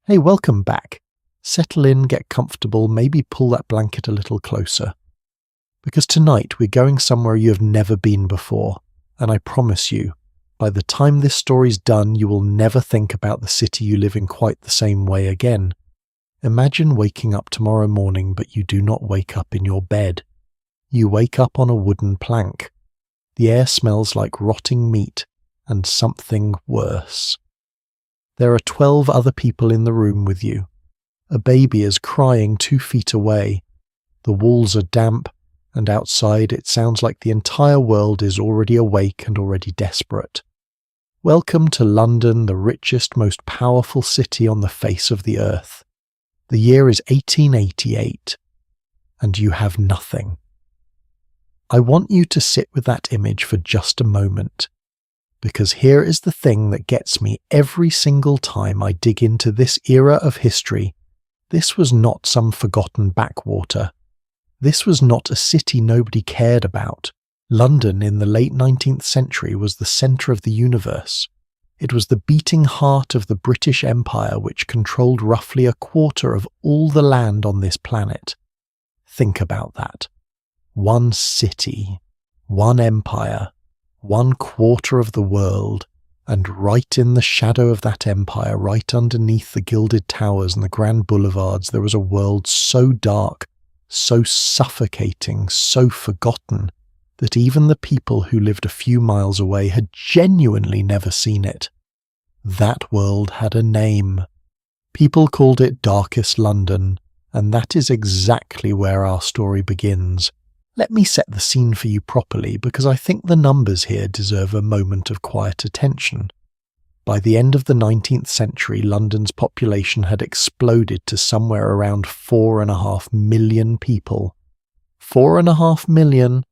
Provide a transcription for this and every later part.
Hey, welcome back. Settle in, get comfortable, maybe pull that blanket a little closer. Because tonight we're going somewhere you have never been before, and I promise you, by the time this story's done, you will never think about the city you live in quite the same way again. Imagine waking up tomorrow morning, but you do not wake up in your bed. You wake up on a wooden plank. The air smells like rotting meat and something worse. There are 12 other people in the room with you. A baby is crying 2 feet away. The walls are damp, and outside it sounds like the entire world is already awake and already desperate. Welcome to London, the richest, most powerful city on the face of the earth. The year is 1888, and you have nothing. I want you to sit with that image for just a moment, because here is the thing that gets me every single time I dig into this era of history. This was not some forgotten backwater. This was not a city nobody cared about. London in the late 19th century was the centre of the universe. It was the beating heart of the British Empire, which controlled roughly a quarter of all the land on this planet. Think about that. One city, one empire, 1/4 of the world, and right in the shadow of that empire, right underneath the gilded towers and the grand boulevards, there was a world so dark, so suffocating, so forgotten, that even the people who lived a few miles away had genuinely never seen it. That world had a name. People called it Darkest London, and that is exactly where our story begins. Let me set the scene for you properly, because I think the numbers here deserve a moment of quiet attention. By the end of the 19th century, London's population had exploded to somewhere around 4.5 million people. 4.5 million?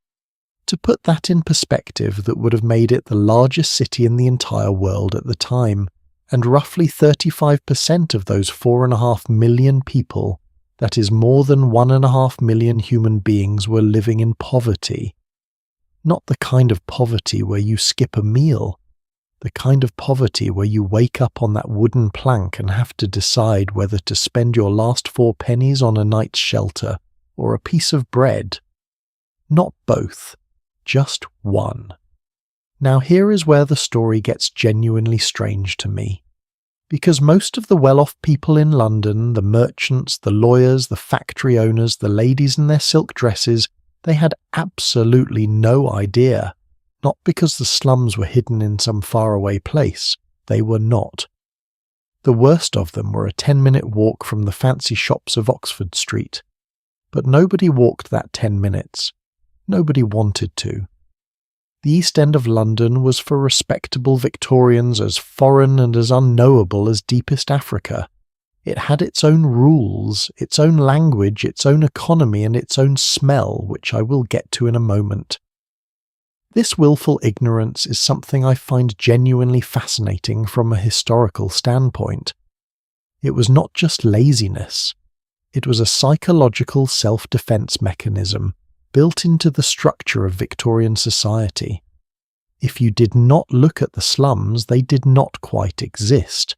To put that in perspective, that would have made it the largest city in the entire world at the time, and roughly 35% of those 4.5 million people, that is more than 1.5 million human beings, were living in poverty. Not the kind of poverty where you skip a meal. The kind of poverty where you wake up on that wooden plank and have to decide whether to spend your last 4 pennies on a night's shelter or a piece of bread. Not both, just one. Now here is where the story gets genuinely strange to me. Because most of the well-off people in London, the merchants, the lawyers, the factory owners, the ladies in their silk dresses, they had absolutely no idea. Not because the slums were hidden in some faraway place. They were not. The worst of them were a 10-minute walk from the fancy shops of Oxford Street. But nobody walked that 10 minutes. Nobody wanted to. The East End of London was for respectable Victorians as foreign and as unknowable as deepest Africa. It had its own rules, its own language, its own economy, and its own smell, which I will get to in a moment. This willful ignorance is something I find genuinely fascinating from a historical standpoint. It was not just laziness. It was a psychological self-defense mechanism built into the structure of Victorian society. If you did not look at the slums, they did not quite exist.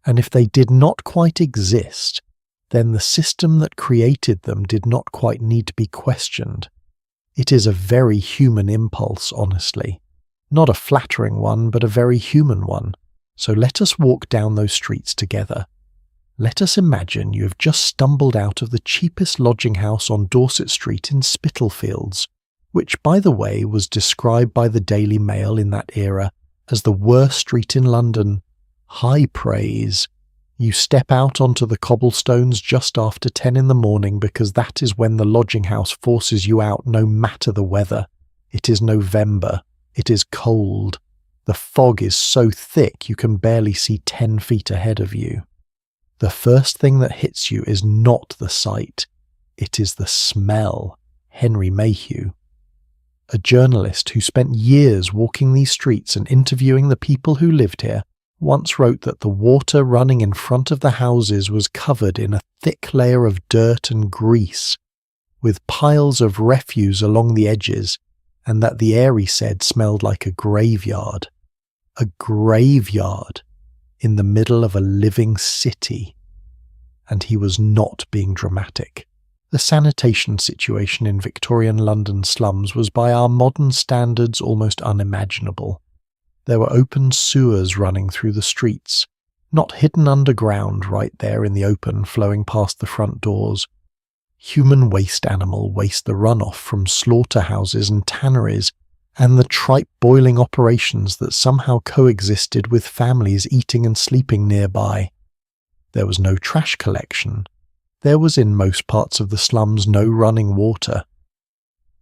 And if they did not quite exist, then the system that created them did not quite need to be questioned. It is a very human impulse, honestly. Not a flattering one, but a very human one. So let us walk down those streets together. Let us imagine you have just stumbled out of the cheapest lodging house on Dorset Street in Spitalfields, which, by the way, was described by the Daily Mail in that era as the worst street in London. High praise. You step out onto the cobblestones just after 10 in the morning because that is when the lodging house forces you out no matter the weather. It is November. It is cold. The fog is so thick you can barely see 10 feet ahead of you. The first thing that hits you is not the sight, it is the smell. Henry Mayhew. A journalist who spent years walking these streets and interviewing the people who lived here, once wrote that the water running in front of the houses was covered in a thick layer of dirt and grease, with piles of refuse along the edges, and that the air, he said, smelled like a graveyard. A graveyard! In the middle of a living city. and he was not being dramatic. The sanitation situation in Victorian London slums was by our modern standards almost unimaginable. There were open sewers running through the streets, not hidden underground right there in the open flowing past the front doors. Human waste animal waste, the runoff from slaughterhouses and tanneries, and the tripe boiling operations that somehow coexisted with families eating and sleeping nearby. There was no trash collection. There was in most parts of the slums no running water.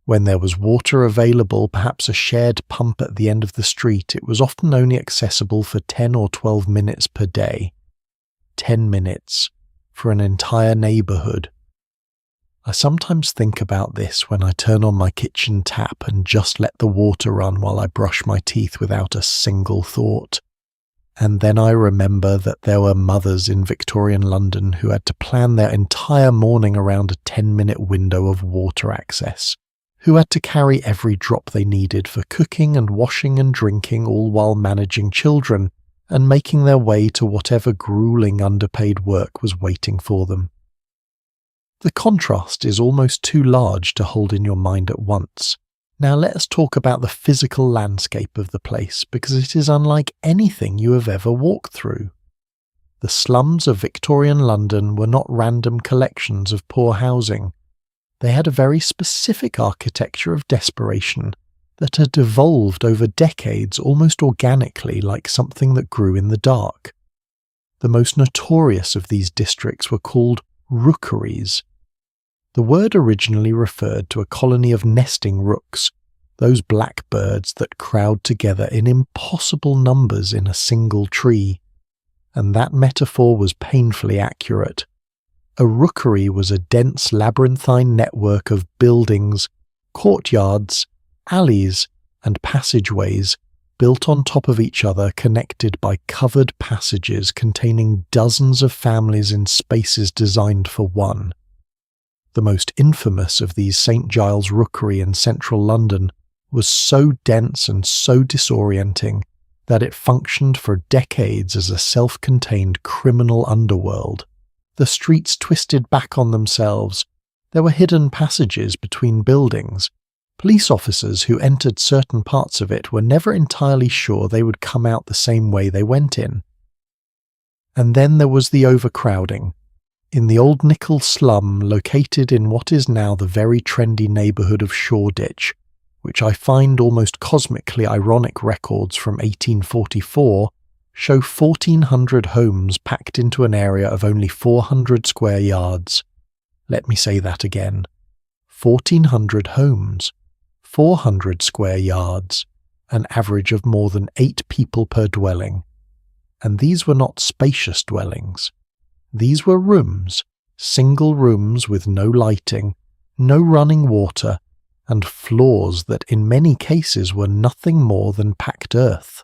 When there was water available, perhaps a shared pump at the end of the street, it was often only accessible for 10 or 12 minutes per day. 10 minutes for an entire neighbourhood. I sometimes think about this when I turn on my kitchen tap and just let the water run while I brush my teeth without a single thought. And then I remember that there were mothers in Victorian London who had to plan their entire morning around a 10-minute window of water access, who had to carry every drop they needed for cooking and washing and drinking, all while managing children and making their way to whatever grueling underpaid work was waiting for them. The contrast is almost too large to hold in your mind at once. Now let us talk about the physical landscape of the place, because it is unlike anything you have ever walked through. The slums of Victorian London were not random collections of poor housing. They had a very specific architecture of desperation that had evolved over decades almost organically, like something that grew in the dark. The most notorious of these districts were called rookeries. The word originally referred to a colony of nesting rooks, those black birds that crowd together in impossible numbers in a single tree. And that metaphor was painfully accurate. A rookery was a dense labyrinthine network of buildings, courtyards, alleys, and passageways built on top of each other, connected by covered passages containing dozens of families in spaces designed for one. The most infamous of these St. Giles' Rookery in central London was so dense and so disorienting that it functioned for decades as a self-contained criminal underworld. The streets twisted back on themselves. There were hidden passages between buildings. Police officers who entered certain parts of it were never entirely sure they would come out the same way they went in. And then there was the overcrowding. In the Old Nickel slum located in what is now the very trendy neighbourhood of Shoreditch, which I find almost cosmically ironic records from 1844 show 1,400 homes packed into an area of only 400 square yards. Let me say that again. 1,400 homes, 400 square yards, an average of more than 8 people per dwelling. And these were not spacious dwellings. These were rooms, single rooms with no lighting, no running water, and floors that in many cases were nothing more than packed earth.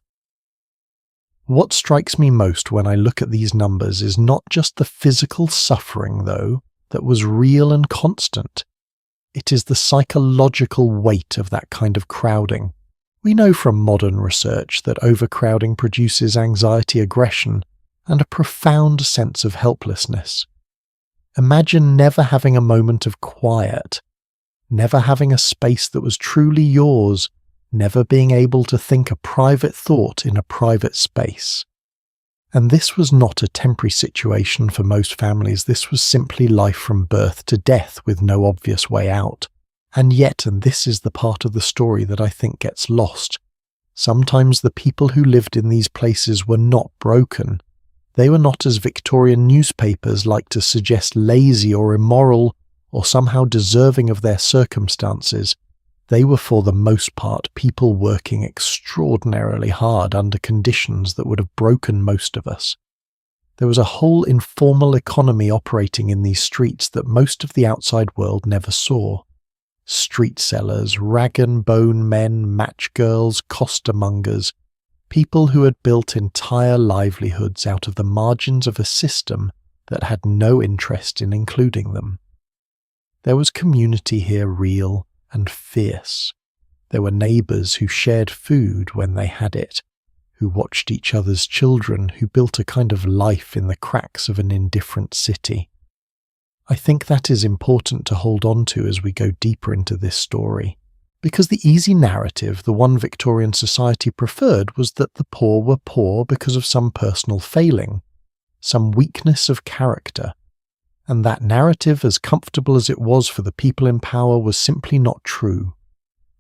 What strikes me most when I look at these numbers is not just the physical suffering, though, that was real and constant. It is the psychological weight of that kind of crowding. We know from modern research that overcrowding produces anxiety, aggression, and a profound sense of helplessness. Imagine never having a moment of quiet, never having a space that was truly yours, never being able to think a private thought in a private space. And this was not a temporary situation for most families. This was simply life from birth to death with no obvious way out. And yet, and this is the part of the story that I think gets lost, sometimes the people who lived in these places were not broken. They were not, as Victorian newspapers like to suggest, lazy or immoral or somehow deserving of their circumstances. They were for the most part people working extraordinarily hard under conditions that would have broken most of us. There was a whole informal economy operating in these streets that most of the outside world never saw. Street sellers, rag-and-bone men, match girls, costermongers, people who had built entire livelihoods out of the margins of a system that had no interest in including them. There was community here, real and fierce. There were neighbours who shared food when they had it, who watched each other's children, who built a kind of life in the cracks of an indifferent city. I think that is important to hold on to as we go deeper into this story, because the easy narrative the one Victorian society preferred was that the poor were poor because of some personal failing, some weakness of character, and that narrative, as comfortable as it was for the people in power, was simply not true.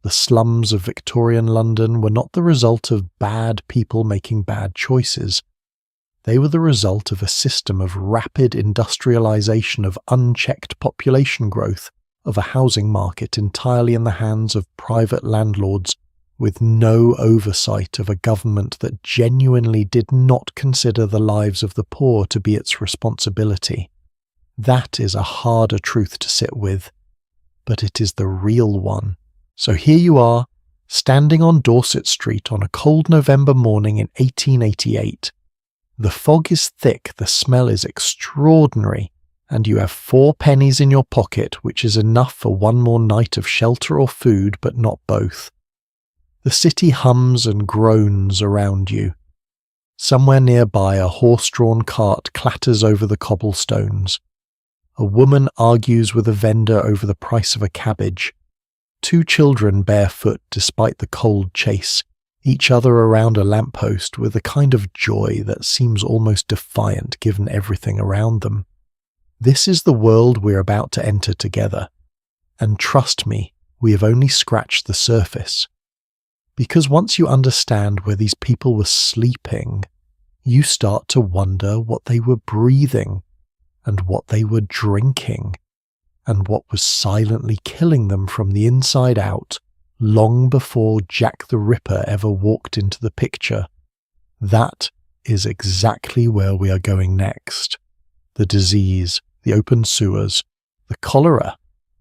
The slums of Victorian London were not the result of bad people making bad choices. They were the result of a system of rapid industrialization, of unchecked population growth, of a housing market entirely in the hands of private landlords, with no oversight of a government that genuinely did not consider the lives of the poor to be its responsibility. That is a harder truth to sit with, but it is the real one. So here you are, standing on Dorset Street on a cold November morning in 1888. The fog is thick, the smell is extraordinary, and you have 4 pennies in your pocket, which is enough for one more night of shelter or food, but not both. The city hums and groans around you. Somewhere nearby, a horse-drawn cart clatters over the cobblestones. A woman argues with a vendor over the price of a cabbage. 2 children barefoot despite the cold chase, each other around a lamppost with a kind of joy that seems almost defiant given everything around them. This is the world we're about to enter together, and trust me, we have only scratched the surface. Because once you understand where these people were sleeping, you start to wonder what they were breathing, and what they were drinking, and what was silently killing them from the inside out, long before Jack the Ripper ever walked into the picture. That is exactly where we are going next. The disease, the open sewers, the cholera,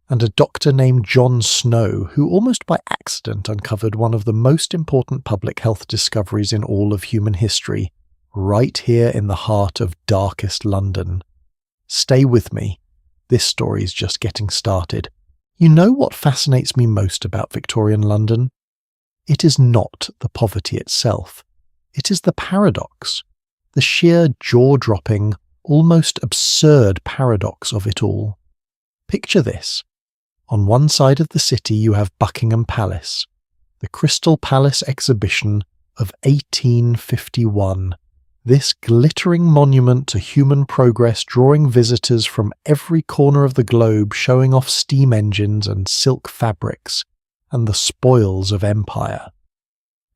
and a doctor named John Snow, who almost by accident uncovered one of the most important public health discoveries in all of human history, right here in the heart of darkest London. Stay with me. This story is just getting started. You know what fascinates me most about Victorian London? It is not the poverty itself. It is the paradox, the sheer jaw-dropping, almost absurd paradox of it all. Picture this. On one side of the city you have Buckingham Palace, the Crystal Palace exhibition of 1851. This glittering monument to human progress, drawing visitors from every corner of the globe, showing off steam engines and silk fabrics, and the spoils of empire.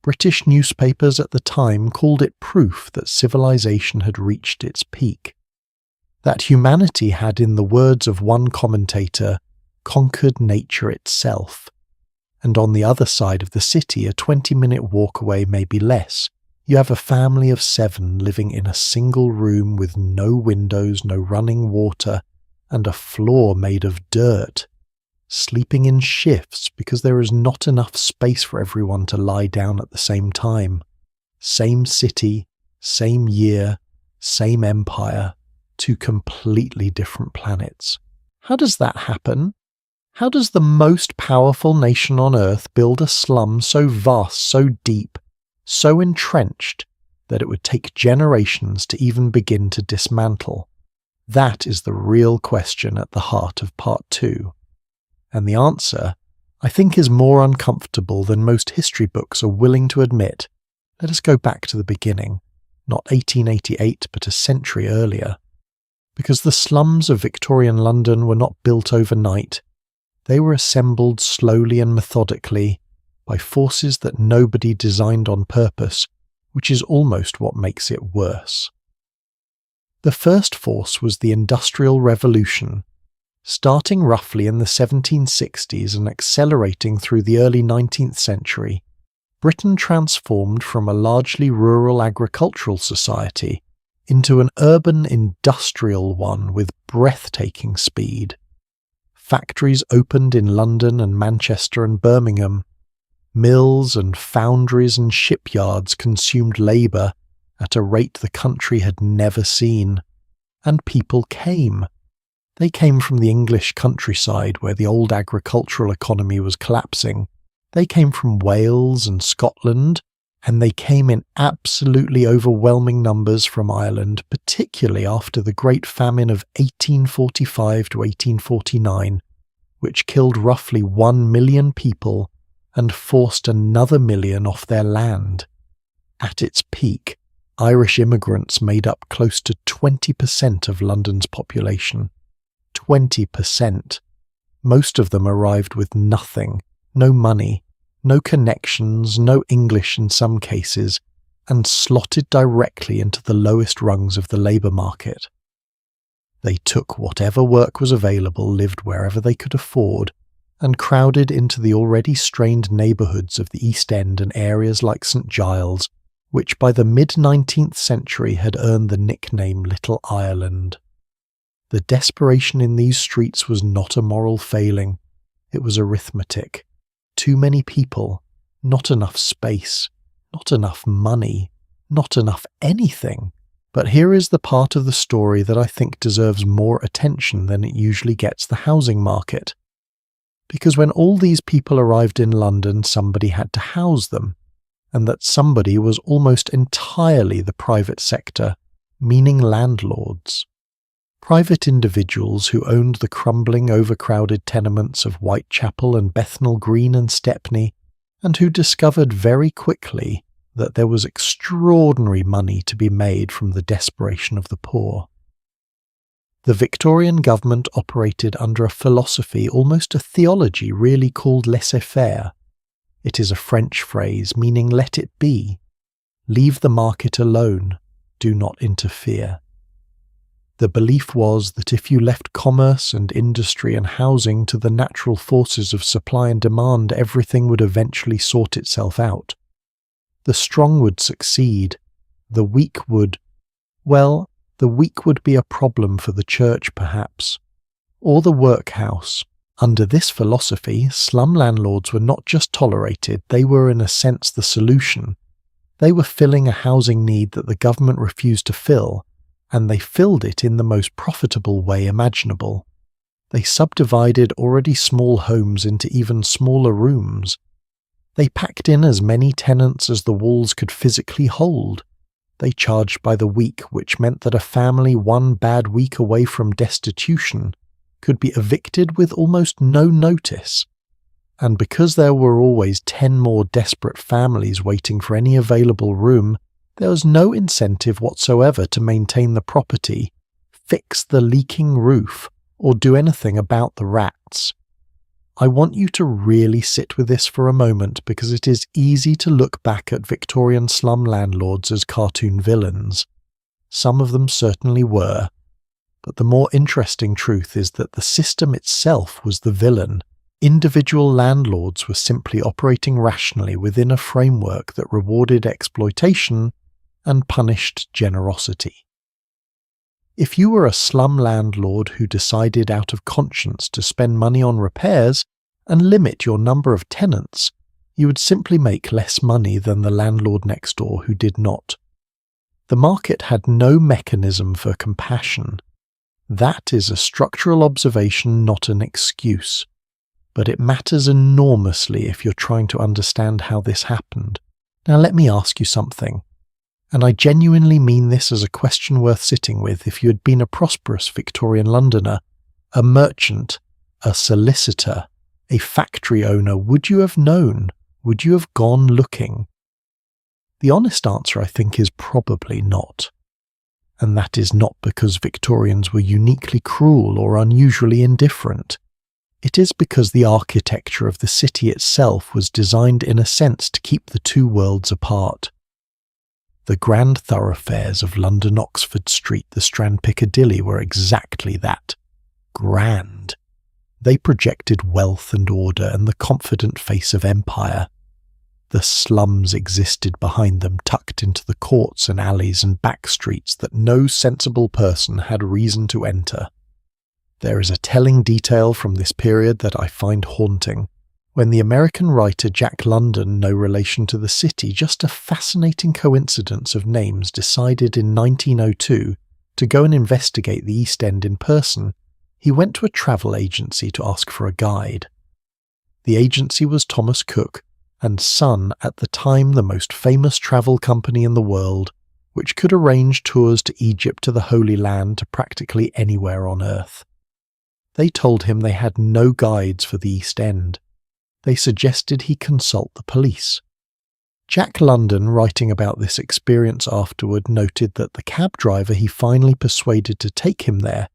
British newspapers at the time called it proof that civilization had reached its peak, that humanity had, in the words of one commentator, conquered nature itself. And on the other side of the city, a 20-minute walk away, maybe less, you have a family of 7 living in a single room with no windows, no running water, and a floor made of dirt, sleeping in shifts because there is not enough space for everyone to lie down at the same time. Same city, same year, same empire, 2 completely different planets. How does that happen? How does the most powerful nation on earth build a slum so vast, so deep, so entrenched that it would take generations to even begin to dismantle? That is the real question at the heart of part 2. And the answer, I think, is more uncomfortable than most history books are willing to admit. Let us go back to the beginning, not 1888, but a century earlier. Because the slums of Victorian London were not built overnight. They were assembled slowly and methodically, by forces that nobody designed on purpose, which is almost what makes it worse. The first force was the Industrial Revolution. Starting roughly in the 1760s and accelerating through the early 19th century, Britain transformed from a largely rural agricultural society into an urban industrial one with breathtaking speed. Factories opened in London and Manchester and Birmingham. Mills and foundries and shipyards consumed labour at a rate the country had never seen. And people came. They came from the English countryside where the old agricultural economy was collapsing. They came from Wales and Scotland and they came in absolutely overwhelming numbers from Ireland, particularly after the Great Famine of 1845 to 1849, which killed roughly 1 million people and forced another million off their land. At its peak, Irish immigrants made up close to 20% of London's population. 20%. Most of them arrived with nothing, no money, no connections, no English in some cases, and slotted directly into the lowest rungs of the labour market. They took whatever work was available, lived wherever they could afford, and crowded into the already strained neighbourhoods of the East End and areas like St Giles, which by the mid-19th century had earned the nickname Little Ireland. The desperation in these streets was not a moral failing, it was arithmetic. Too many people, not enough space, not enough money, not enough anything. But here is the part of the story that I think deserves more attention than it usually gets: the housing market. Because when all these people arrived in London, somebody had to house them, and that somebody was almost entirely the private sector, meaning landlords. Private individuals who owned the crumbling, overcrowded tenements of Whitechapel and Bethnal Green and Stepney, and who discovered very quickly that there was extraordinary money to be made from the desperation of the poor. The Victorian government operated under a philosophy, almost a theology, really called laissez-faire. It is a French phrase meaning let it be. Leave the market alone. Do not interfere. The belief was that if you left commerce and industry and housing to the natural forces of supply and demand, everything would eventually sort itself out. The strong would succeed. The weak would be a problem for the church perhaps, or the workhouse. Under this philosophy, slum landlords were not just tolerated, they were in a sense the solution. They were filling a housing need that the government refused to fill, and they filled it in the most profitable way imaginable. They subdivided already small homes into even smaller rooms. They packed in as many tenants as the walls could physically hold. They charged by the week, which meant that a family one bad week away from destitution could be evicted with almost no notice. And because there were always 10 more desperate families waiting for any available room, there was no incentive whatsoever to maintain the property, fix the leaking roof, or do anything about the rats. I want you to really sit with this for a moment, because it is easy to look back at Victorian slum landlords as cartoon villains. Some of them certainly were. But the more interesting truth is that the system itself was the villain. Individual landlords were simply operating rationally within a framework that rewarded exploitation and punished generosity. If you were a slum landlord who decided out of conscience to spend money on repairs and limit your number of tenants, you would simply make less money than the landlord next door who did not. The market had no mechanism for compassion. That is a structural observation, not an excuse. But it matters enormously if you're trying to understand how this happened. Now let me ask you something. And I genuinely mean this as a question worth sitting with. If you had been a prosperous Victorian Londoner, a merchant, a solicitor, a factory owner, would you have known? Would you have gone looking? The honest answer, I think, is probably not. And that is not because Victorians were uniquely cruel or unusually indifferent. It is because the architecture of the city itself was designed in a sense to keep the two worlds apart. The grand thoroughfares of London Oxford Street, the Strand Piccadilly were exactly that. Grand. They projected wealth and order and the confident face of empire. The slums existed behind them, tucked into the courts and alleys and back streets that no sensible person had reason to enter. There is a telling detail from this period that I find haunting. When the American writer Jack London, no relation to the city, just a fascinating coincidence of names, decided in 1902 to go and investigate the East End in person, he went to a travel agency to ask for a guide. The agency was Thomas Cook, and Sun, at the time the most famous travel company in the world, which could arrange tours to Egypt, to the Holy Land, to practically anywhere on earth. They told him they had no guides for the East End. They suggested he consult the police. Jack London, writing about this experience afterward, noted that the cab driver he finally persuaded to take him there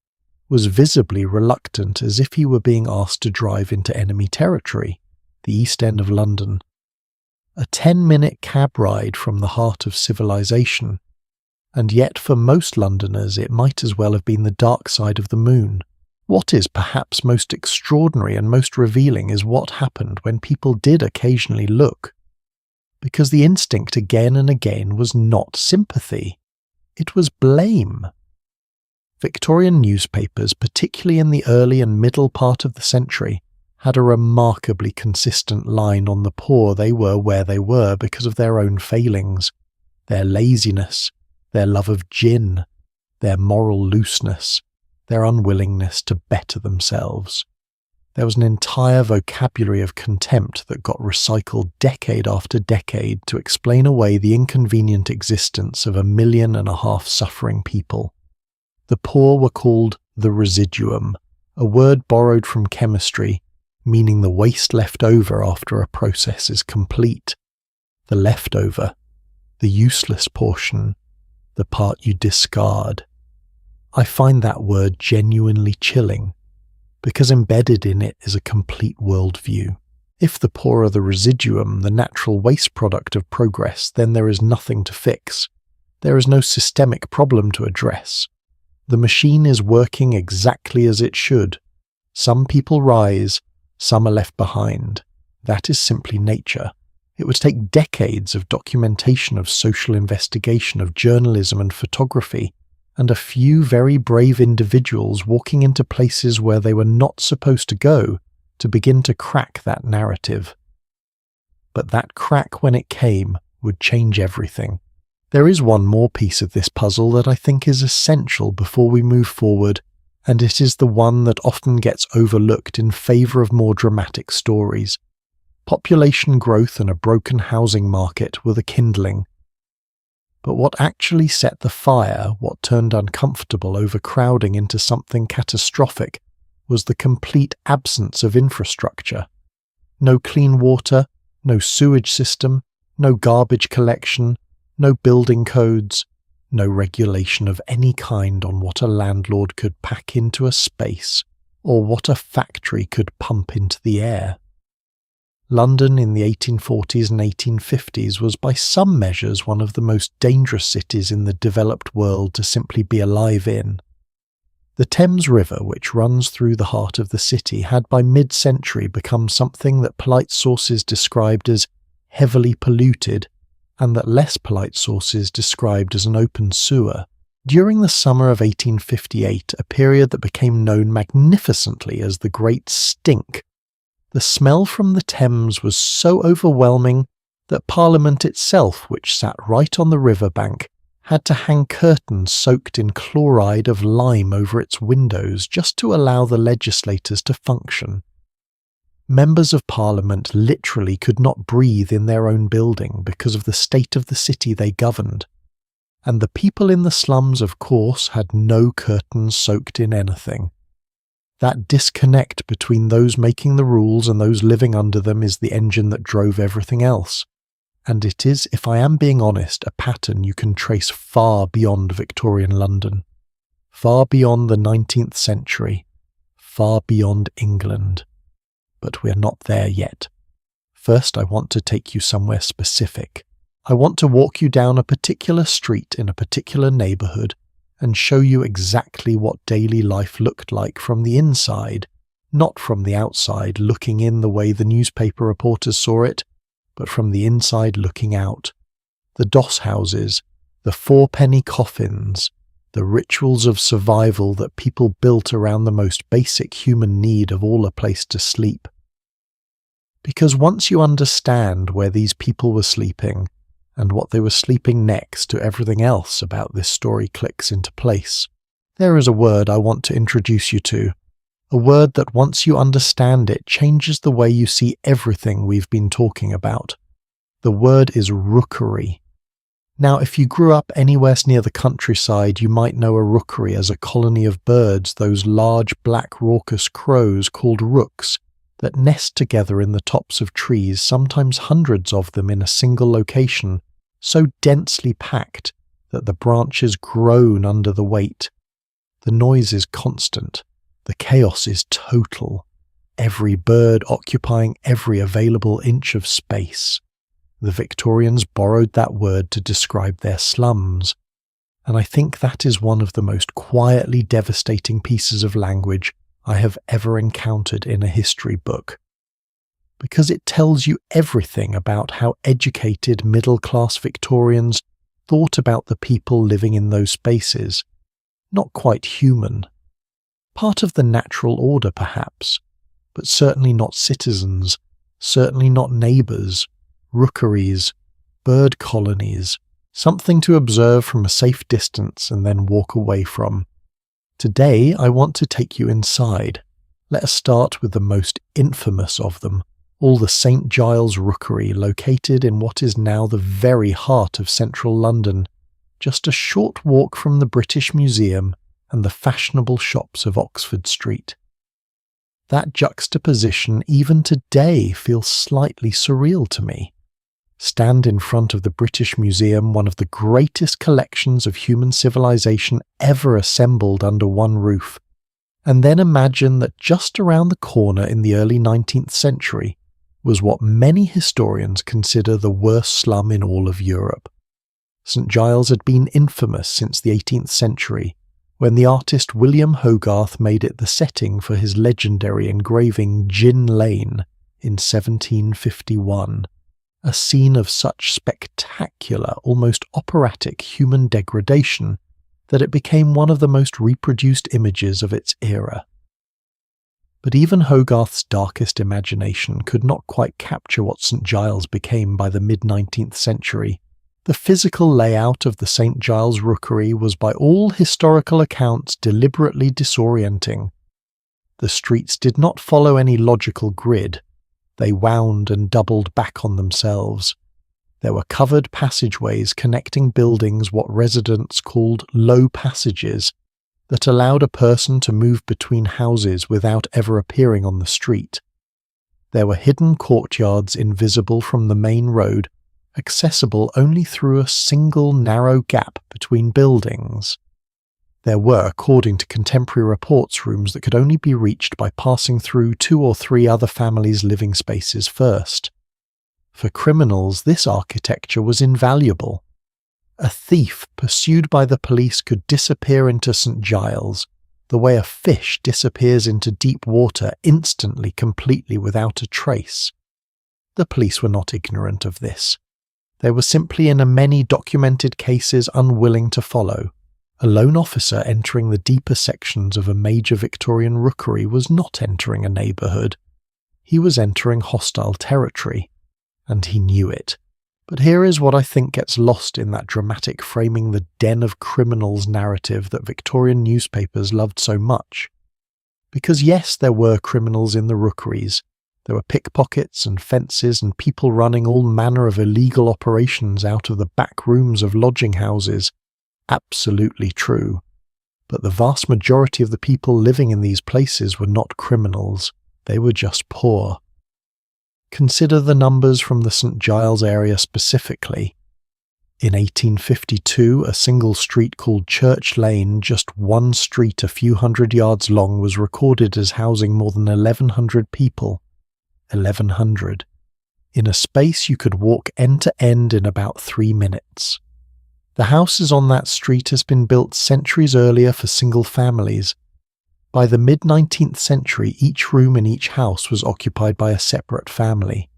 was visibly reluctant, as if he were being asked to drive into enemy territory, the East End of London. A 10-minute cab ride from the heart of civilization, and yet for most Londoners it might as well have been the dark side of the moon. What is perhaps most extraordinary and most revealing is what happened when people did occasionally look. Because the instinct again and again was not sympathy, it was blame. Victorian newspapers, particularly in the early and middle part of the century, had a remarkably consistent line on the poor. They were where they were because of their own failings, their laziness, their love of gin, their moral looseness, their unwillingness to better themselves. There was an entire vocabulary of contempt that got recycled decade after decade to explain away the inconvenient existence of 1.5 million suffering people. The poor were called the residuum, a word borrowed from chemistry, meaning the waste left over after a process is complete. The leftover, the useless portion, the part you discard. I find that word genuinely chilling, because embedded in it is a complete worldview. If the poor are the residuum, the natural waste product of progress, then there is nothing to fix. There is no systemic problem to address. The machine is working exactly as it should. Some people rise, some are left behind. That is simply nature. It would take decades of documentation, of social investigation, of journalism and photography, and a few very brave individuals walking into places where they were not supposed to go to begin to crack that narrative. But that crack, when it came, would change everything. There is one more piece of this puzzle that I think is essential before we move forward, and it is the one that often gets overlooked in favour of more dramatic stories. Population growth and a broken housing market were the kindling. But what actually set the fire, what turned uncomfortable overcrowding into something catastrophic, was the complete absence of infrastructure. No clean water, no sewage system, no garbage collection, no building codes, no regulation of any kind on what a landlord could pack into a space or what a factory could pump into the air. London in the 1840s and 1850s was by some measures one of the most dangerous cities in the developed world to simply be alive in. The Thames River, which runs through the heart of the city, had by mid-century become something that polite sources described as heavily polluted, and that less polite sources described as an open sewer. During the summer of 1858, a period that became known magnificently as the Great Stink, the smell from the Thames was so overwhelming that Parliament itself, which sat right on the riverbank, had to hang curtains soaked in chloride of lime over its windows just to allow the legislators to function. Members of Parliament literally could not breathe in their own building because of the state of the city they governed, and the people in the slums, of course, had no curtains soaked in anything. That disconnect between those making the rules and those living under them is the engine that drove everything else. And it is, if I am being honest, a pattern you can trace far beyond Victorian London, far beyond the 19th century, far beyond England. But we're not there yet. First, I want to take you somewhere specific. I want to walk you down a particular street in a particular neighbourhood and show you exactly what daily life looked like from the inside, not from the outside looking in the way the newspaper reporters saw it, but from the inside looking out. The doss houses, the four-penny coffins, the rituals of survival that people built around the most basic human need of all, a place to sleep. Because once you understand where these people were sleeping, and what they were sleeping next to, everything else about this story clicks into place. There is a word I want to introduce you to, a word that once you understand it changes the way you see everything we've been talking about. The word is rookery. Now, if you grew up anywhere near the countryside, you might know a rookery as a colony of birds, those large black raucous crows called rooks, that nest together in the tops of trees, sometimes hundreds of them in a single location, so densely packed that the branches groan under the weight. The noise is constant. The chaos is total. Every bird occupying every available inch of space. The Victorians borrowed that word to describe their slums, and I think that is one of the most quietly devastating pieces of language I have ever encountered in a history book. Because it tells you everything about how educated middle-class Victorians thought about the people living in those spaces. Not quite human. Part of the natural order, perhaps, but certainly not citizens, certainly not neighbours, rookeries, bird colonies, something to observe from a safe distance and then walk away from. Today I want to take you inside. Let us start with the most infamous of them, all the St. Giles Rookery, located in what is now the very heart of central London, just a short walk from the British Museum and the fashionable shops of Oxford Street. That juxtaposition even today feels slightly surreal to me. Stand in front of the British Museum, one of the greatest collections of human civilization ever assembled under one roof, and then imagine that just around the corner in the early 19th century was what many historians consider the worst slum in all of Europe. St. Giles had been infamous since the 18th century, when the artist William Hogarth made it the setting for his legendary engraving Gin Lane in 1751. A scene of such spectacular, almost operatic human degradation that it became one of the most reproduced images of its era. But even Hogarth's darkest imagination could not quite capture what St. Giles became by the mid-19th century. The physical layout of the St. Giles Rookery was by all historical accounts deliberately disorienting. The streets did not follow any logical grid. They wound and doubled back on themselves. There were covered passageways connecting buildings, what residents called low passages, that allowed a person to move between houses without ever appearing on the street. There were hidden courtyards invisible from the main road, accessible only through a single narrow gap between buildings. There were, according to contemporary reports, rooms that could only be reached by passing through 2 or 3 other families' living spaces first. For criminals, this architecture was invaluable. A thief pursued by the police could disappear into St. Giles, the way a fish disappears into deep water instantly, completely without a trace. The police were not ignorant of this. They were simply, in many documented cases, unwilling to follow. A lone officer entering the deeper sections of a major Victorian rookery was not entering a neighbourhood. He was entering hostile territory, and he knew it. But here is what I think gets lost in that dramatic framing the den of criminals narrative that Victorian newspapers loved so much. Because yes, there were criminals in the rookeries. There were pickpockets and fences and people running all manner of illegal operations out of the back rooms of lodging houses. Absolutely true. But the vast majority of the people living in these places were not criminals. They were just poor. Consider the numbers from the St. Giles area specifically. In 1852, a single street called Church Lane, just one street a few hundred yards long, was recorded as housing more than 1,100 people. 1,100. In a space you could walk end to end in about 3 minutes. The houses on that street has been built centuries earlier for single families. By the mid-19th century, each room in each house was occupied by a separate family.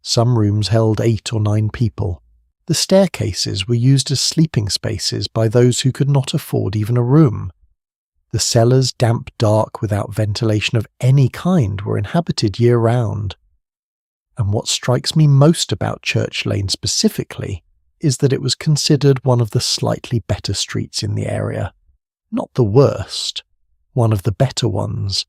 Some rooms held 8 or 9 people. The staircases were used as sleeping spaces by those who could not afford even a room. The cellars, damp, dark, without ventilation of any kind, were inhabited year-round. And what strikes me most about Church Lane specifically is that it was considered one of the slightly better streets in the area. Not the worst, one of the better ones.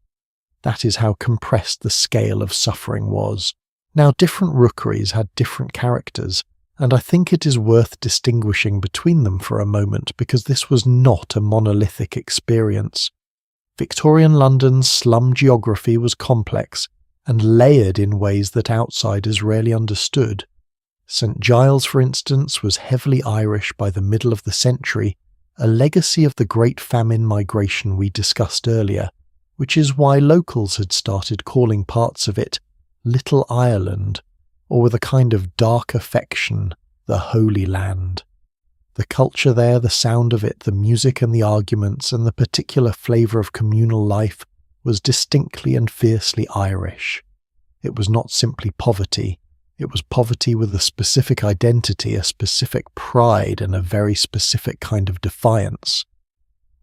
That is how compressed the scale of suffering was. Now, different rookeries had different characters, and I think it is worth distinguishing between them for a moment because this was not a monolithic experience. Victorian London's slum geography was complex and layered in ways that outsiders rarely understood. St Giles, for instance, was heavily Irish by the middle of the century, a legacy of the Great Famine migration we discussed earlier, which is why locals had started calling parts of it Little Ireland, or with a kind of dark affection, the Holy Land. The culture there, the sound of it, the music and the arguments, and the particular flavour of communal life was distinctly and fiercely Irish. It was not simply poverty. It was poverty with a specific identity, a specific pride, and a very specific kind of defiance.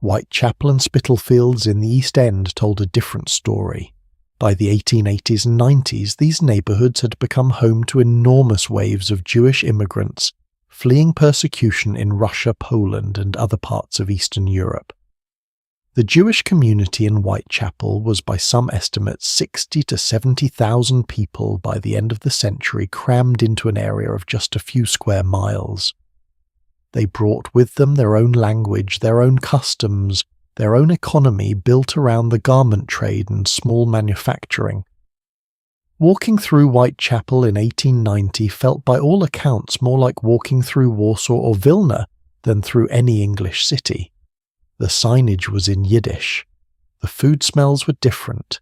Whitechapel and Spitalfields in the East End told a different story. By the 1880s and 90s, these neighbourhoods had become home to enormous waves of Jewish immigrants fleeing persecution in Russia, Poland, and other parts of Eastern Europe. The Jewish community in Whitechapel was by some estimates 60 to 70,000 people by the end of the century, crammed into an area of just a few square miles. They brought with them their own language, their own customs, their own economy built around the garment trade and small manufacturing. Walking through Whitechapel in 1890 felt by all accounts more like walking through Warsaw or Vilna than through any English city. The signage was in Yiddish. The food smells were different.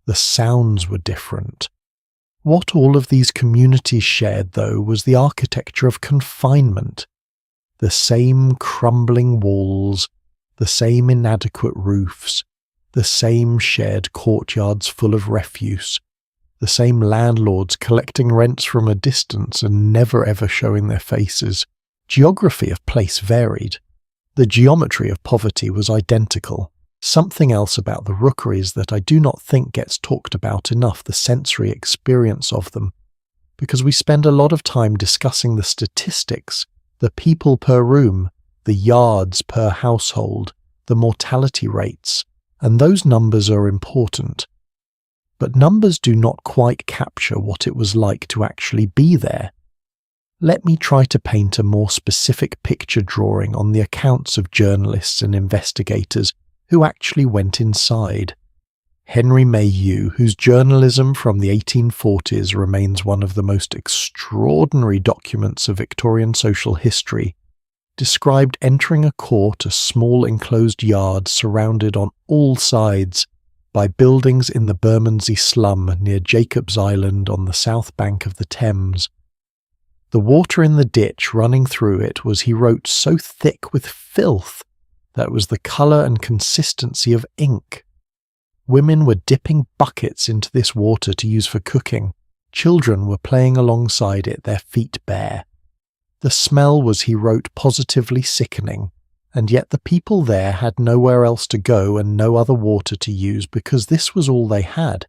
The sounds were different. What all of these communities shared, though, was the architecture of confinement. The same crumbling walls, the same inadequate roofs, the same shared courtyards full of refuse, the same landlords collecting rents from a distance and never ever showing their faces. Geography of place varied. The geometry of poverty was identical. Something else about the rookeries that I do not think gets talked about enough, the sensory experience of them, because we spend a lot of time discussing the statistics, the people per room, the yards per household, the mortality rates, and those numbers are important. But numbers do not quite capture what it was like to actually be there. Let me try to paint a more specific picture drawing on the accounts of journalists and investigators who actually went inside. Henry Mayhew, whose journalism from the 1840s remains one of the most extraordinary documents of Victorian social history, described entering a court, a small enclosed yard surrounded on all sides by buildings in the Bermondsey slum near Jacob's Island on the south bank of the Thames. The water in the ditch running through it was, he wrote, so thick with filth that it was the colour and consistency of ink. Women were dipping buckets into this water to use for cooking. Children were playing alongside it, their feet bare. The smell was, he wrote, positively sickening, and yet the people there had nowhere else to go and no other water to use because this was all they had.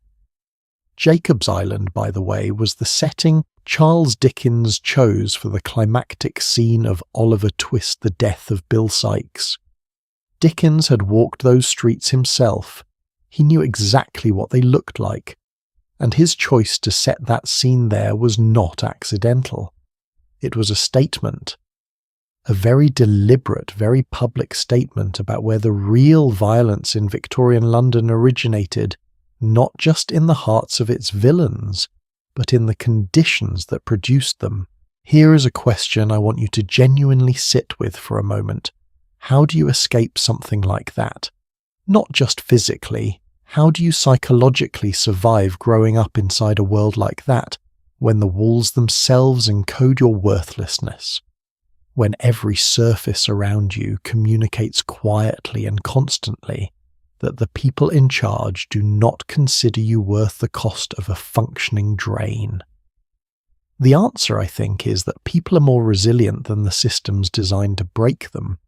Jacob's Island, by the way, was the setting Charles Dickens chose for the climactic scene of Oliver Twist, The Death of Bill Sikes. Dickens had walked those streets himself. He knew exactly what they looked like, and his choice to set that scene there was not accidental. It was a statement, a very deliberate, very public statement about where the real violence in Victorian London originated, not just in the hearts of its villains, but in the conditions that produced them. Here is a question I want you to genuinely sit with for a moment. How do you escape something like that? Not just physically. How do you psychologically survive growing up inside a world like that, when the walls themselves encode your worthlessness? When every surface around you communicates quietly and constantly that the people in charge do not consider you worth the cost of a functioning drain? The answer, I think, is that people are more resilient than the systems designed to break them,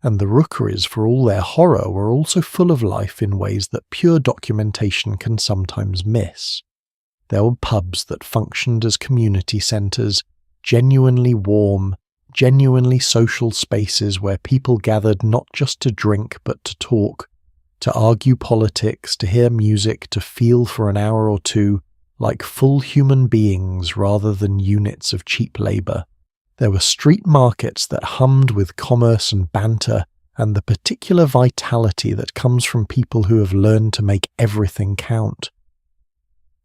and the rookeries, for all their horror, were also full of life in ways that pure documentation can sometimes miss. There were pubs that functioned as community centres, genuinely warm, genuinely social spaces where people gathered not just to drink but to talk, to argue politics, to hear music, to feel for an hour or two like full human beings rather than units of cheap labour. There were street markets that hummed with commerce and banter, and the particular vitality that comes from people who have learned to make everything count.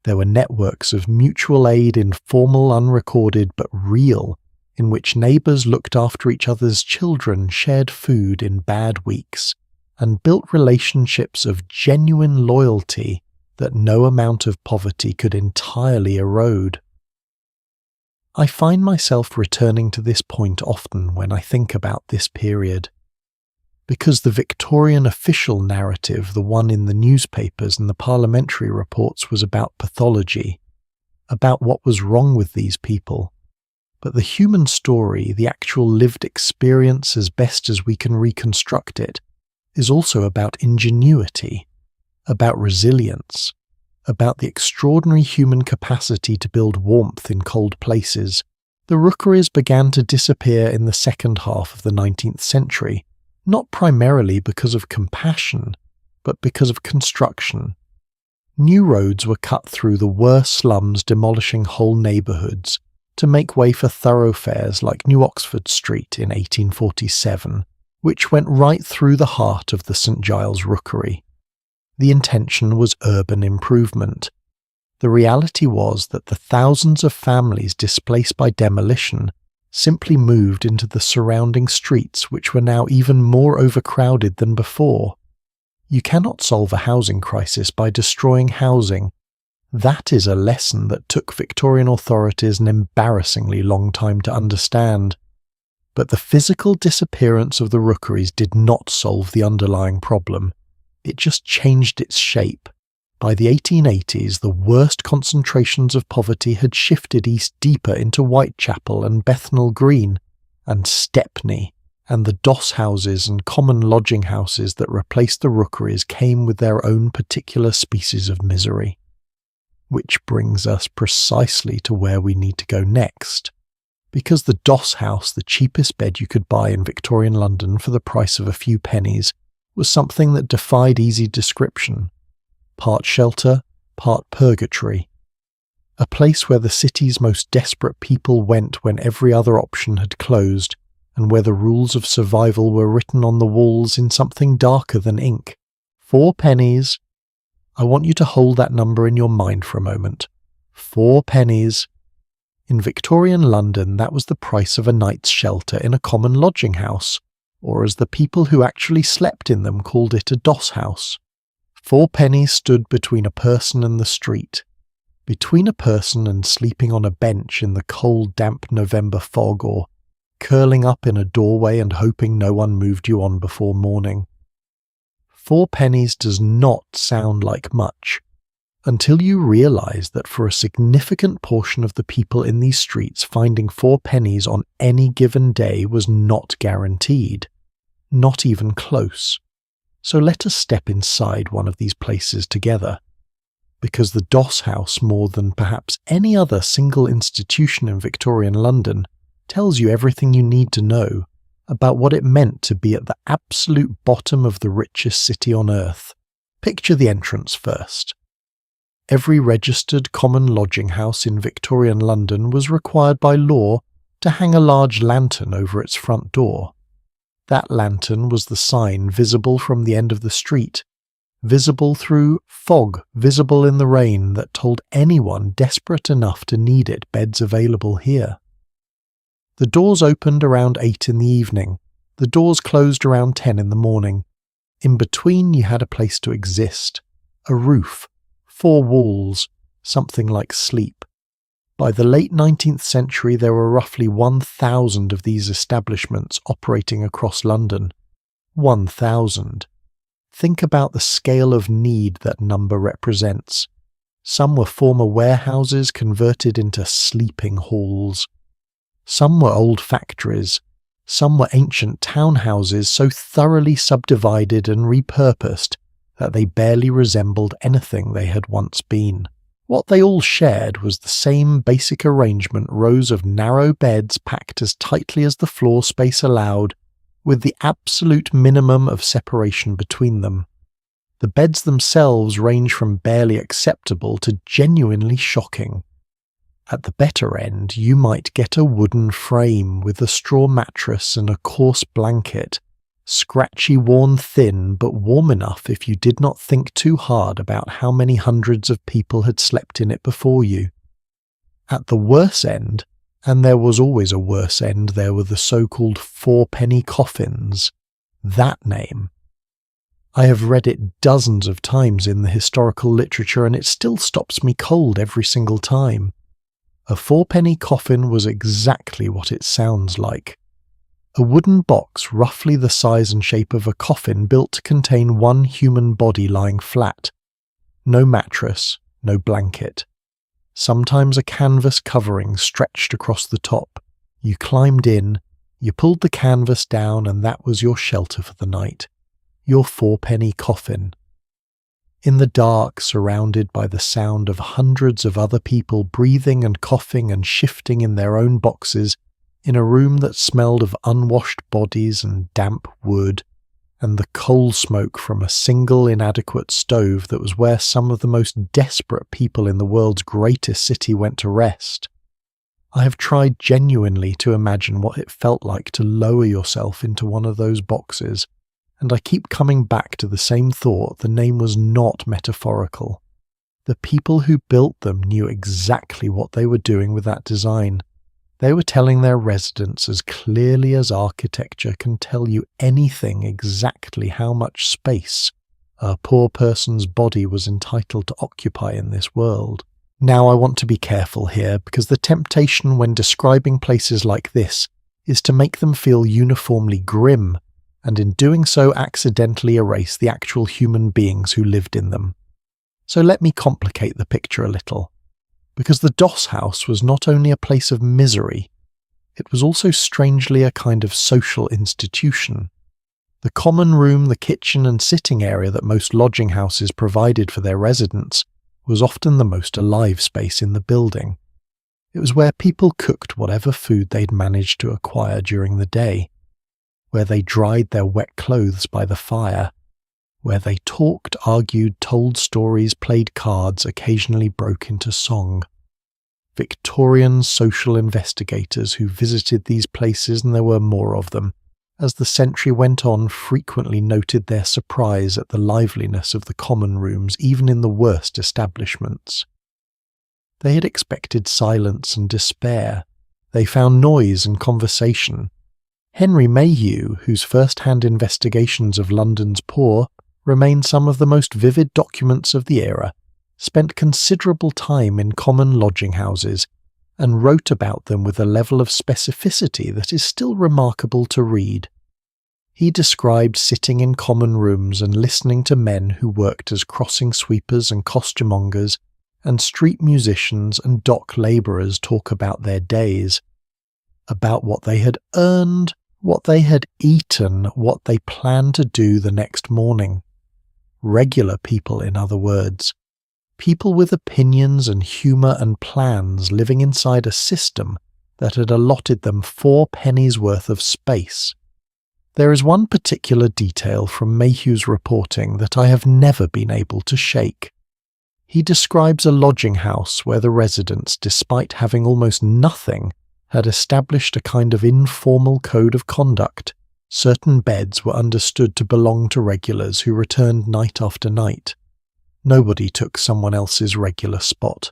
There were networks of mutual aid, informal, unrecorded, but real, in which neighbours looked after each other's children, shared food in bad weeks, and built relationships of genuine loyalty that no amount of poverty could entirely erode. I find myself returning to this point often when I think about this period, because the Victorian official narrative, the one in the newspapers and the parliamentary reports, was about pathology, about what was wrong with these people. But the human story, the actual lived experience as best as we can reconstruct it, is also about ingenuity, about resilience, about the extraordinary human capacity to build warmth in cold places. The rookeries began to disappear in the second half of the 19th century, not primarily because of compassion, but because of construction. New roads were cut through the worst slums, demolishing whole neighbourhoods, to make way for thoroughfares like New Oxford Street in 1847, which went right through the heart of the St Giles Rookery. The intention was urban improvement. The reality was that the thousands of families displaced by demolition simply moved into the surrounding streets, which were now even more overcrowded than before. You cannot solve a housing crisis by destroying housing. That is a lesson that took Victorian authorities an embarrassingly long time to understand. But the physical disappearance of the rookeries did not solve the underlying problem. It just changed its shape. By the 1880s, the worst concentrations of poverty had shifted east deeper into Whitechapel and Bethnal Green, and Stepney, and the doss houses and common lodging houses that replaced the rookeries came with their own particular species of misery. Which brings us precisely to where we need to go next. Because the doss house, the cheapest bed you could buy in Victorian London for the price of a few pennies, was something that defied easy description. Part shelter, part purgatory. A place where the city's most desperate people went when every other option had closed, and where the rules of survival were written on the walls in something darker than ink. 4 pennies. I want you to hold that number in your mind for a moment. 4 pennies. In Victorian London, that was the price of a night's shelter in a common lodging house, or as the people who actually slept in them called it, a doss house. 4 pennies stood between a person and the street, between a person and sleeping on a bench in the cold, damp November fog, or curling up in a doorway and hoping no one moved you on before morning. 4 pennies does not sound like much, until you realise that for a significant portion of the people in these streets, finding 4 pennies on any given day was not guaranteed, not even close. So let us step inside one of these places together, because the doss house, more than perhaps any other single institution in Victorian London, tells you everything you need to know about what it meant to be at the absolute bottom of the richest city on earth. Picture the entrance first. Every registered common lodging house in Victorian London was required by law to hang a large lantern over its front door. That lantern was the sign visible from the end of the street, visible through fog, visible in the rain, that told anyone desperate enough to need it beds available here. The doors opened around 8 in the evening. The doors closed around 10 in the morning. In between you had a place to exist, a roof, 4 walls, something like sleep. By the late 19th century there were roughly 1,000 of these establishments operating across London. 1,000. Think about the scale of need that number represents. Some were former warehouses converted into sleeping halls. Some were old factories. Some were ancient townhouses so thoroughly subdivided and repurposed that they barely resembled anything they had once been. What they all shared was the same basic arrangement: rows of narrow beds packed as tightly as the floor space allowed, with the absolute minimum of separation between them. The beds themselves range from barely acceptable to genuinely shocking. At the better end, you might get a wooden frame with a straw mattress and a coarse blanket, scratchy, worn thin, but warm enough if you did not think too hard about how many hundreds of people had slept in it before you. At the worse end, and there was always a worse end, there were the so-called four-penny coffins. That name. I have read it dozens of times in the historical literature, and it still stops me cold every single time. A four-penny coffin was exactly what it sounds like. A wooden box roughly the size and shape of a coffin built to contain one human body lying flat. No mattress, no blanket. Sometimes a canvas covering stretched across the top. You climbed in, you pulled the canvas down, and that was your shelter for the night. Your four-penny coffin. In the dark, surrounded by the sound of hundreds of other people breathing and coughing and shifting in their own boxes, in a room that smelled of unwashed bodies and damp wood, and the coal smoke from a single inadequate stove that was where some of the most desperate people in the world's greatest city went to rest. I have tried genuinely to imagine what it felt like to lower yourself into one of those boxes, and I keep coming back to the same thought: the name was not metaphorical. The people who built them knew exactly what they were doing with that design. They were telling their residents as clearly as architecture can tell you anything exactly how much space a poor person's body was entitled to occupy in this world. Now I want to be careful here, because the temptation when describing places like this is to make them feel uniformly grim, and in doing so accidentally erase the actual human beings who lived in them. So let me complicate the picture a little. Because the Doss House was not only a place of misery, it was also strangely a kind of social institution. The common room, the kitchen and sitting area that most lodging houses provided for their residents was often the most alive space in the building. It was where people cooked whatever food they'd managed to acquire during the day, where they dried their wet clothes by the fire, where they talked, argued, told stories, played cards, occasionally broke into song. Victorian social investigators who visited these places, and there were more of them, as the century went on, frequently noted their surprise at the liveliness of the common rooms, even in the worst establishments. They had expected silence and despair. They found noise and conversation. Henry Mayhew, whose first-hand investigations of London's poor remain some of the most vivid documents of the era, spent considerable time in common lodging houses and wrote about them with a level of specificity that is still remarkable to read. He described sitting in common rooms and listening to men who worked as crossing sweepers and costermongers, and street musicians and dock labourers talk about their days, about what they had earned, what they had eaten, what they planned to do the next morning. Regular people, in other words. People with opinions and humour and plans living inside a system that had allotted them 4 pennies worth of space. There is one particular detail from Mayhew's reporting that I have never been able to shake. He describes a lodging house where the residents, despite having almost nothing, had established a kind of informal code of conduct. Certain beds were understood to belong to regulars who returned night after night. Nobody took someone else's regular spot.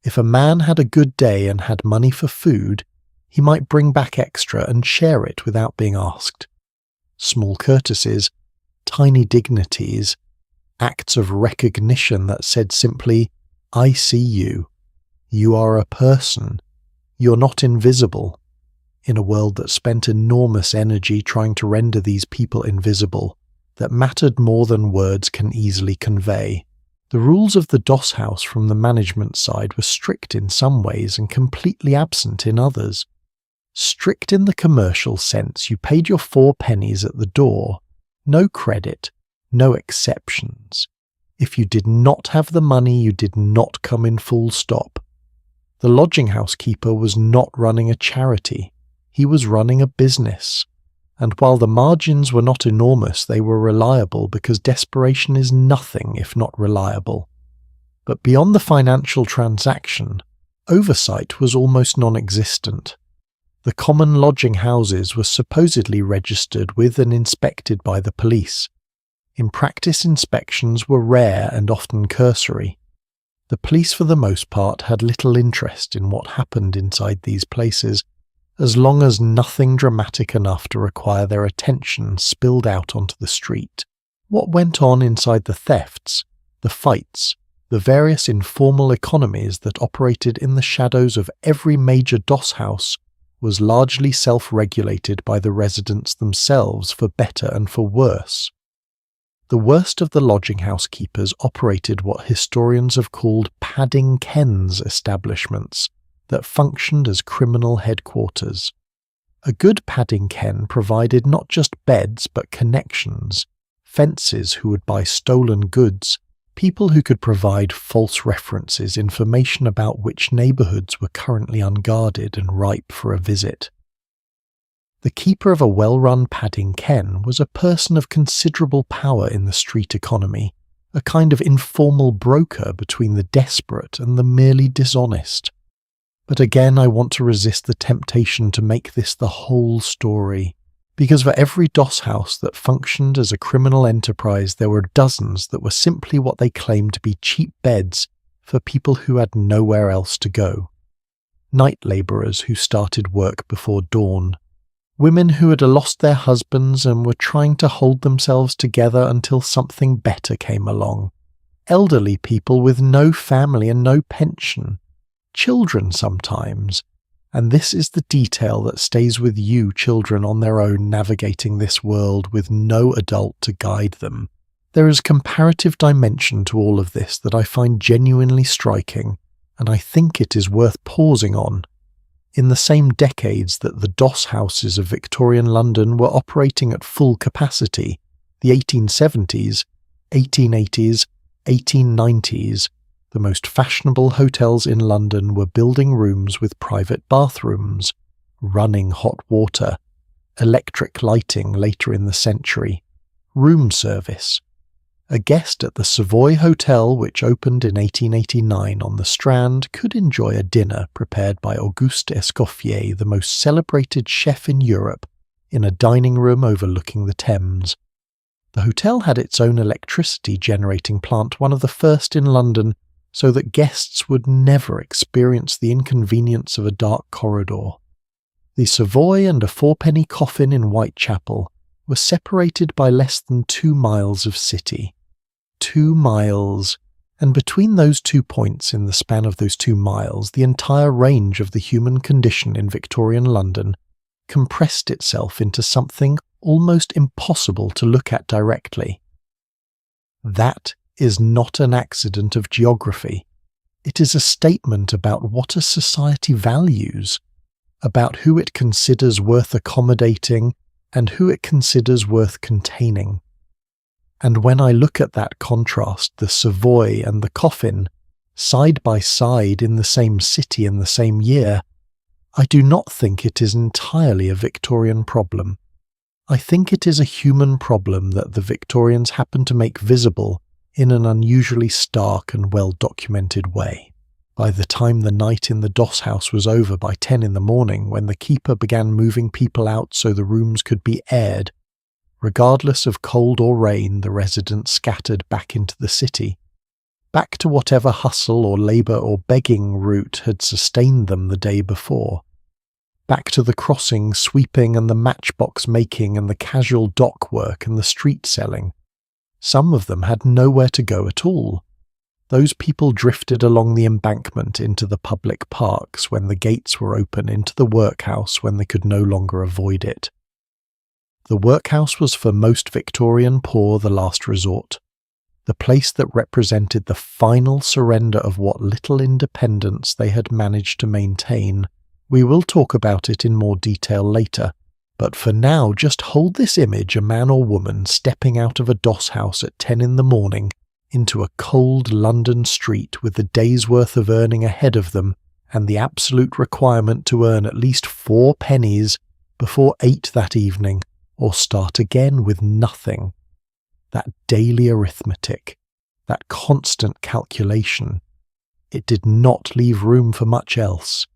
If a man had a good day and had money for food, he might bring back extra and share it without being asked. Small courtesies, tiny dignities, acts of recognition that said simply, "I see you. You are a person. You're not invisible," in a world that spent enormous energy trying to render these people invisible, that mattered more than words can easily convey. The rules of the Doss House from the management side were strict in some ways and completely absent in others. Strict in the commercial sense, you paid your 4 pennies at the door, no credit, no exceptions. If you did not have the money, you did not come in, full stop. The lodging house keeper was not running a charity. He was running a business. and while the margins were not enormous, they were reliable because desperation is nothing if not reliable. But beyond the financial transaction, oversight was almost non-existent. The common lodging houses were supposedly registered with and inspected by the police. In practice, inspections were rare and often cursory. The police for the most part had little interest in what happened inside these places, as long as nothing dramatic enough to require their attention spilled out onto the street. What went on inside the thefts, the fights, the various informal economies that operated in the shadows of every major doss house was largely self-regulated by the residents themselves for better and for worse. The worst of the lodging house keepers operated what historians have called padding kens establishments that functioned as criminal headquarters. A good padding ken provided not just beds but connections, fences who would buy stolen goods, people who could provide false references, information about which neighbourhoods were currently unguarded and ripe for a visit. The keeper of a well-run padding ken was a person of considerable power in the street economy, a kind of informal broker between the desperate and the merely dishonest. But again, I want to resist the temptation to make this the whole story, because for every doss house that functioned as a criminal enterprise, there were dozens that were simply what they claimed to be cheap beds for people who had nowhere else to go. Night labourers who started work before dawn. Women who had lost their husbands and were trying to hold themselves together until something better came along. Elderly people with no family and no pension. Children sometimes. And this is the detail that stays with you children on their own navigating this world with no adult to guide them. There is a comparative dimension to all of this that I find genuinely striking, and I think it is worth pausing on. In the same decades that the doss houses of Victorian London were operating at full capacity, the 1870s, 1880s, 1890s, the most fashionable hotels in London were building rooms with private bathrooms, running hot water, electric lighting later in the century, room service. A guest at the Savoy Hotel, which opened in 1889 on the Strand, could enjoy a dinner prepared by Auguste Escoffier, the most celebrated chef in Europe, in a dining room overlooking the Thames. The hotel had its own electricity generating plant, one of the first in London, so that guests would never experience the inconvenience of a dark corridor. The Savoy and a fourpenny coffin in Whitechapel were separated by less than 2 miles of city. 2 miles, and between those 2 points in the span of those 2 miles, the entire range of the human condition in Victorian London compressed itself into something almost impossible to look at directly. That is not an accident of geography. It is a statement about what a society values, about who it considers worth accommodating and who it considers worth containing. And when I look at that contrast, the Savoy and the coffin, side by side in the same city in the same year, I do not think it is entirely a Victorian problem. I think it is a human problem that the Victorians happen to make visible in an unusually stark and well-documented way. By the time the night in the doss house was over by 10 in the morning, when the keeper began moving people out so the rooms could be aired, regardless of cold or rain, the residents scattered back into the city, back to whatever hustle or labour or begging route had sustained them the day before, back to the crossing, sweeping and the matchbox making and the casual dock work and the street selling. Some of them had nowhere to go at all. Those people drifted along the embankment into the public parks when the gates were open, into the workhouse when they could no longer avoid it. The workhouse was for most Victorian poor the last resort, the place that represented the final surrender of what little independence they had managed to maintain. We will talk about it in more detail later, but for now just hold this image: a man or woman stepping out of a doss house at 10 in the morning into a cold London street with the day's worth of earning ahead of them and the absolute requirement to earn at least 4 pennies before 8 that evening, or start again with nothing. That daily arithmetic, that constant calculation, it did not leave room for much else.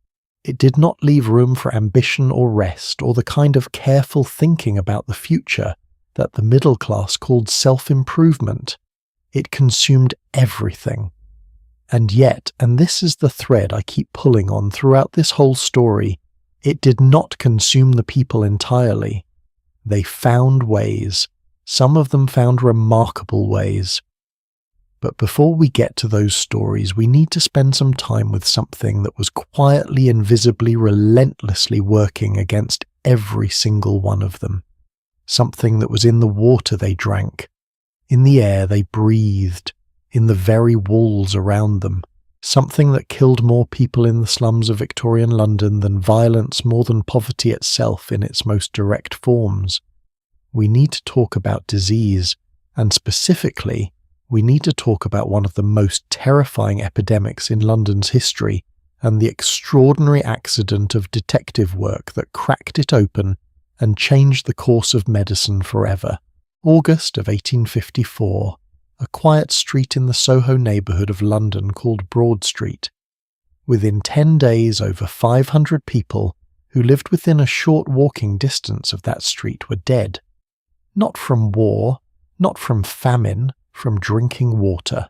It did not leave room for ambition or rest or the kind of careful thinking about the future that the middle class called self-improvement. It consumed everything. And yet, and this is the thread I keep pulling on throughout this whole story, it did not consume the people entirely. They found ways. Some of them found remarkable ways. But before we get to those stories, we need to spend some time with something that was quietly, invisibly, relentlessly working against every single one of them. Something that was in the water they drank, in the air they breathed, in the very walls around them. Something that killed more people in the slums of Victorian London than violence, more than poverty itself in its most direct forms. We need to talk about disease, and specifically, we need to talk about one of the most terrifying epidemics in London's history, and the extraordinary accident of detective work that cracked it open and changed the course of medicine forever. August of 1854, a quiet street in the Soho neighbourhood of London called Broad Street. Within 10 days, over 500 people who lived within a short walking distance of that street were dead. Not from war, not from famine, from drinking water.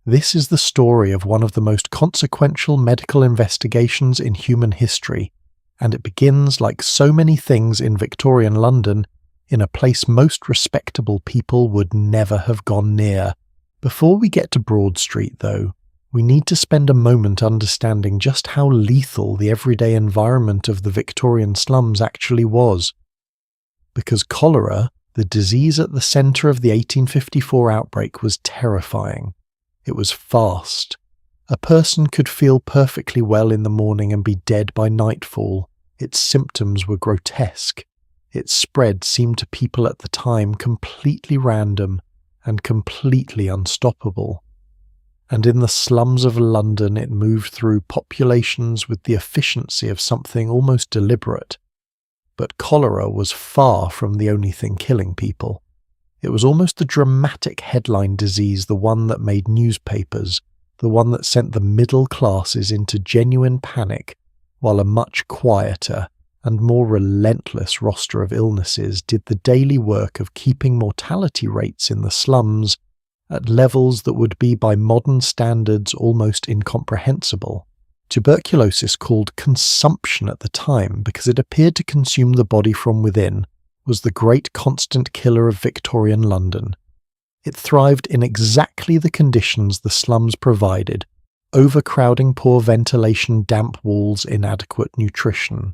This is the story of one of the most consequential medical investigations in human history, and it begins, like so many things in Victorian London, in a place most respectable people would never have gone near. Before we get to Broad Street, though, we need to spend a moment understanding just how lethal the everyday environment of the Victorian slums actually was. Because cholera, the disease at the centre of the 1854 outbreak, was terrifying. It was fast. A person could feel perfectly well in the morning and be dead by nightfall. Its symptoms were grotesque. Its spread seemed to people at the time completely random and completely unstoppable. And in the slums of London it moved through populations with the efficiency of something almost deliberate. But cholera was far from the only thing killing people. It was almost the dramatic headline disease, the one that made newspapers, the one that sent the middle classes into genuine panic, while a much quieter and more relentless roster of illnesses did the daily work of keeping mortality rates in the slums at levels that would be by modern standards almost incomprehensible. Tuberculosis, called consumption at the time because it appeared to consume the body from within, was the great constant killer of Victorian London. It thrived in exactly the conditions the slums provided: overcrowding, poor ventilation, damp walls, inadequate nutrition.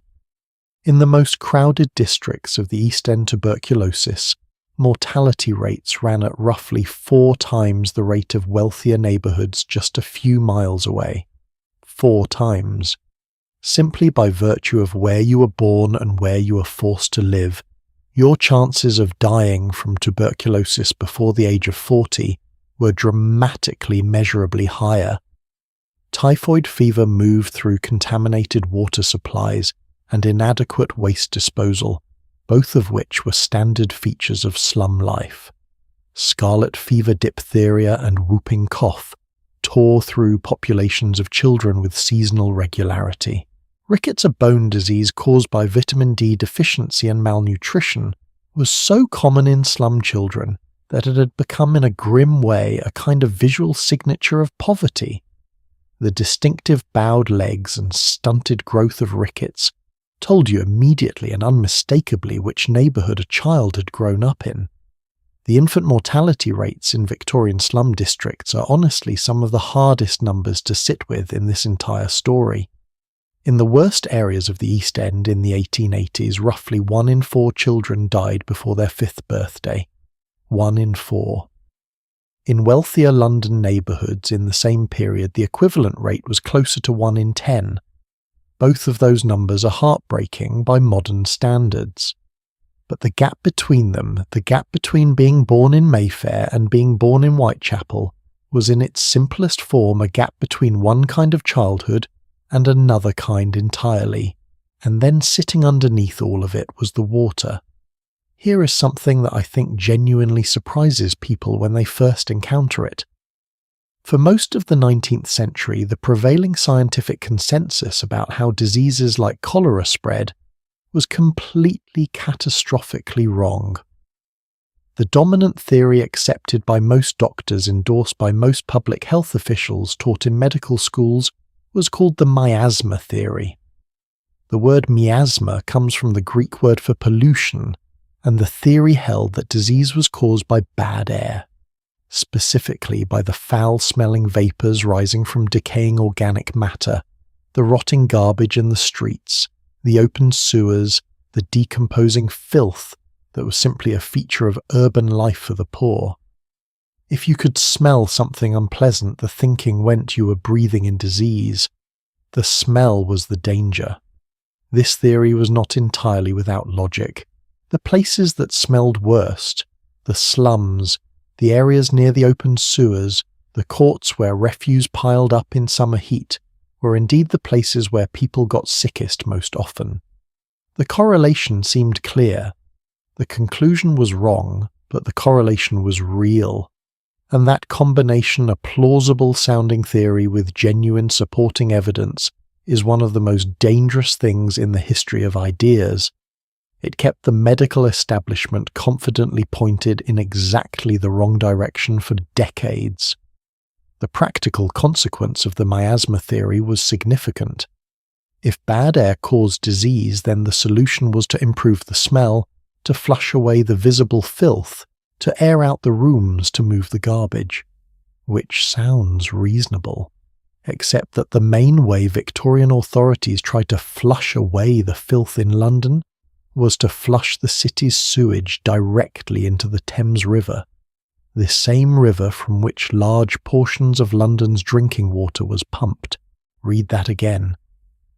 In the most crowded districts of the East End, tuberculosis, mortality rates ran at roughly 4 times the rate of wealthier neighbourhoods just a few miles away. 4 times. Simply by virtue of where you were born and where you were forced to live, your chances of dying from tuberculosis before the age of 40 were dramatically, measurably higher. Typhoid fever moved through contaminated water supplies and inadequate waste disposal, both of which were standard features of slum life. Scarlet fever, diphtheria, and whooping cough tore through populations of children with seasonal regularity. Rickets, a bone disease caused by vitamin D deficiency and malnutrition, was so common in slum children that it had become in a grim way a kind of visual signature of poverty. The distinctive bowed legs and stunted growth of rickets told you immediately and unmistakably which neighbourhood a child had grown up in. The infant mortality rates in Victorian slum districts are honestly some of the hardest numbers to sit with in this entire story. In the worst areas of the East End in the 1880s, roughly 1 in 4 children died before their 5th birthday. 1 in 4. In wealthier London neighbourhoods in the same period, the equivalent rate was closer to 1 in 10. Both of those numbers are heartbreaking by modern standards. But the gap between them, the gap between being born in Mayfair and being born in Whitechapel, was in its simplest form a gap between one kind of childhood and another kind entirely, and then sitting underneath all of it was the water. Here is something that I think genuinely surprises people when they first encounter it. For most of the 19th century, the prevailing scientific consensus about how diseases like cholera spread was completely catastrophically wrong. The dominant theory accepted by most doctors, endorsed by most public health officials taught in medical schools, was called the miasma theory. The word miasma comes from the Greek word for pollution, and the theory held that disease was caused by bad air, specifically by the foul-smelling vapours rising from decaying organic matter, the rotting garbage in the streets, the open sewers, the decomposing filth that was simply a feature of urban life for the poor. If you could smell something unpleasant, the thinking went you were breathing in disease. The smell was the danger. This theory was not entirely without logic. The places that smelled worst, the slums, the areas near the open sewers, the courts where refuse piled up in summer heat, were indeed the places where people got sickest most often. The correlation seemed clear. The conclusion was wrong, but the correlation was real. And that combination, a plausible-sounding theory with genuine supporting evidence, is one of the most dangerous things in the history of ideas. It kept the medical establishment confidently pointed in exactly the wrong direction for decades. The practical consequence of the miasma theory was significant. If bad air caused disease, then the solution was to improve the smell, to flush away the visible filth, to air out the rooms, to move the garbage. Which sounds reasonable. Except that the main way Victorian authorities tried to flush away the filth in London was to flush the city's sewage directly into the Thames River, this same river from which large portions of London's drinking water was pumped. Read that again.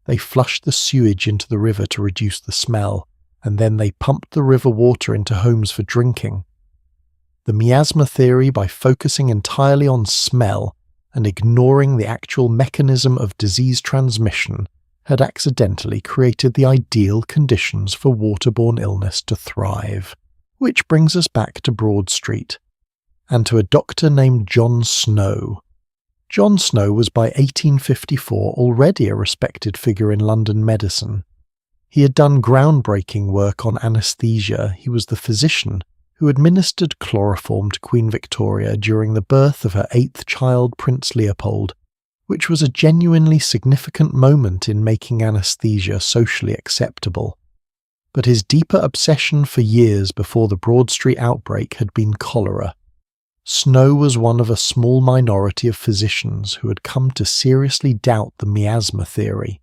They flushed the sewage into the river to reduce the smell, and then they pumped the river water into homes for drinking. The miasma theory, by focusing entirely on smell and ignoring the actual mechanism of disease transmission, had accidentally created the ideal conditions for waterborne illness to thrive. Which brings us back to Broad Street, and to a doctor named John Snow. John Snow was by 1854 already a respected figure in London medicine. He had done groundbreaking work on anaesthesia. He was the physician who administered chloroform to Queen Victoria during the birth of her 8th child, Prince Leopold, which was a genuinely significant moment in making anaesthesia socially acceptable. But his deeper obsession for years before the Broad Street outbreak had been cholera. Snow was one of a small minority of physicians who had come to seriously doubt the miasma theory.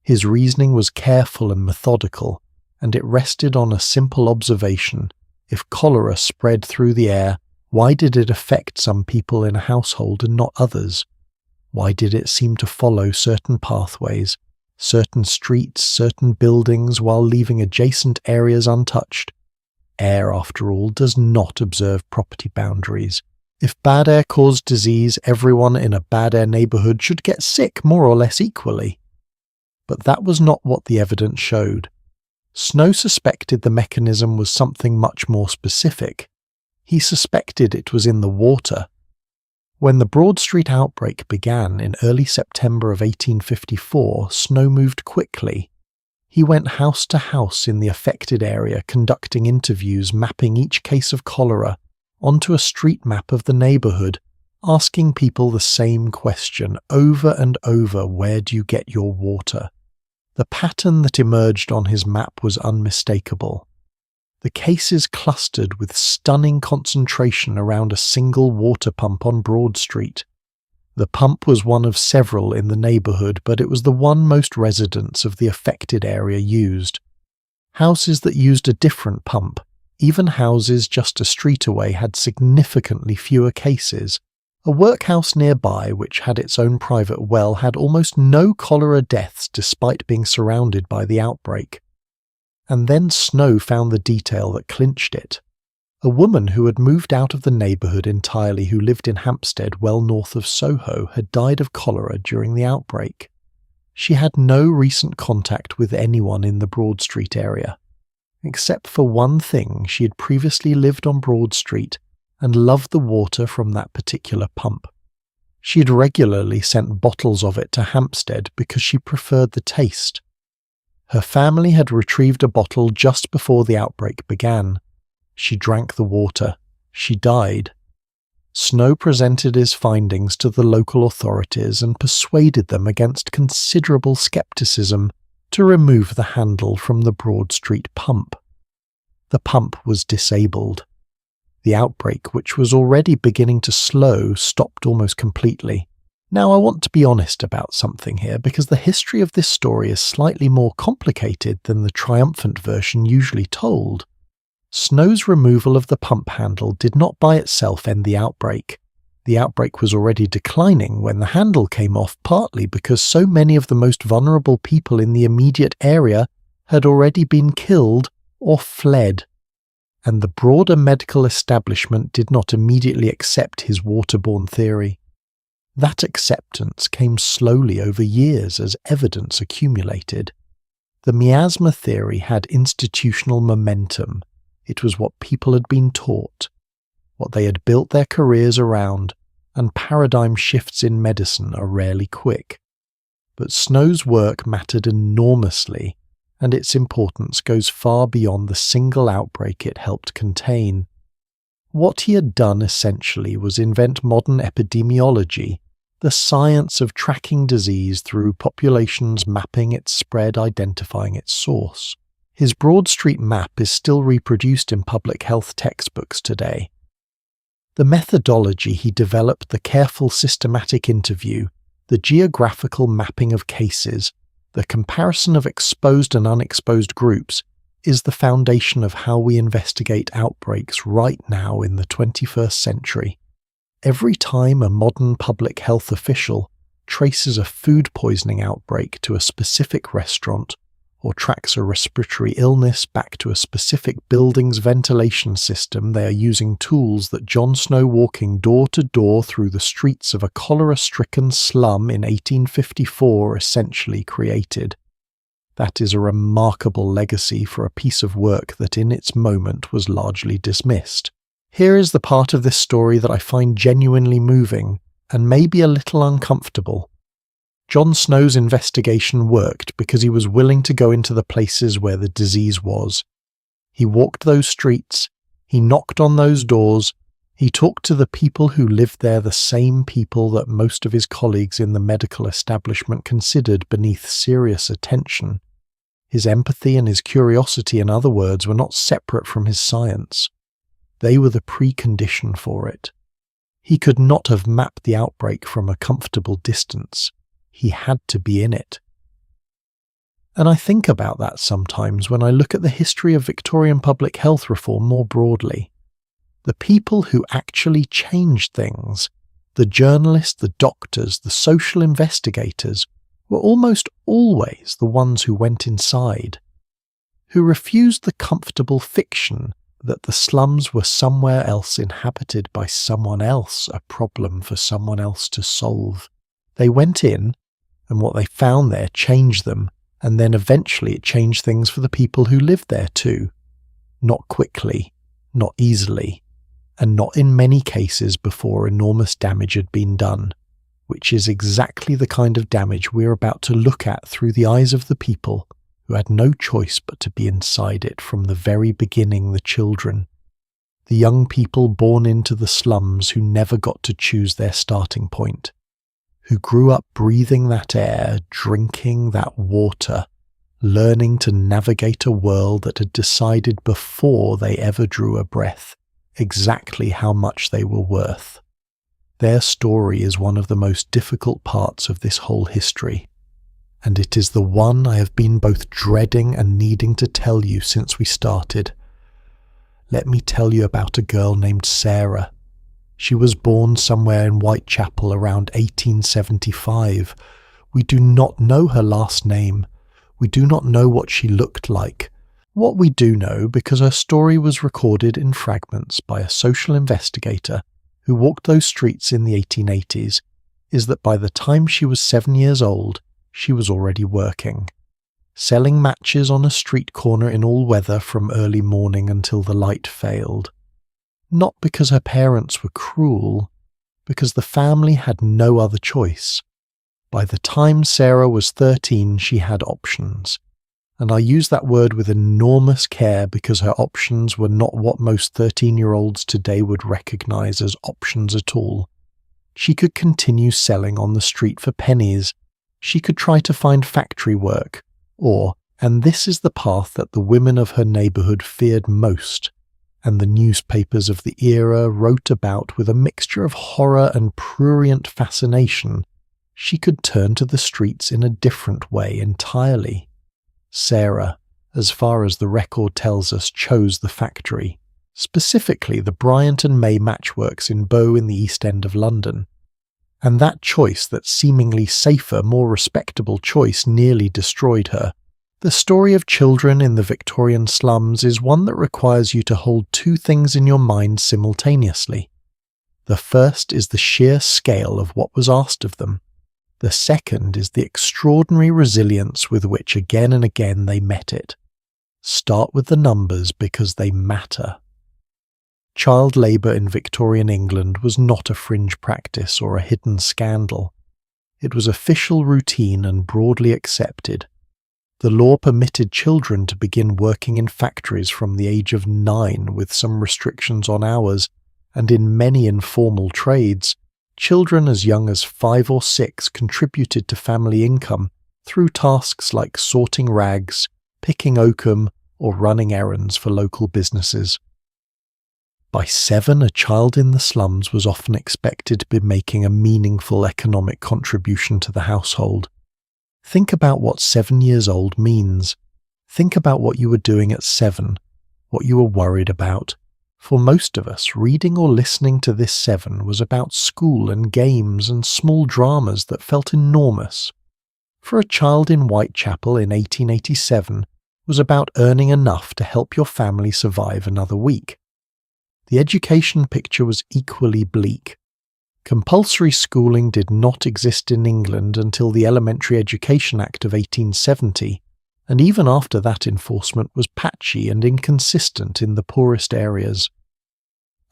His reasoning was careful and methodical, and it rested on a simple observation. If cholera spread through the air, why did it affect some people in a household and not others? Why did it seem to follow certain pathways, certain streets, certain buildings, while leaving adjacent areas untouched? Air, after all, does not observe property boundaries. If bad air caused disease, everyone in a bad air neighbourhood should get sick more or less equally. But that was not what the evidence showed. Snow suspected the mechanism was something much more specific. He suspected it was in the water. When the Broad Street outbreak began in early September of 1854, Snow moved quickly. He went house to house in the affected area, conducting interviews, mapping each case of cholera onto a street map of the neighbourhood, asking people the same question over and over: where do you get your water? The pattern that emerged on his map was unmistakable. The cases clustered with stunning concentration around a single water pump on Broad Street. The pump was one of several in the neighbourhood, but it was the one most residents of the affected area used. Houses that used a different pump, even houses just a street away, had significantly fewer cases. A workhouse nearby, which had its own private well, had almost no cholera deaths despite being surrounded by the outbreak. And then Snow found the detail that clinched it. A woman who had moved out of the neighbourhood entirely, who lived in Hampstead, well north of Soho, had died of cholera during the outbreak. She had no recent contact with anyone in the Broad Street area. except for one thing: she had previously lived on Broad Street and loved the water from that particular pump. She had regularly sent bottles of it to Hampstead because she preferred the taste. Her family had retrieved a bottle just before the outbreak began. She drank the water. She died. Snow presented his findings to the local authorities and persuaded them, against considerable scepticism, to remove the handle from the Broad Street pump. The pump was disabled. The outbreak, which was already beginning to slow, stopped almost completely. Now, I want to be honest about something here, because the history of this story is slightly more complicated than the triumphant version usually told. Snow's removal of the pump handle did not by itself end the outbreak. The outbreak was already declining when the handle came off, partly because so many of the most vulnerable people in the immediate area had already been killed or fled, and the broader medical establishment did not immediately accept his waterborne theory. That acceptance came slowly over years as evidence accumulated. The miasma theory had institutional momentum. It was what people had been taught, what they had built their careers around, and paradigm shifts in medicine are rarely quick. But Snow's work mattered enormously, and its importance goes far beyond the single outbreak it helped contain. What he had done essentially was invent modern epidemiology, the science of tracking disease through populations, mapping its spread, identifying its source. His Broad Street map is still reproduced in public health textbooks today. The methodology he developed, the careful systematic interview, the geographical mapping of cases, the comparison of exposed and unexposed groups, is the foundation of how we investigate outbreaks right now in the 21st century. Every time a modern public health official traces a food poisoning outbreak to a specific restaurant, or tracks a respiratory illness back to a specific building's ventilation system, they are using tools that Jon Snow, walking door to door through the streets of a cholera-stricken slum in 1854, essentially created. That is a remarkable legacy for a piece of work that in its moment was largely dismissed. Here is the part of this story that I find genuinely moving, and maybe a little uncomfortable. Jon Snow's investigation worked because he was willing to go into the places where the disease was. He walked those streets, he knocked on those doors, he talked to the people who lived there, the same people that most of his colleagues in the medical establishment considered beneath serious attention. His empathy and his curiosity, in other words, were not separate from his science. They were the precondition for it. He could not have mapped the outbreak from a comfortable distance. He had to be in it. And I think about that sometimes when I look at the history of Victorian public health reform more broadly. The people who actually changed things, the journalists, the doctors, the social investigators, were almost always the ones who went inside, who refused the comfortable fiction that the slums were somewhere else inhabited by someone else, a problem for someone else to solve. They went in, and what they found there changed them, and then eventually it changed things for the people who lived there too. Not quickly, not easily, and not in many cases before enormous damage had been done, which is exactly the kind of damage we're about to look at through the eyes of the people who had no choice but to be inside it from the very beginning, the children, the young people born into the slums who never got to choose their starting point, who grew up breathing that air, drinking that water, learning to navigate a world that had decided before they ever drew a breath exactly how much they were worth. Their story is one of the most difficult parts of this whole history, and it is the one I have been both dreading and needing to tell you since we started. Let me tell you about a girl named Sarah. She was born somewhere in Whitechapel around 1875. We do not know her last name. We do not know what she looked like. What we do know, because her story was recorded in fragments by a social investigator who walked those streets in the 1880s, is that by the time she was 7 years old, she was already working. selling matches on a street corner in all weather from early morning until the light failed. Not because her parents were cruel, because the family had no other choice. By the time Sarah was 13, she had options. And I use that word with enormous care because her options were not what most 13-year-olds today would recognize as options at all. She could continue selling on the street for pennies. She could try to find factory work. Or, and this is the path that the women of her neighborhood feared most, and the newspapers of the era wrote about with a mixture of horror and prurient fascination, she could turn to the streets in a different way entirely. Sarah, as far as the record tells us, chose the factory, specifically the Bryant and May Matchworks in Bow in the East End of London. And that choice, that seemingly safer, more respectable choice, nearly destroyed her. The story of children in the Victorian slums is one that requires you to hold two things in your mind simultaneously. The first is the sheer scale of what was asked of them. The second is the extraordinary resilience with which again and again they met it. Start with the numbers because they matter. Child labour in Victorian England was not a fringe practice or a hidden scandal. It was official routine and broadly accepted. The law permitted children to begin working in factories from the age of 9 with some restrictions on hours, and in many informal trades, children as young as 5 or 6 contributed to family income through tasks like sorting rags, picking oakum, or running errands for local businesses. By 7, a child in the slums was often expected to be making a meaningful economic contribution to the household. Think about what 7 years old means. Think about what you were doing at 7, what you were worried about. For most of us, reading or listening to this 7 was about school and games and small dramas that felt enormous. For a child in Whitechapel in 1887, was about earning enough to help your family survive another week. The education picture was equally bleak. Compulsory schooling did not exist in England until the Elementary Education Act of 1870, and even after that enforcement was patchy and inconsistent in the poorest areas.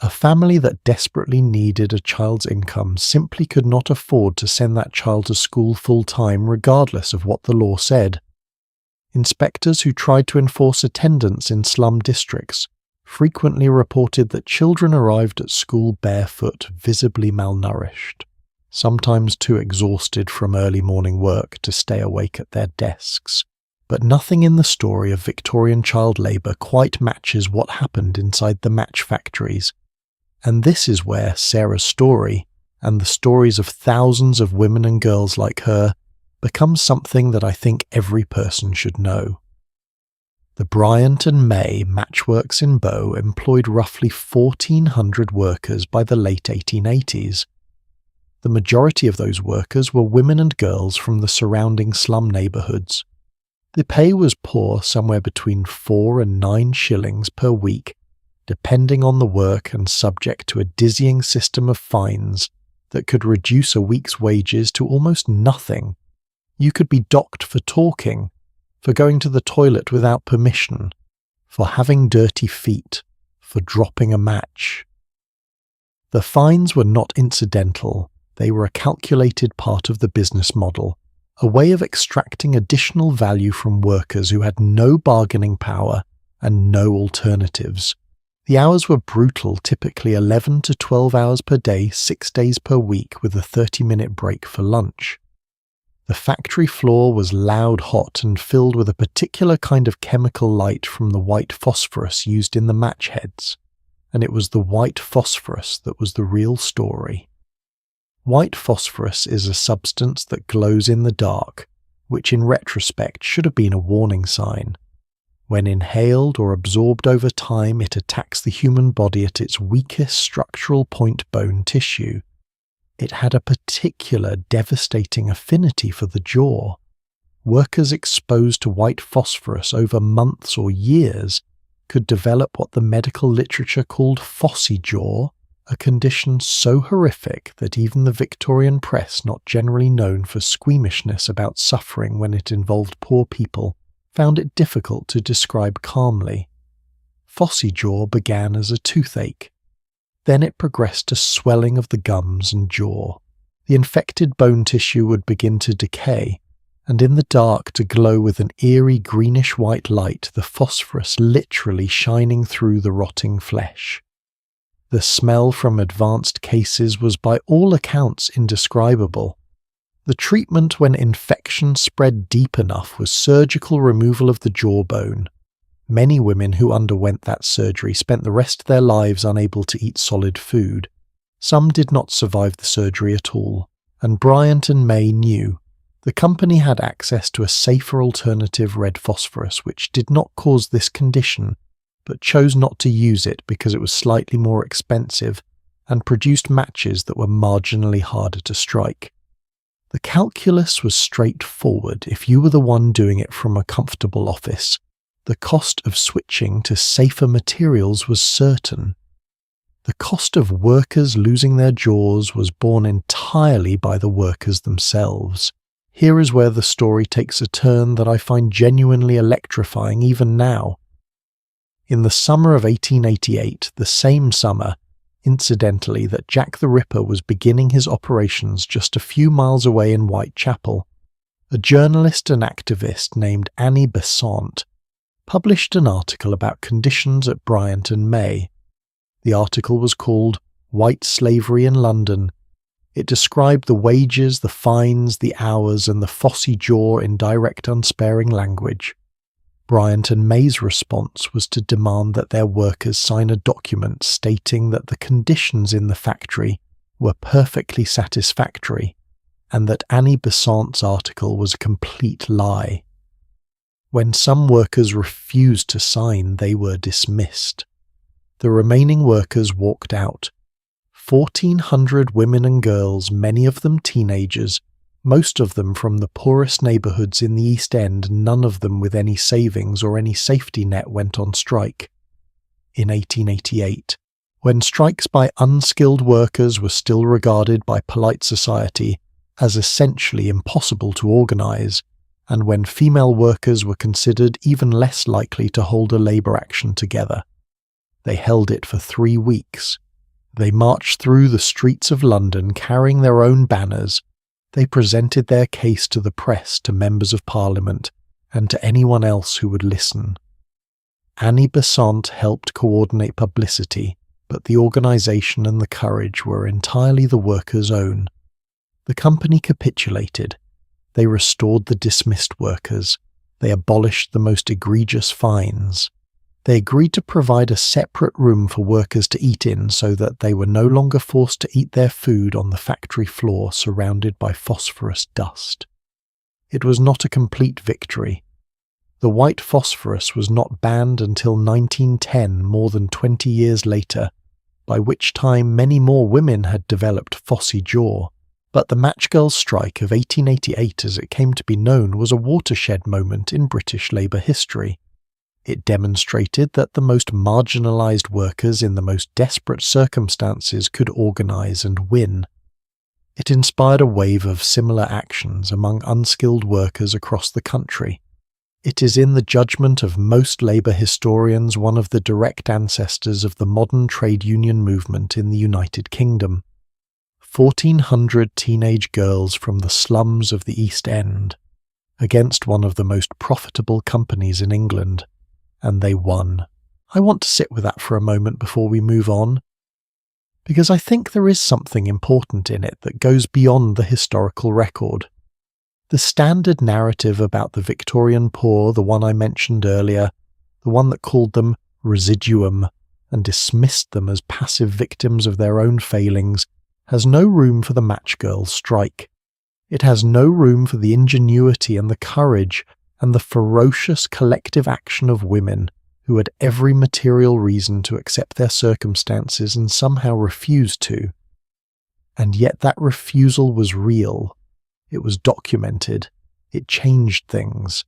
A family that desperately needed a child's income simply could not afford to send that child to school full-time regardless of what the law said. Inspectors who tried to enforce attendance in slum districts frequently reported that children arrived at school barefoot, visibly malnourished, sometimes too exhausted from early morning work to stay awake at their desks. But nothing in the story of Victorian child labour quite matches what happened inside the match factories. And this is where Sarah's story, and the stories of thousands of women and girls like her, becomes something that I think every person should know. The Bryant and May Matchworks in Bow employed roughly 1,400 workers by the late 1880s. The majority of those workers were women and girls from the surrounding slum neighbourhoods. The pay was poor, somewhere between 4 and 9 shillings per week, depending on the work and subject to a dizzying system of fines that could reduce a week's wages to almost nothing. You could be docked for talking, for going to the toilet without permission, for having dirty feet, for dropping a match. The fines were not incidental, they were a calculated part of the business model, a way of extracting additional value from workers who had no bargaining power and no alternatives. The hours were brutal, typically 11 to 12 hours per day, 6 days per week, with a 30-minute break for lunch. The factory floor was loud hot and filled with a particular kind of chemical light from the white phosphorus used in the match heads, and it was the white phosphorus that was the real story. White phosphorus is a substance that glows in the dark, which in retrospect should have been a warning sign. When inhaled or absorbed over time, it attacks the human body at its weakest structural point, bone tissue. It had a particular devastating affinity for the jaw. Workers exposed to white phosphorus over months or years could develop what the medical literature called phossy jaw, a condition so horrific that even the Victorian press, not generally known for squeamishness about suffering when it involved poor people, found it difficult to describe calmly. Phossy jaw began as a toothache. Then it progressed to swelling of the gums and jaw. The infected bone tissue would begin to decay, and in the dark to glow with an eerie greenish-white light, the phosphorus literally shining through the rotting flesh. The smell from advanced cases was by all accounts indescribable. The treatment when infection spread deep enough was surgical removal of the jawbone. Many women who underwent that surgery spent the rest of their lives unable to eat solid food. Some did not survive the surgery at all, and Bryant and May knew. The company had access to a safer alternative red phosphorus which did not cause this condition, but chose not to use it because it was slightly more expensive and produced matches that were marginally harder to strike. The calculus was straightforward if you were the one doing it from a comfortable office. The cost of switching to safer materials was certain. The cost of workers losing their jaws was borne entirely by the workers themselves. Here is where the story takes a turn that I find genuinely electrifying even now. In the summer of 1888, the same summer, incidentally, that Jack the Ripper was beginning his operations just a few miles away in Whitechapel, a journalist and activist named Annie Besant published an article about conditions at Bryant and May. The article was called White Slavery in London. It described the wages, the fines, the hours, and the phossy jaw in direct, unsparing language. Bryant and May's response was to demand that their workers sign a document stating that the conditions in the factory were perfectly satisfactory, and that Annie Besant's article was a complete lie. When some workers refused to sign, they were dismissed. The remaining workers walked out. 1,400 women and girls, many of them teenagers, most of them from the poorest neighbourhoods in the East End, none of them with any savings or any safety net, went on strike. In 1888, when strikes by unskilled workers were still regarded by polite society as essentially impossible to organise, and when female workers were considered even less likely to hold a labour action together. They held it for 3 weeks. They marched through the streets of London carrying their own banners. They presented their case to the press, to members of Parliament, and to anyone else who would listen. Annie Besant helped coordinate publicity, but the organisation and the courage were entirely the workers' own. The company capitulated. They restored the dismissed workers. They abolished the most egregious fines. They agreed to provide a separate room for workers to eat in so that they were no longer forced to eat their food on the factory floor surrounded by phosphorus dust. It was not a complete victory. The white phosphorus was not banned until 1910, more than 20 years later, by which time many more women had developed phossy jaw. But the Matchgirls' strike of 1888, as it came to be known, was a watershed moment in British labour history. It demonstrated that the most marginalised workers in the most desperate circumstances could organise and win. It inspired a wave of similar actions among unskilled workers across the country. It is in the judgment of most labour historians one of the direct ancestors of the modern trade union movement in the United Kingdom. 1,400 teenage girls from the slums of the East End, against one of the most profitable companies in England, and they won. I want to sit with that for a moment before we move on, because I think there is something important in it that goes beyond the historical record. The standard narrative about the Victorian poor, the one I mentioned earlier, the one that called them residuum and dismissed them as passive victims of their own failings, has no room for the Matchgirls' strike. It has no room for the ingenuity and the courage and the ferocious collective action of women who had every material reason to accept their circumstances and somehow refused to. And yet that refusal was real. It was documented. It changed things.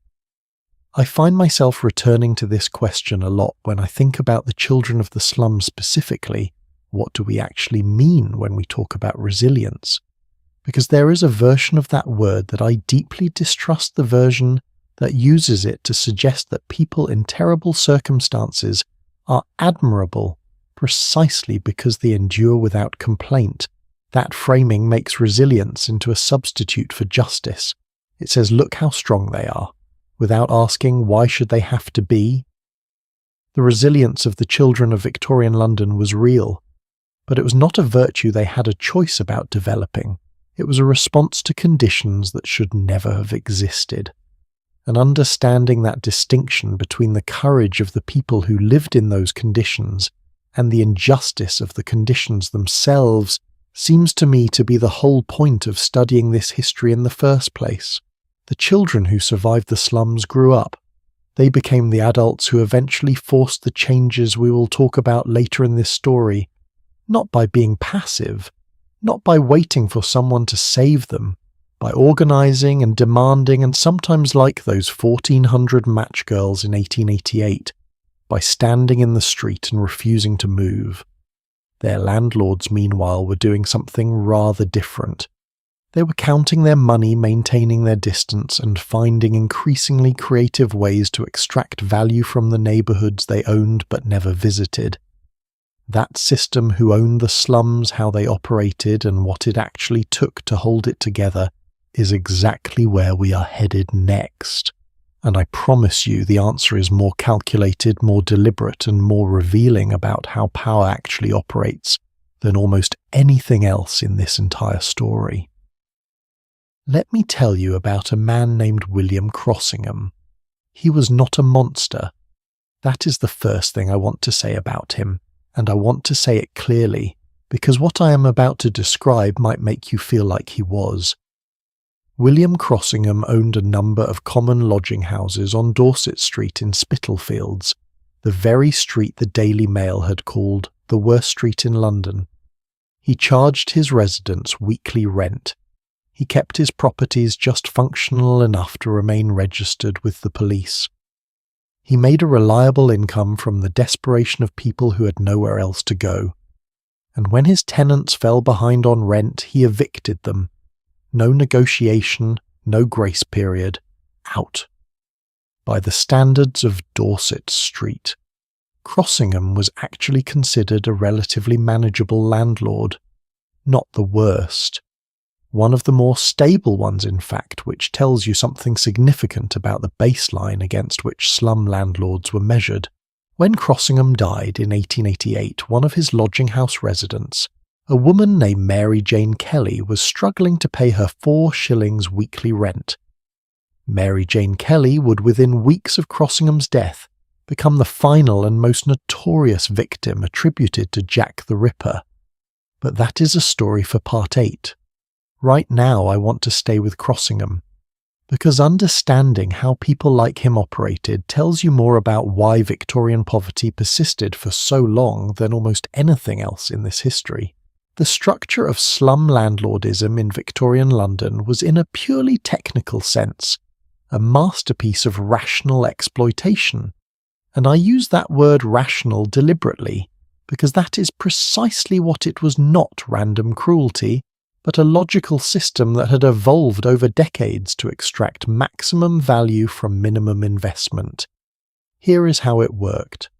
I find myself returning to this question a lot when I think about the children of the slums specifically. What do we actually mean when we talk about resilience? Because there is a version of that word that I deeply distrust, the version that uses it to suggest that people in terrible circumstances are admirable precisely because they endure without complaint. That framing makes resilience into a substitute for justice. It says, look how strong they are, without asking why should they have to be. The resilience of the children of Victorian London was real, but it was not a virtue they had a choice about developing. It was a response to conditions that should never have existed. And understanding that distinction between the courage of the people who lived in those conditions and the injustice of the conditions themselves seems to me to be the whole point of studying this history in the first place. The children who survived the slums grew up. They became the adults who eventually forced the changes we will talk about later in this story, not by being passive, not by waiting for someone to save them, by organising and demanding, and sometimes like those 1400 match girls in 1888, by standing in the street and refusing to move. Their landlords, meanwhile, were doing something rather different. They were counting their money, maintaining their distance, and finding increasingly creative ways to extract value from the neighbourhoods they owned but never visited. That system who owned the slums, how they operated, and what it actually took to hold it together is exactly where we are headed next. And I promise you the answer is more calculated, more deliberate, and more revealing about how power actually operates than almost anything else in this entire story. Let me tell you about a man named William Crossingham. He was not a monster. That is the first thing I want to say about him, and I want to say it clearly, because what I am about to describe might make you feel like he was. William Crossingham owned a number of common lodging houses on Dorset Street in Spitalfields, the very street the Daily Mail had called the worst street in London. He charged his residents weekly rent. He kept his properties just functional enough to remain registered with the police. He made a reliable income from the desperation of people who had nowhere else to go. And when his tenants fell behind on rent, he evicted them. No negotiation, no grace period. Out. By the standards of Dorset Street, Crossingham was actually considered a relatively manageable landlord. Not the worst. One of the more stable ones, in fact, which tells you something significant about the baseline against which slum landlords were measured. When Crossingham died in 1888, one of his lodging house residents, a woman named Mary Jane Kelly, was struggling to pay her 4 shillings weekly rent. Mary Jane Kelly would, within weeks of Crossingham's death, become the final and most notorious victim attributed to Jack the Ripper. But that is a story for Part 8. Right now I want to stay with Crossingham, because understanding how people like him operated tells you more about why Victorian poverty persisted for so long than almost anything else in this history. The structure of slum landlordism in Victorian London was, in a purely technical sense, a masterpiece of rational exploitation. And I use that word rational deliberately, because that is precisely what it was: not random cruelty, but a logical system that had evolved over decades to extract maximum value from minimum investment. Here is how it worked.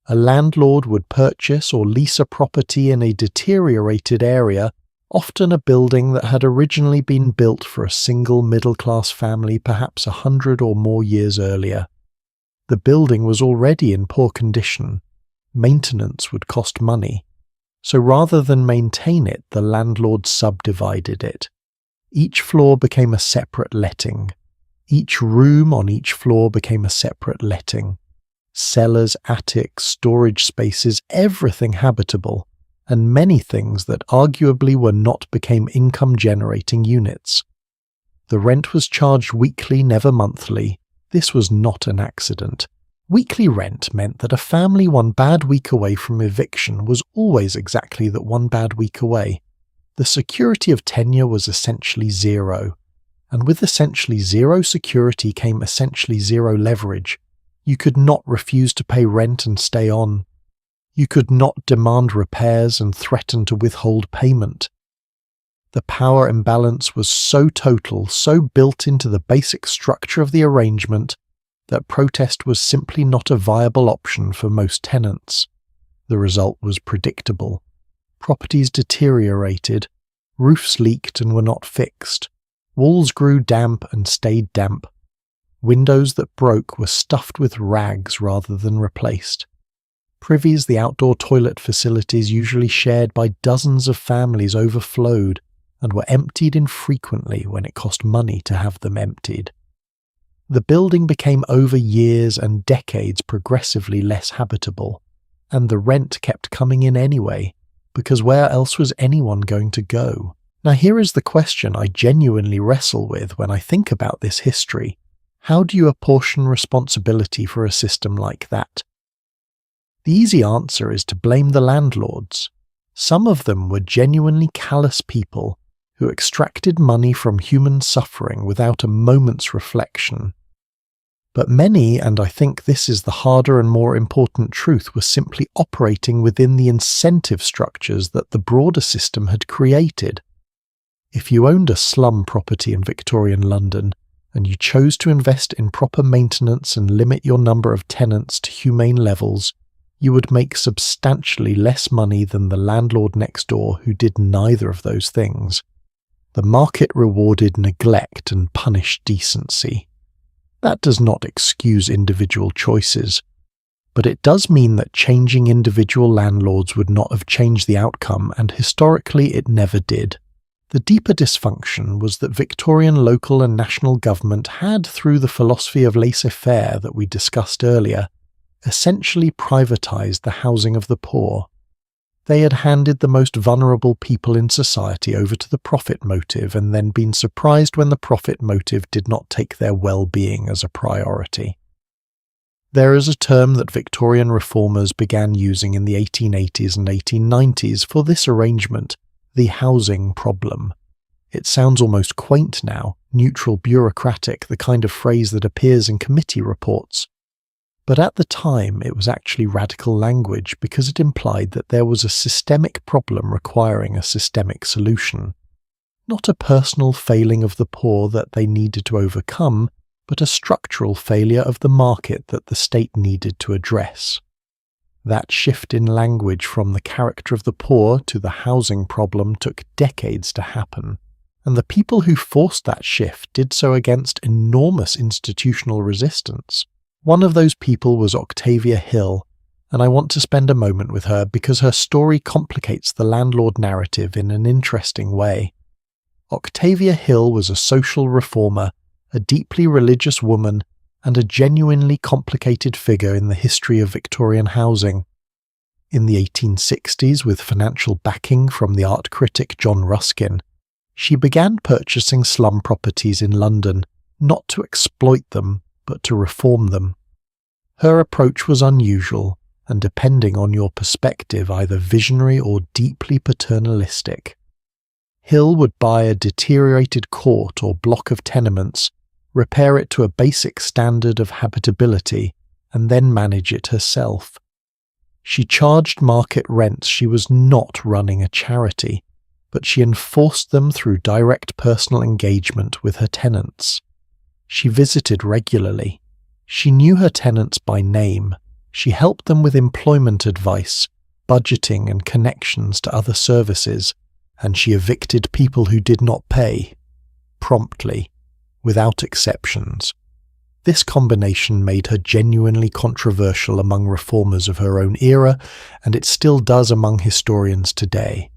A landlord would purchase or lease a property in a deteriorated area, often a building that had originally been built for a single middle-class family perhaps 100 or more years earlier. The building was already in poor condition. Maintenance would cost money. So rather than maintain it, the landlord subdivided it. Each floor became a separate letting. Each room on each floor became a separate letting. Cellars, attics, storage spaces, everything habitable, and many things that arguably were not became income-generating units. The rent was charged weekly, never monthly. This was not an accident. Weekly rent meant that a family one bad week away from eviction was always exactly that one bad week away. The security of tenure was essentially zero, and with essentially zero security came essentially zero leverage. You could not refuse to pay rent and stay on. You could not demand repairs and threaten to withhold payment. The power imbalance was so total, so built into the basic structure of the arrangement, that protest was simply not a viable option for most tenants. The result was predictable. Properties deteriorated, roofs leaked and were not fixed, walls grew damp and stayed damp. Windows that broke were stuffed with rags rather than replaced. Privies, the outdoor toilet facilities usually shared by dozens of families, overflowed and were emptied infrequently when it cost money to have them emptied. The building became over years and decades progressively less habitable, and the rent kept coming in anyway, because where else was anyone going to go? Now here is the question I genuinely wrestle with when I think about this history. How do you apportion responsibility for a system like that? The easy answer is to blame the landlords. Some of them were genuinely callous people who extracted money from human suffering without a moment's reflection. But many, and I think this is the harder and more important truth, were simply operating within the incentive structures that the broader system had created. If you owned a slum property in Victorian London, and you chose to invest in proper maintenance and limit your number of tenants to humane levels, you would make substantially less money than the landlord next door who did neither of those things. The market rewarded neglect and punished decency. That does not excuse individual choices, but it does mean that changing individual landlords would not have changed the outcome, and historically it never did. The deeper dysfunction was that Victorian local and national government had, through the philosophy of laissez-faire that we discussed earlier, essentially privatised the housing of the poor. They had handed the most vulnerable people in society over to the profit motive and then been surprised when the profit motive did not take their well-being as a priority. There is a term that Victorian reformers began using in the 1880s and 1890s for this arrangement: the housing problem. It sounds almost quaint now, neutral, bureaucratic, the kind of phrase that appears in committee reports. But at the time it was actually radical language because it implied that there was a systemic problem requiring a systemic solution. Not a personal failing of the poor that they needed to overcome, but a structural failure of the market that the state needed to address. That shift in language from the character of the poor to the housing problem took decades to happen, and the people who forced that shift did so against enormous institutional resistance. One of those people was Octavia Hill, and I want to spend a moment with her because her story complicates the landlord narrative in an interesting way. Octavia Hill was a social reformer, a deeply religious woman, and a genuinely complicated figure in the history of Victorian housing. In the 1860s, with financial backing from the art critic John Ruskin, she began purchasing slum properties in London, not to exploit them, but to reform them. Her approach was unusual, and depending on your perspective, either visionary or deeply paternalistic. Hill would buy a deteriorated court or block of tenements, repair it to a basic standard of habitability, and then manage it herself. She charged market rents. She was not running a charity, but she enforced them through direct personal engagement with her tenants. She visited regularly. She knew her tenants by name. She helped them with employment advice, budgeting and connections to other services, and she evicted people who did not pay, promptly, without exceptions. This combination made her genuinely controversial among reformers of her own era, and it still does among historians today.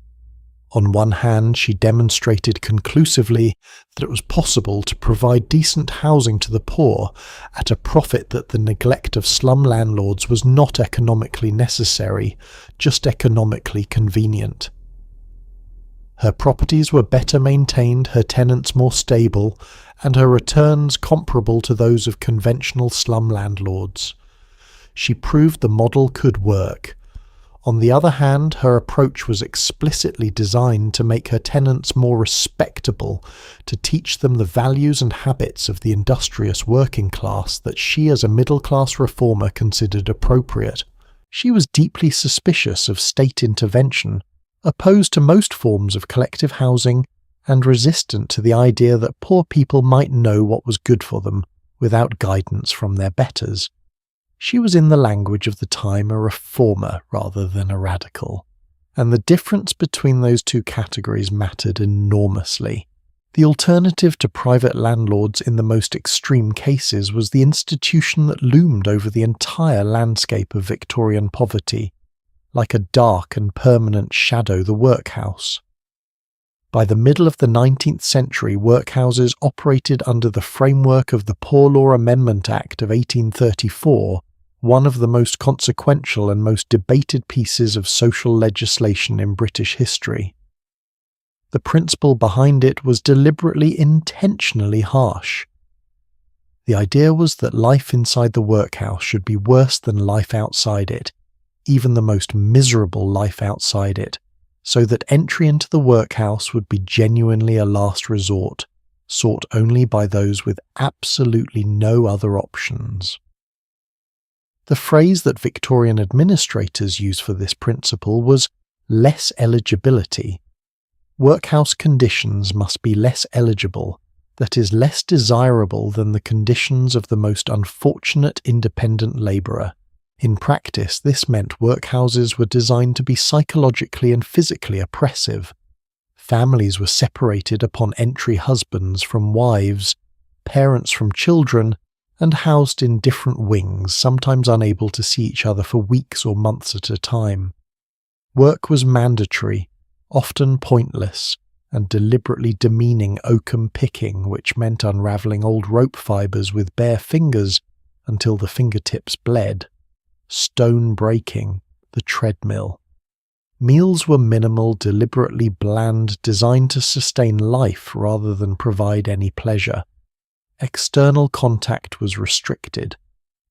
On one hand, she demonstrated conclusively that it was possible to provide decent housing to the poor at a profit, that the neglect of slum landlords was not economically necessary, just economically convenient. Her properties were better maintained, her tenants more stable, and her returns comparable to those of conventional slum landlords. She proved the model could work. On the other hand, her approach was explicitly designed to make her tenants more respectable, to teach them the values and habits of the industrious working class that she as a middle-class reformer considered appropriate. She was deeply suspicious of state intervention, opposed to most forms of collective housing, and resistant to the idea that poor people might know what was good for them without guidance from their betters. She was, in the language of the time, a reformer rather than a radical. And the difference between those two categories mattered enormously. The alternative to private landlords in the most extreme cases was the institution that loomed over the entire landscape of Victorian poverty, like a dark and permanent shadow, the workhouse. By the middle of the 19th century, workhouses operated under the framework of the Poor Law Amendment Act of 1834, one of the most consequential and most debated pieces of social legislation in British history. The principle behind it was deliberately, intentionally harsh. The idea was that life inside the workhouse should be worse than life outside it, even the most miserable life outside it, so that entry into the workhouse would be genuinely a last resort, sought only by those with absolutely no other options. The phrase that Victorian administrators used for this principle was less eligibility. Workhouse conditions must be less eligible, that is, less desirable than the conditions of the most unfortunate independent labourer. In practice, this meant workhouses were designed to be psychologically and physically oppressive. Families were separated upon entry, husbands from wives, parents from children, and housed in different wings, sometimes unable to see each other for weeks or months at a time. Work was mandatory, often pointless, and deliberately demeaning oakum picking, which meant unravelling old rope fibres with bare fingers until the fingertips bled. Stone breaking, the treadmill. Meals were minimal, deliberately bland, designed to sustain life rather than provide any pleasure. External contact was restricted.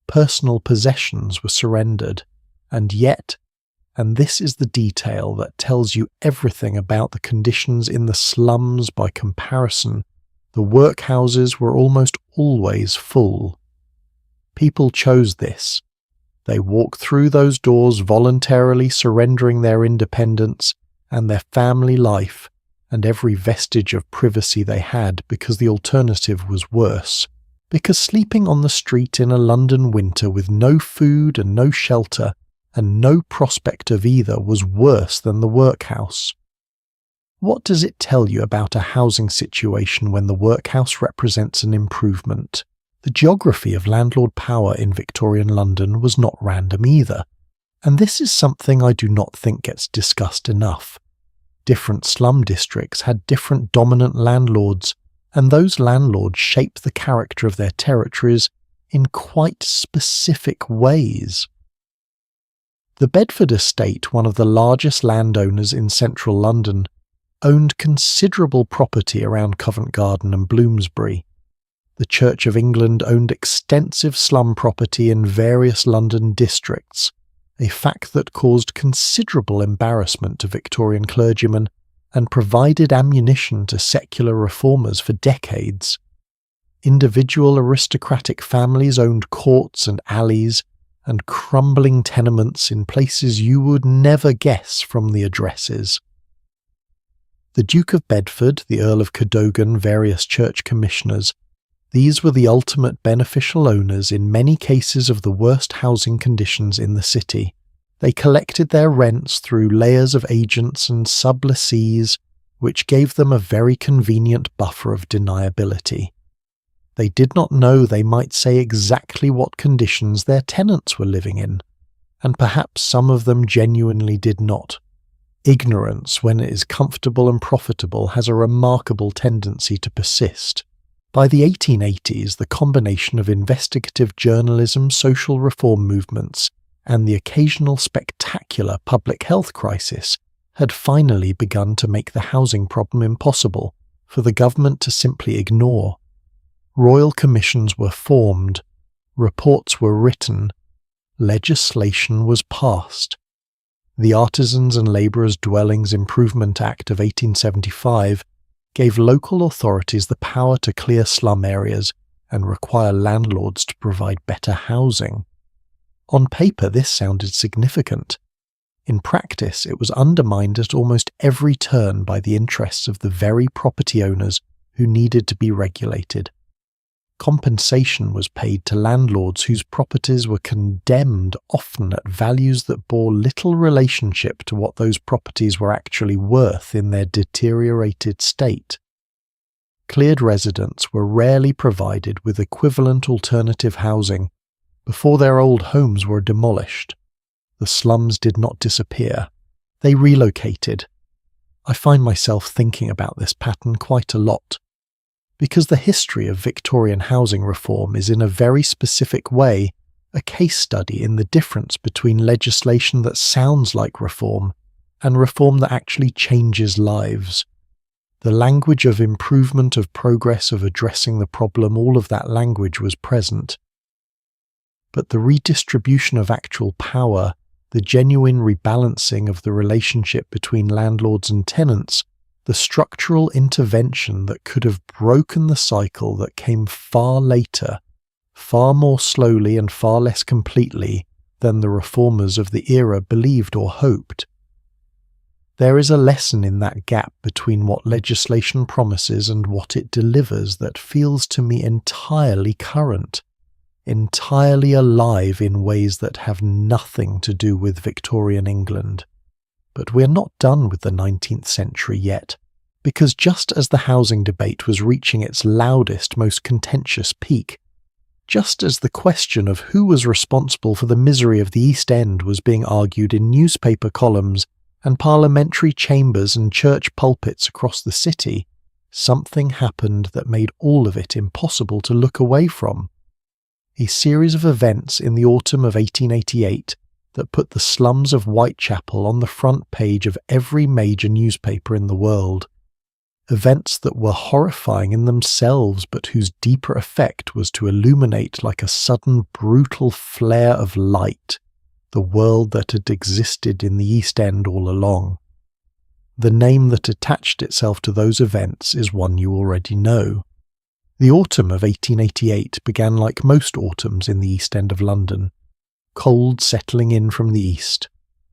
Personal possessions were surrendered. And yet, and this is the detail that tells you everything about the conditions in the slums by comparison, the workhouses were almost always full. People chose this. They walked through those doors voluntarily surrendering their independence and their family life and every vestige of privacy they had because the alternative was worse, because sleeping on the street in a London winter with no food and no shelter and no prospect of either was worse than the workhouse. What does it tell you about a housing situation when the workhouse represents an improvement? The geography of landlord power in Victorian London was not random either, and this is something I do not think gets discussed enough. Different slum districts had different dominant landlords, and those landlords shaped the character of their territories in quite specific ways. The Bedford estate, one of the largest landowners in central London, owned considerable property around Covent Garden and Bloomsbury. The Church of England owned extensive slum property in various London districts, a fact that caused considerable embarrassment to Victorian clergymen and provided ammunition to secular reformers for decades. Individual aristocratic families owned courts and alleys and crumbling tenements in places you would never guess from the addresses. The Duke of Bedford, the Earl of Cadogan, various church commissioners, these were the ultimate beneficial owners in many cases of the worst housing conditions in the city. They collected their rents through layers of agents and sub-lessees, which gave them a very convenient buffer of deniability. They did not know they might say exactly what conditions their tenants were living in, and perhaps some of them genuinely did not. Ignorance, when it is comfortable and profitable, has a remarkable tendency to persist. By the 1880s, the combination of investigative journalism, social reform movements, and the occasional spectacular public health crisis had finally begun to make the housing problem impossible for the government to simply ignore. Royal commissions were formed, reports were written, legislation was passed. The Artisans and Labourers' Dwellings Improvement Act of 1875 gave local authorities the power to clear slum areas and require landlords to provide better housing. On paper, this sounded significant. In practice, it was undermined at almost every turn by the interests of the very property owners who needed to be regulated. Compensation was paid to landlords whose properties were condemned often at values that bore little relationship to what those properties were actually worth in their deteriorated state. Cleared residents were rarely provided with equivalent alternative housing before their old homes were demolished. The slums did not disappear. They relocated. I find myself thinking about this pattern quite a lot, because the history of Victorian housing reform is in a very specific way a case study in the difference between legislation that sounds like reform and reform that actually changes lives. The language of improvement, of progress, of addressing the problem, all of that language was present. But the redistribution of actual power, the genuine rebalancing of the relationship between landlords and tenants, the structural intervention that could have broken the cycle that came far later, far more slowly and far less completely than the reformers of the era believed or hoped. There is a lesson in that gap between what legislation promises and what it delivers that feels to me entirely current, entirely alive in ways that have nothing to do with Victorian England. But we're not done with the 19th century yet, because just as the housing debate was reaching its loudest, most contentious peak, just as the question of who was responsible for the misery of the East End was being argued in newspaper columns and parliamentary chambers and church pulpits across the city, something happened that made all of it impossible to look away from. A series of events in the autumn of 1888 that put the slums of Whitechapel on the front page of every major newspaper in the world. Events that were horrifying in themselves, but whose deeper effect was to illuminate like a sudden brutal flare of light the world that had existed in the East End all along. The name that attached itself to those events is one you already know. The autumn of 1888 began like most autumns in the East End of London. Cold settling in from the east,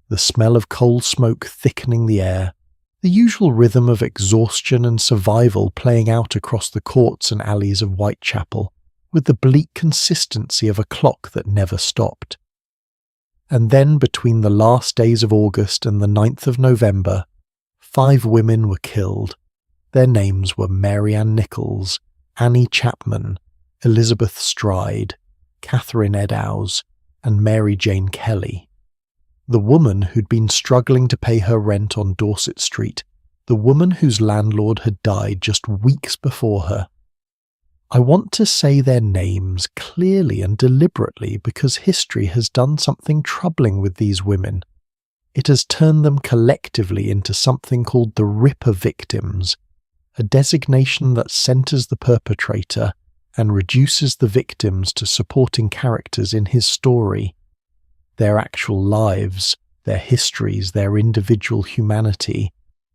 the smell of coal smoke thickening the air, the usual rhythm of exhaustion and survival playing out across the courts and alleys of Whitechapel, with the bleak consistency of a clock that never stopped. And then between the last days of August and the 9th of November, 5 women were killed. Their names were Mary Ann Nichols, Annie Chapman, Elizabeth Stride, Catherine Eddowes, and Mary Jane Kelly. The woman who'd been struggling to pay her rent on Dorset Street, the woman whose landlord had died just weeks before her. I want to say their names clearly and deliberately because history has done something troubling with these women. It has turned them collectively into something called the Ripper victims, a designation that centres the perpetrator and reduces the victims to supporting characters in his story. Their actual lives, their histories, their individual humanity,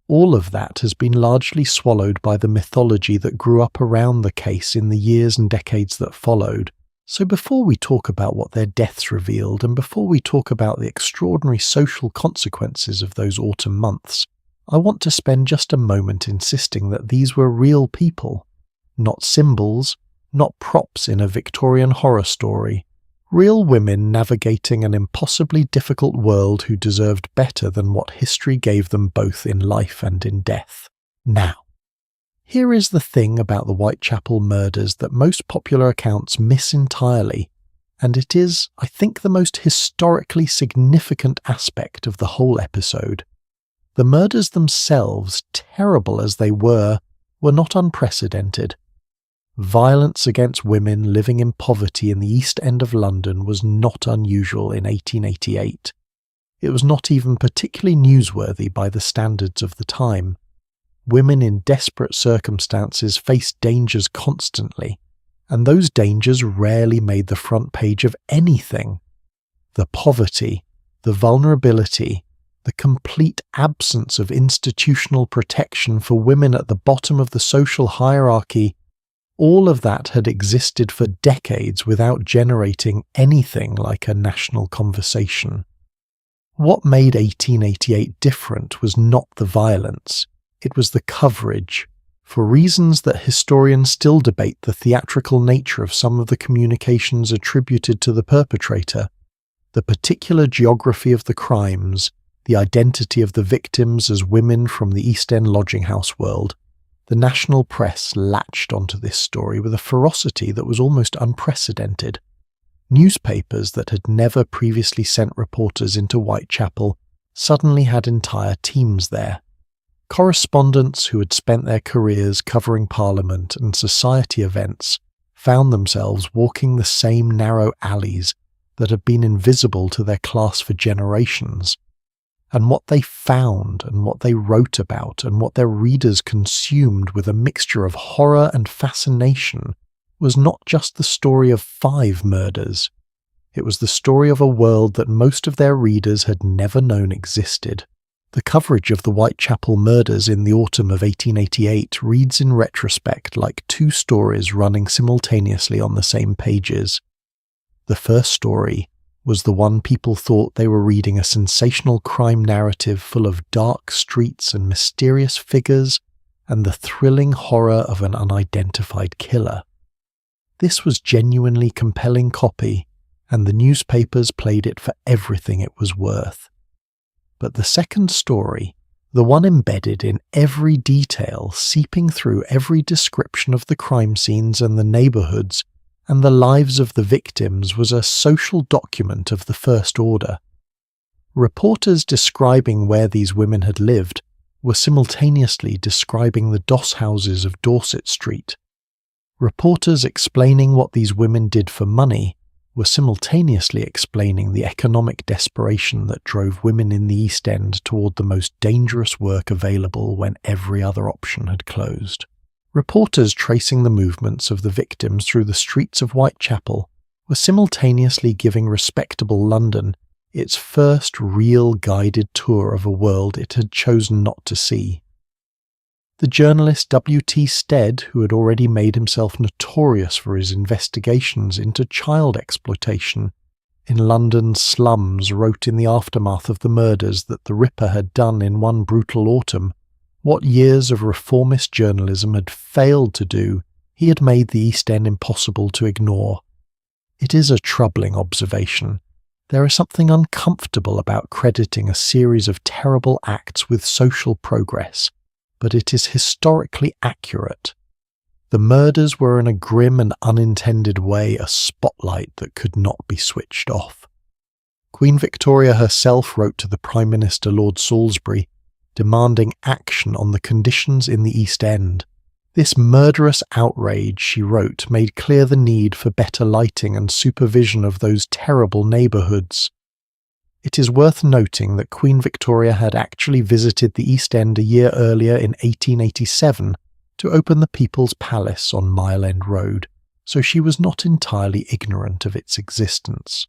all of that has been largely swallowed by the mythology that grew up around the case in the years and decades that followed. So before we talk about what their deaths revealed, and before we talk about the extraordinary social consequences of those autumn months, I want to spend just a moment insisting that these were real people, not symbols, not props in a Victorian horror story, real women navigating an impossibly difficult world who deserved better than what history gave them both in life and in death. Now, here is the thing about the Whitechapel murders that most popular accounts miss entirely, and it is, I think, the most historically significant aspect of the whole episode. The murders themselves, terrible as they were not unprecedented. Violence against women living in poverty in the East End of London was not unusual in 1888. It was not even particularly newsworthy by the standards of the time. Women in desperate circumstances faced dangers constantly, and those dangers rarely made the front page of anything. The poverty, the vulnerability, the complete absence of institutional protection for women at the bottom of the social hierarchy, all of that had existed for decades without generating anything like a national conversation. What made 1888 different was not the violence, it was the coverage. For reasons that historians still debate the theatrical nature of some of the communications attributed to the perpetrator, the particular geography of the crimes, the identity of the victims as women from the East End lodging house world, the national press latched onto this story with a ferocity that was almost unprecedented. Newspapers that had never previously sent reporters into Whitechapel suddenly had entire teams there. Correspondents who had spent their careers covering Parliament and society events found themselves walking the same narrow alleys that had been invisible to their class for generations. And what they found and what they wrote about and what their readers consumed with a mixture of horror and fascination was not just the story of 5 murders. It was the story of a world that most of their readers had never known existed. The coverage of the Whitechapel murders in the autumn of 1888 reads in retrospect like 2 stories running simultaneously on the same pages. The first story was the one people thought they were reading a sensational crime narrative full of dark streets and mysterious figures and the thrilling horror of an unidentified killer. This was genuinely compelling copy, and the newspapers played it for everything it was worth. But the second story, the one embedded in every detail, seeping through every description of the crime scenes and the neighbourhoods and the lives of the victims, was a social document of the first order. Reporters describing where these women had lived were simultaneously describing the doss houses of Dorset Street. Reporters explaining what these women did for money were simultaneously explaining the economic desperation that drove women in the East End toward the most dangerous work available when every other option had closed. Reporters tracing the movements of the victims through the streets of Whitechapel were simultaneously giving respectable London its first real guided tour of a world it had chosen not to see. The journalist W.T. Stead, who had already made himself notorious for his investigations into child exploitation in London's slums, wrote in the aftermath of the murders that the Ripper had done in one brutal autumn what years of reformist journalism had failed to do. He had made the East End impossible to ignore. It is a troubling observation. There is something uncomfortable about crediting a series of terrible acts with social progress, but it is historically accurate. The murders were in a grim and unintended way a spotlight that could not be switched off. Queen Victoria herself wrote to the Prime Minister Lord Salisbury, demanding action on the conditions in the East End. This murderous outrage, she wrote, made clear the need for better lighting and supervision of those terrible neighbourhoods. It is worth noting that Queen Victoria had actually visited the East End a year earlier in 1887 to open the People's Palace on Mile End Road, so she was not entirely ignorant of its existence.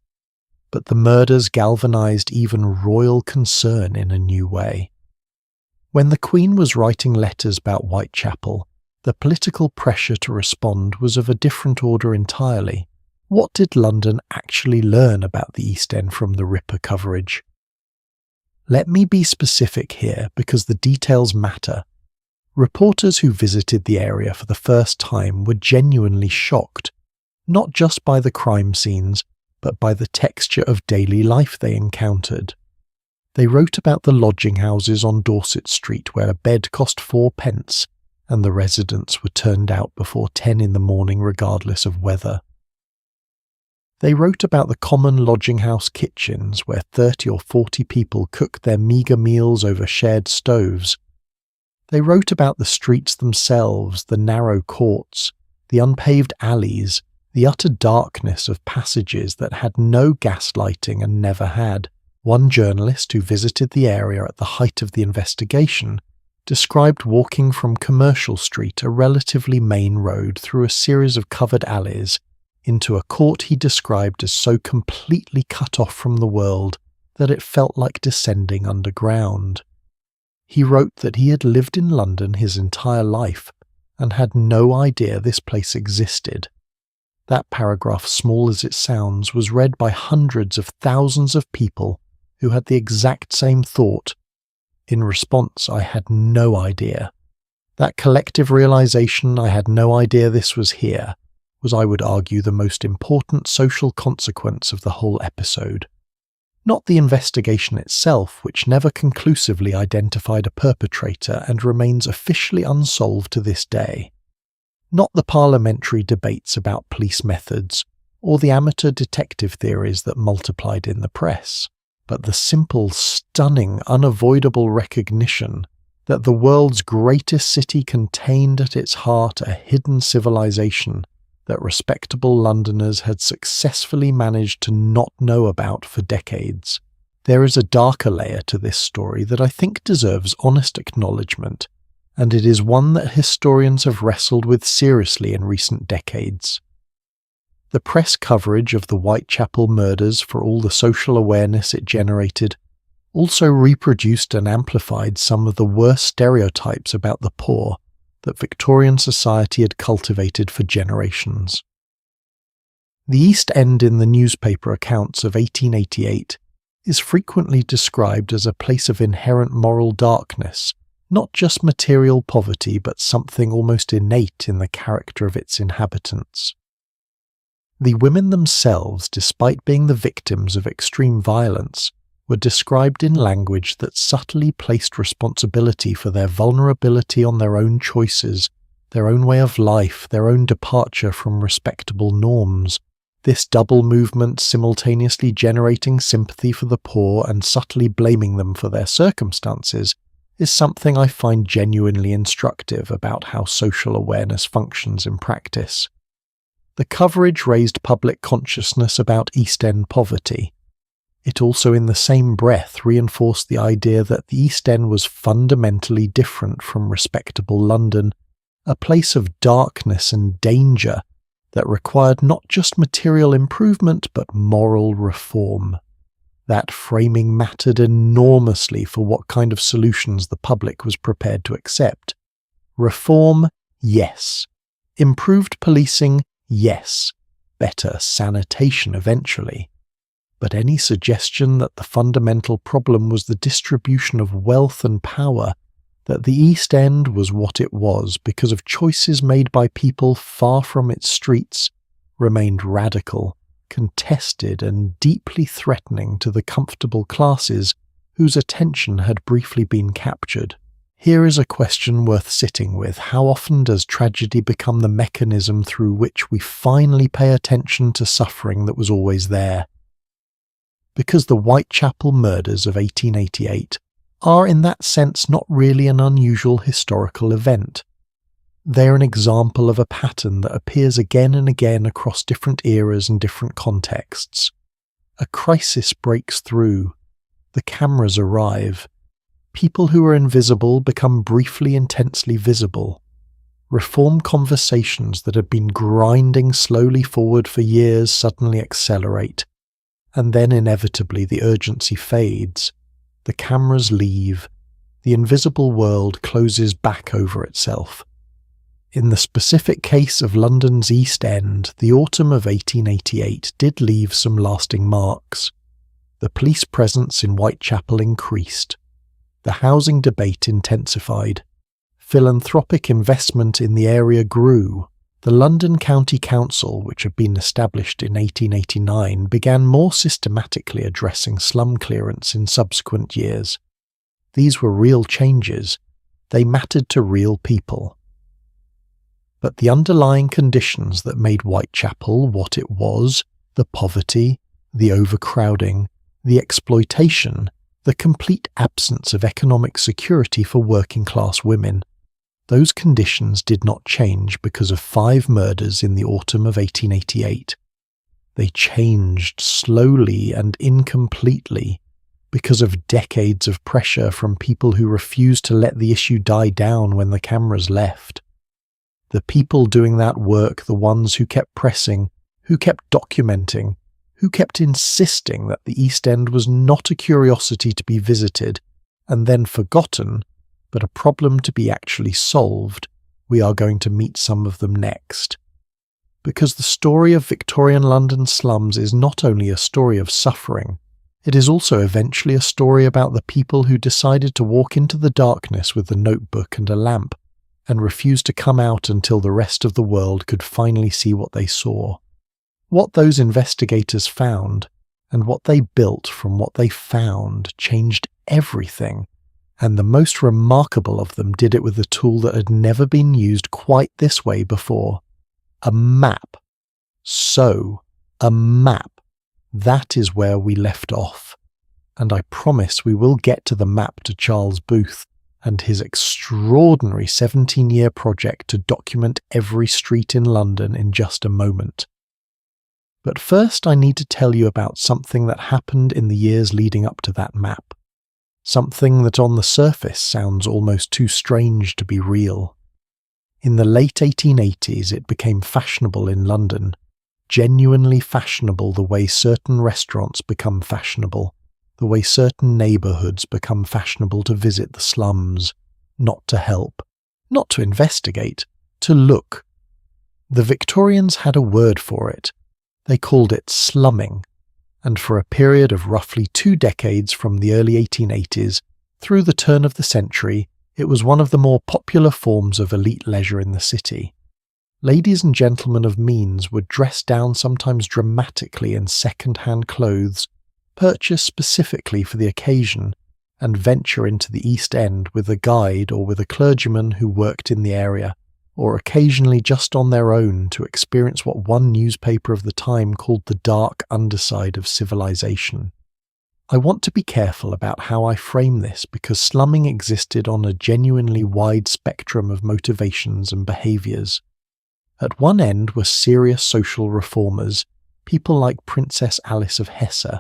But the murders galvanised even royal concern in a new way. When the Queen was writing letters about Whitechapel, the political pressure to respond was of a different order entirely. What did London actually learn about the East End from the Ripper coverage? Let me be specific here because the details matter. Reporters who visited the area for the first time were genuinely shocked, not just by the crime scenes, but by the texture of daily life they encountered. They wrote about the lodging houses on Dorset Street where a bed cost 4p, and the residents were turned out before 10 in the morning regardless of weather. They wrote about the common lodging house kitchens where 30 or 40 people cooked their meagre meals over shared stoves. They wrote about the streets themselves, the narrow courts, the unpaved alleys, the utter darkness of passages that had no gas lighting and never had. One journalist who visited the area at the height of the investigation described walking from Commercial Street, a relatively main road, through a series of covered alleys into a court he described as so completely cut off from the world that it felt like descending underground. He wrote that he had lived in London his entire life and had no idea this place existed. That paragraph, small as it sounds, was read by hundreds of thousands of people who had the exact same thought. In response, I had no idea. That collective realization I had no idea this was here was, I would argue, the most important social consequence of the whole episode. Not the investigation itself, which never conclusively identified a perpetrator and remains officially unsolved to this day. Not the parliamentary debates about police methods, or the amateur detective theories that multiplied in the press, but the simple, stunning, unavoidable recognition that the world's greatest city contained at its heart a hidden civilization that respectable Londoners had successfully managed to not know about for decades. There is a darker layer to this story that I think deserves honest acknowledgement, and it is one that historians have wrestled with seriously in recent decades. The press coverage of the Whitechapel murders, for all the social awareness it generated, also reproduced and amplified some of the worst stereotypes about the poor that Victorian society had cultivated for generations. The East End in the newspaper accounts of 1888 is frequently described as a place of inherent moral darkness, not just material poverty, but something almost innate in the character of its inhabitants. The women themselves, despite being the victims of extreme violence, were described in language that subtly placed responsibility for their vulnerability on their own choices, their own way of life, their own departure from respectable norms. This double movement, simultaneously generating sympathy for the poor and subtly blaming them for their circumstances, is something I find genuinely instructive about how social awareness functions in practice. The coverage raised public consciousness about East End poverty. It also in the same breath reinforced the idea that the East End was fundamentally different from respectable London, a place of darkness and danger that required not just material improvement but moral reform. That framing mattered enormously for what kind of solutions the public was prepared to accept. Reform, yes. Improved policing, yes. Better sanitation eventually. But any suggestion that the fundamental problem was the distribution of wealth and power, that the East End was what it was because of choices made by people far from its streets, remained radical, contested and deeply threatening to the comfortable classes whose attention had briefly been captured. Here is a question worth sitting with. How often does tragedy become the mechanism through which we finally pay attention to suffering that was always there? Because the Whitechapel murders of 1888 are in that sense not really an unusual historical event. They are an example of a pattern that appears again and again across different eras and different contexts. A crisis breaks through. The cameras arrive. People who are invisible become briefly intensely visible. Reform conversations that had been grinding slowly forward for years suddenly accelerate. And then inevitably the urgency fades. The cameras leave. The invisible world closes back over itself. In the specific case of London's East End, the autumn of 1888 did leave some lasting marks. The police presence in Whitechapel increased. The housing debate intensified. Philanthropic investment in the area grew. The London County Council, which had been established in 1889, began more systematically addressing slum clearance in subsequent years. These were real changes. They mattered to real people. But the underlying conditions that made Whitechapel what it was, the poverty, the overcrowding, the exploitation, the complete absence of economic security for working-class women, those conditions did not change because of 5 murders in the autumn of 1888. They changed slowly and incompletely because of decades of pressure from people who refused to let the issue die down when the cameras left. The people doing that work, the ones who kept pressing, who kept documenting, who kept insisting that the East End was not a curiosity to be visited and then forgotten, but a problem to be actually solved, we are going to meet some of them next. Because the story of Victorian London slums is not only a story of suffering, It is also eventually a story about the people who decided to walk into the darkness with a notebook and a lamp, and refused to come out until the rest of the world could finally see what they saw. What those investigators found, and what they built from what they found, changed everything, and the most remarkable of them did it with a tool that had never been used quite this way before. A map. So, a map. That is where we left off. And I promise we will get to the map to Charles Booth and his extraordinary 17-year project to document every street in London in just a moment. But first I need to tell you about something that happened in the years leading up to that map. Something that on the surface sounds almost too strange to be real. In the late 1880s it became fashionable in London, genuinely fashionable the way certain restaurants become fashionable, the way certain neighbourhoods become fashionable to visit the slums, not to help, not to investigate, to look. The Victorians had a word for it. They called it slumming, and for a period of roughly 2 decades from the early 1880s through the turn of the century, it was one of the more popular forms of elite leisure in the city. Ladies and gentlemen of means would dress down sometimes dramatically in second-hand clothes, purchased specifically for the occasion, and venture into the East End with a guide or with a clergyman who worked in the area, or occasionally just on their own to experience what one newspaper of the time called the dark underside of civilization. I want to be careful about how I frame this because slumming existed on a genuinely wide spectrum of motivations and behaviours. At one end were serious social reformers, people like Princess Alice of Hesse,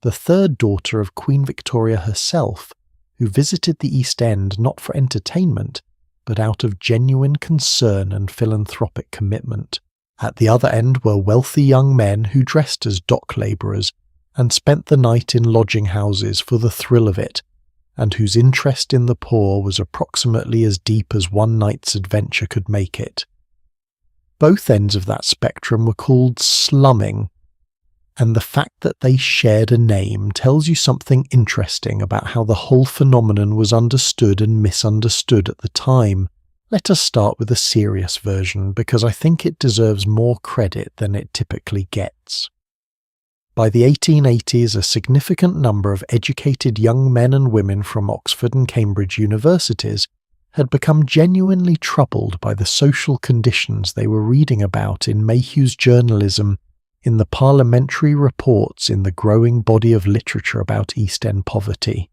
the third daughter of Queen Victoria herself, who visited the East End not for entertainment, but out of genuine concern and philanthropic commitment. At the other end were wealthy young men who dressed as dock labourers and spent the night in lodging houses for the thrill of it, and whose interest in the poor was approximately as deep as one night's adventure could make it. Both ends of that spectrum were called slumming, and the fact that they shared a name tells you something interesting about how the whole phenomenon was understood and misunderstood at the time. Let us start with a serious version because I think it deserves more credit than it typically gets. By the 1880s, a significant number of educated young men and women from Oxford and Cambridge universities had become genuinely troubled by the social conditions they were reading about in Mayhew's journalism, in the parliamentary reports, in the growing body of literature about East End poverty.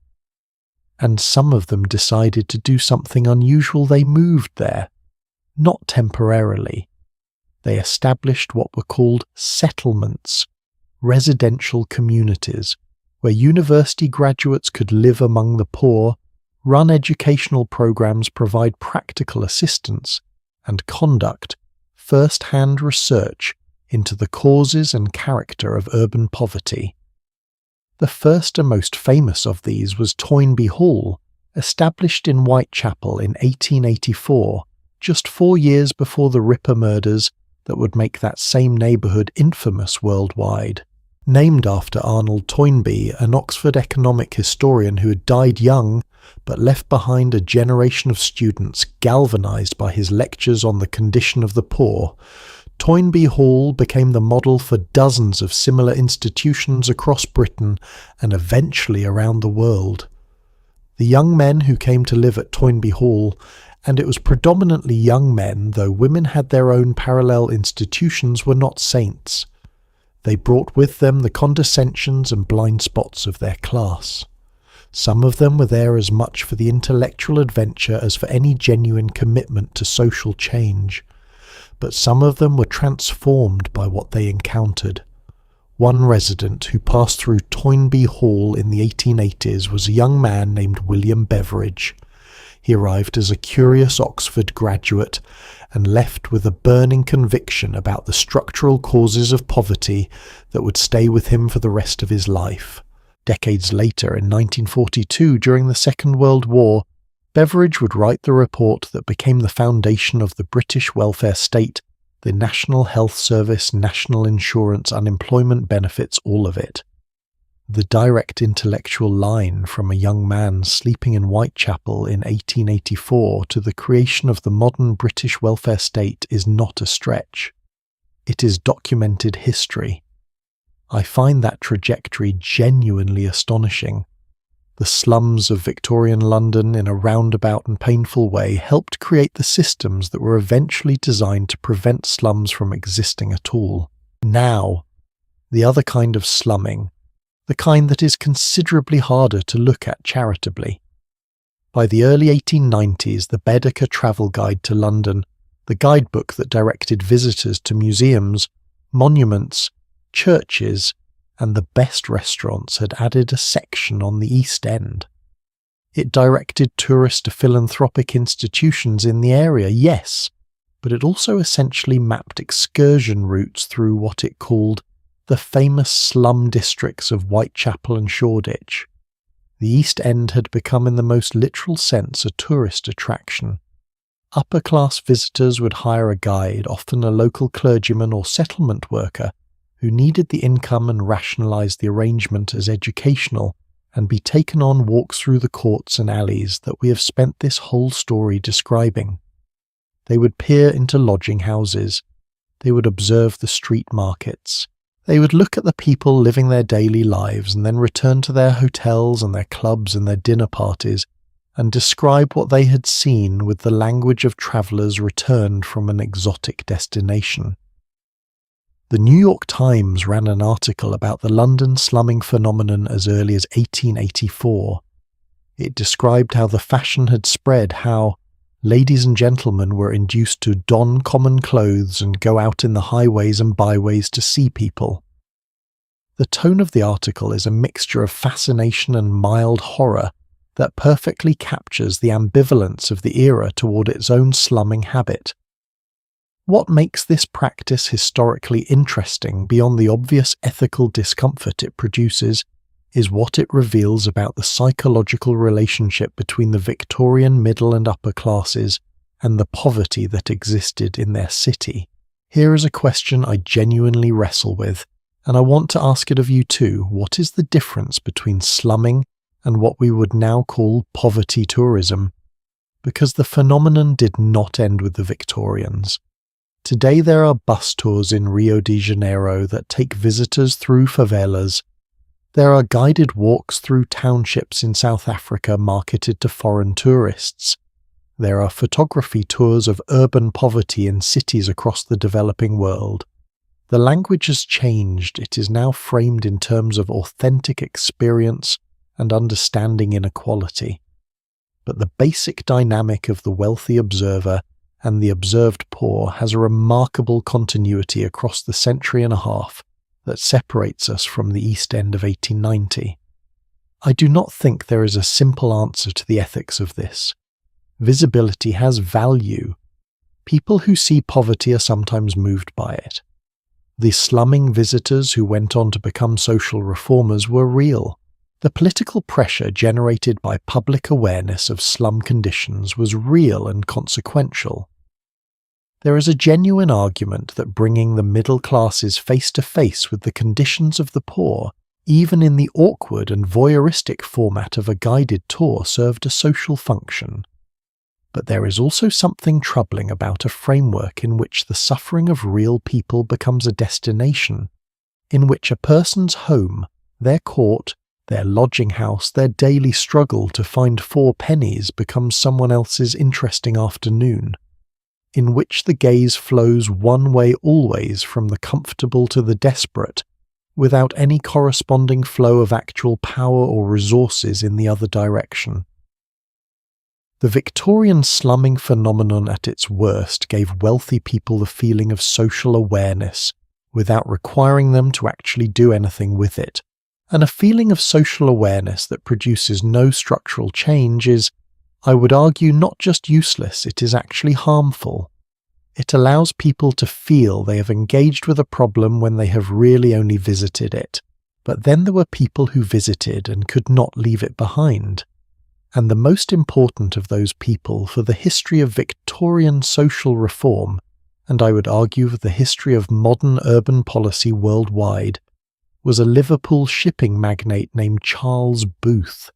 And some of them decided to do something unusual. They moved there, not temporarily. They established what were called settlements, residential communities, where university graduates could live among the poor, run educational programs, provide practical assistance, and conduct first-hand research into the causes and character of urban poverty. The first and most famous of these was Toynbee Hall, established in Whitechapel in 1884, just 4 years before the Ripper murders that would make that same neighbourhood infamous worldwide. Named after Arnold Toynbee, an Oxford economic historian who had died young but left behind a generation of students galvanised by his lectures on the condition of the poor, Toynbee Hall became the model for dozens of similar institutions across Britain and eventually around the world. The young men who came to live at Toynbee Hall, and it was predominantly young men, though women had their own parallel institutions, were not saints. They brought with them the condescensions and blind spots of their class. Some of them were there as much for the intellectual adventure as for any genuine commitment to social change. But some of them were transformed by what they encountered. One resident who passed through Toynbee Hall in the 1880s was a young man named William Beveridge. He arrived as a curious Oxford graduate and left with a burning conviction about the structural causes of poverty that would stay with him for the rest of his life. Decades later, in 1942, during the Second World War, Beveridge would write the report that became the foundation of the British welfare state, the National Health Service, National Insurance, unemployment benefits, all of it. The direct intellectual line from a young man sleeping in Whitechapel in 1884 to the creation of the modern British welfare state is not a stretch. It is documented history. I find that trajectory genuinely astonishing. The slums of Victorian London, in a roundabout and painful way, helped create the systems that were eventually designed to prevent slums from existing at all. Now, the other kind of slumming, the kind that is considerably harder to look at charitably. By the early 1890s, the Baedeker Travel Guide to London, the guidebook that directed visitors to museums, monuments, churches, and the best restaurants, had added a section on the East End. It directed tourists to philanthropic institutions in the area, yes, but it also essentially mapped excursion routes through what it called the famous slum districts of Whitechapel and Shoreditch. The East End had become in the most literal sense a tourist attraction. Upper-class visitors would hire a guide, often a local clergyman or settlement worker, who needed the income and rationalised the arrangement as educational, and be taken on walks through the courts and alleys that we have spent this whole story describing. They would peer into lodging houses. They would observe the street markets. They would look at the people living their daily lives and then return to their hotels and their clubs and their dinner parties and describe what they had seen with the language of travellers returned from an exotic destination. The New York Times ran an article about the London slumming phenomenon as early as 1884. It described how the fashion had spread, how ladies and gentlemen were induced to don common clothes and go out in the highways and byways to see people. The tone of the article is a mixture of fascination and mild horror that perfectly captures the ambivalence of the era toward its own slumming habit. What makes this practice historically interesting beyond the obvious ethical discomfort it produces is what it reveals about the psychological relationship between the Victorian middle and upper classes and the poverty that existed in their city. Here is a question I genuinely wrestle with, and I want to ask it of you too. What is the difference between slumming and what we would now call poverty tourism? Because the phenomenon did not end with the Victorians. Today there are bus tours in Rio de Janeiro that take visitors through favelas. There are guided walks through townships in South Africa marketed to foreign tourists. There are photography tours of urban poverty in cities across the developing world. The language has changed. It is now framed in terms of authentic experience and understanding inequality. But the basic dynamic of the wealthy observer and the observed poor has a remarkable continuity across the century and a half that separates us from the East End of 1890. I do not think there is a simple answer to the ethics of this. Visibility has value. People who see poverty are sometimes moved by it. The slumming visitors who went on to become social reformers were real. The political pressure generated by public awareness of slum conditions was real and consequential. There is a genuine argument that bringing the middle classes face to face with the conditions of the poor, even in the awkward and voyeuristic format of a guided tour, served a social function. But there is also something troubling about a framework in which the suffering of real people becomes a destination, in which a person's home, their court, their lodging house, their daily struggle to find 4 pennies becomes someone else's interesting afternoon, in which the gaze flows one way always from the comfortable to the desperate, without any corresponding flow of actual power or resources in the other direction. The Victorian slumming phenomenon at its worst gave wealthy people the feeling of social awareness, without requiring them to actually do anything with it. And a feeling of social awareness that produces no structural change is, I would argue, not just useless, it is actually harmful. It allows people to feel they have engaged with a problem when they have really only visited it. But then there were people who visited and could not leave it behind. And the most important of those people for the history of Victorian social reform, and I would argue for the history of modern urban policy worldwide, was a Liverpool shipping magnate named Charles Booth.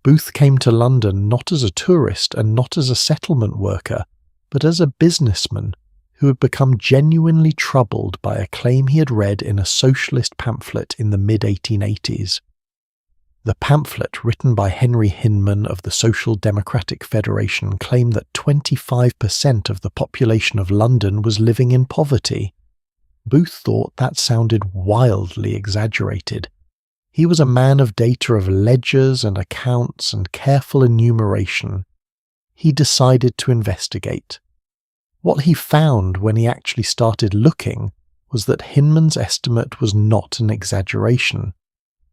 Booth came to London not as a tourist and not as a settlement worker, but as a businessman who had become genuinely troubled by a claim he had read in a socialist pamphlet in the mid-1880s. The pamphlet, written by Henry Hinman of the Social Democratic Federation, claimed that 25% of the population of London was living in poverty. Booth thought that sounded wildly exaggerated. He was a man of data, of ledgers and accounts and careful enumeration. He decided to investigate. What he found when he actually started looking was that Hinman's estimate was not an exaggeration.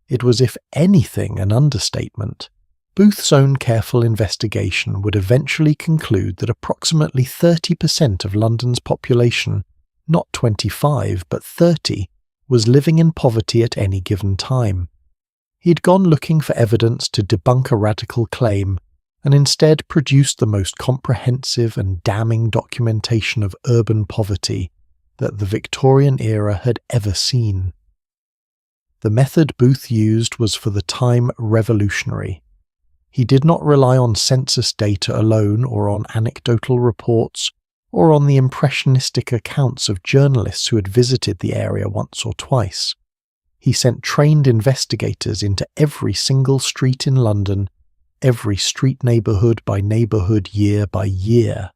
It was, if anything, an understatement. Booth's own careful investigation would eventually conclude that approximately 30% of London's population, not 25 but 30, was living in poverty at any given time. He'd gone looking for evidence to debunk a radical claim, and instead produced the most comprehensive and damning documentation of urban poverty that the Victorian era had ever seen. The method Booth used was for the time revolutionary. He did not rely on census data alone or on anecdotal reports or on the impressionistic accounts of journalists who had visited the area once or twice. He sent trained investigators into every single street in London, every street neighbourhood by neighbourhood, year by year.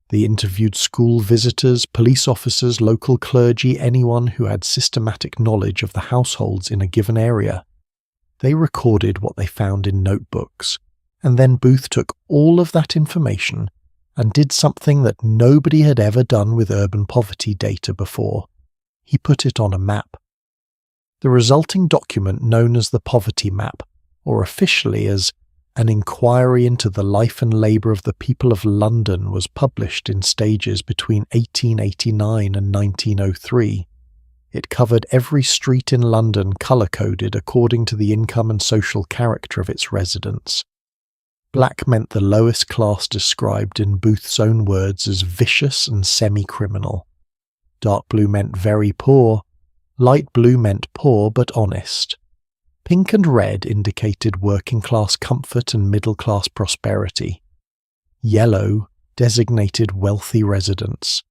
They interviewed school visitors, police officers, local clergy, anyone who had systematic knowledge of the households in a given area. They recorded what they found in notebooks, and then Booth took all of that information and did something that nobody had ever done with urban poverty data before. He put it on a map. The resulting document, known as the Poverty Map, or officially as An Inquiry into the Life and Labour of the People of London, was published in stages between 1889 and 1903. It covered every street in London colour-coded according to the income and social character of its residents. Black meant the lowest class, described in Booth's own words as vicious and semi-criminal. Dark blue meant very poor. Light blue meant poor but honest. Pink and red indicated working-class comfort and middle-class prosperity. Yellow designated wealthy residents.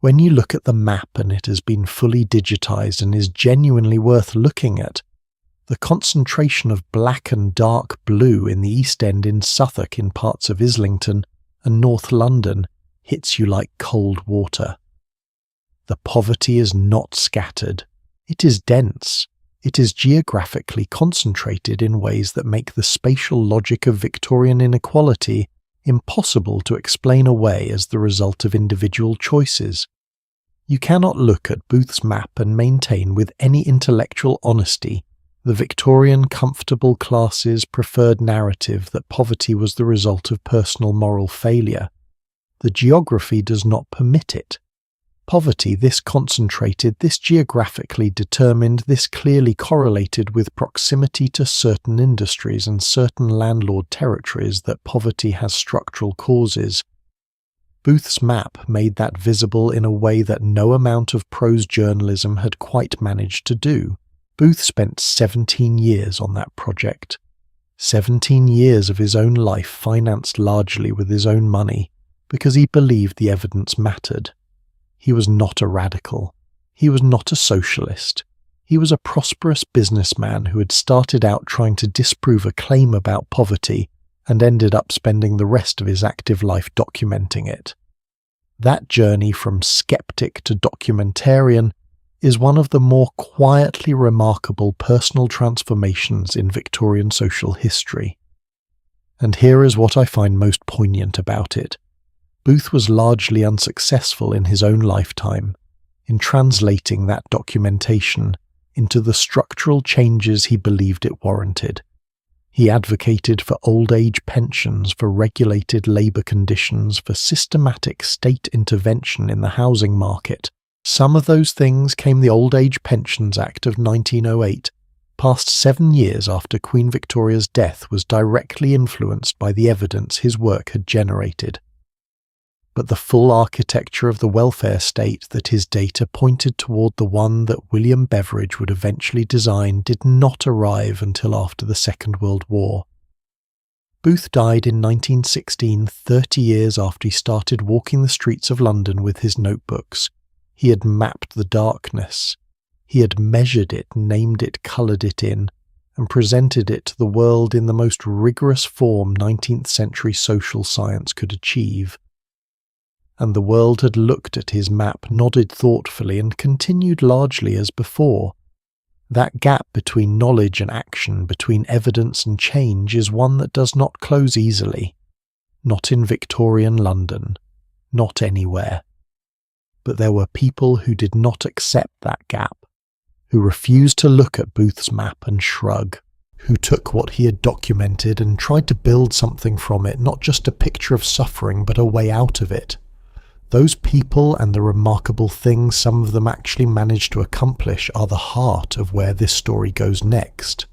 When you look at the map and it has been fully digitized and is genuinely worth looking at, the concentration of black and dark blue in the East End, in Suffolk, in parts of Islington and North London hits you like cold water. The poverty is not scattered. It is dense. It is geographically concentrated in ways that make the spatial logic of Victorian inequality impossible to explain away as the result of individual choices. You cannot look at Booth's map and maintain with any intellectual honesty the Victorian comfortable classes' preferred narrative that poverty was the result of personal moral failure. The geography does not permit it. Poverty, this concentrated, this geographically determined, this clearly correlated with proximity to certain industries and certain landlord territories, that poverty has structural causes. Booth's map made that visible in a way that no amount of prose journalism had quite managed to do. Booth spent 17 years on that project. 17 years of his own life financed largely with his own money, because he believed the evidence mattered. He was not a radical. He was not a socialist. He was a prosperous businessman who had started out trying to disprove a claim about poverty and ended up spending the rest of his active life documenting it. That journey from skeptic to documentarian is one of the more quietly remarkable personal transformations in Victorian social history. And here is what I find most poignant about it. Booth was largely unsuccessful in his own lifetime in translating that documentation into the structural changes he believed it warranted. He advocated for old age pensions, for regulated labour conditions, for systematic state intervention in the housing market. Some of those things came the Old Age Pensions Act of 1908, passed 7 years after Queen Victoria's death, was directly influenced by the evidence his work had generated. but the full architecture of the welfare state that his data pointed toward the one that William Beveridge would eventually design did not arrive until after the Second World War. Booth died in 1916, 30 years after he started walking the streets of London with his notebooks. He had mapped the darkness. He had measured it, named it, coloured it in, and presented it to the world in the most rigorous form 19th-century social science could achieve. And the world had looked at his map, nodded thoughtfully, and continued largely as before. That gap between knowledge and action, between evidence and change, is one that does not close easily. Not in Victorian London. Not anywhere. But there were people who did not accept that gap, who refused to look at Booth's map and shrug, who took what he had documented and tried to build something from it, not just a picture of suffering, but a way out of it. Those people and the remarkable things some of them actually managed to accomplish are the heart of where this story goes next.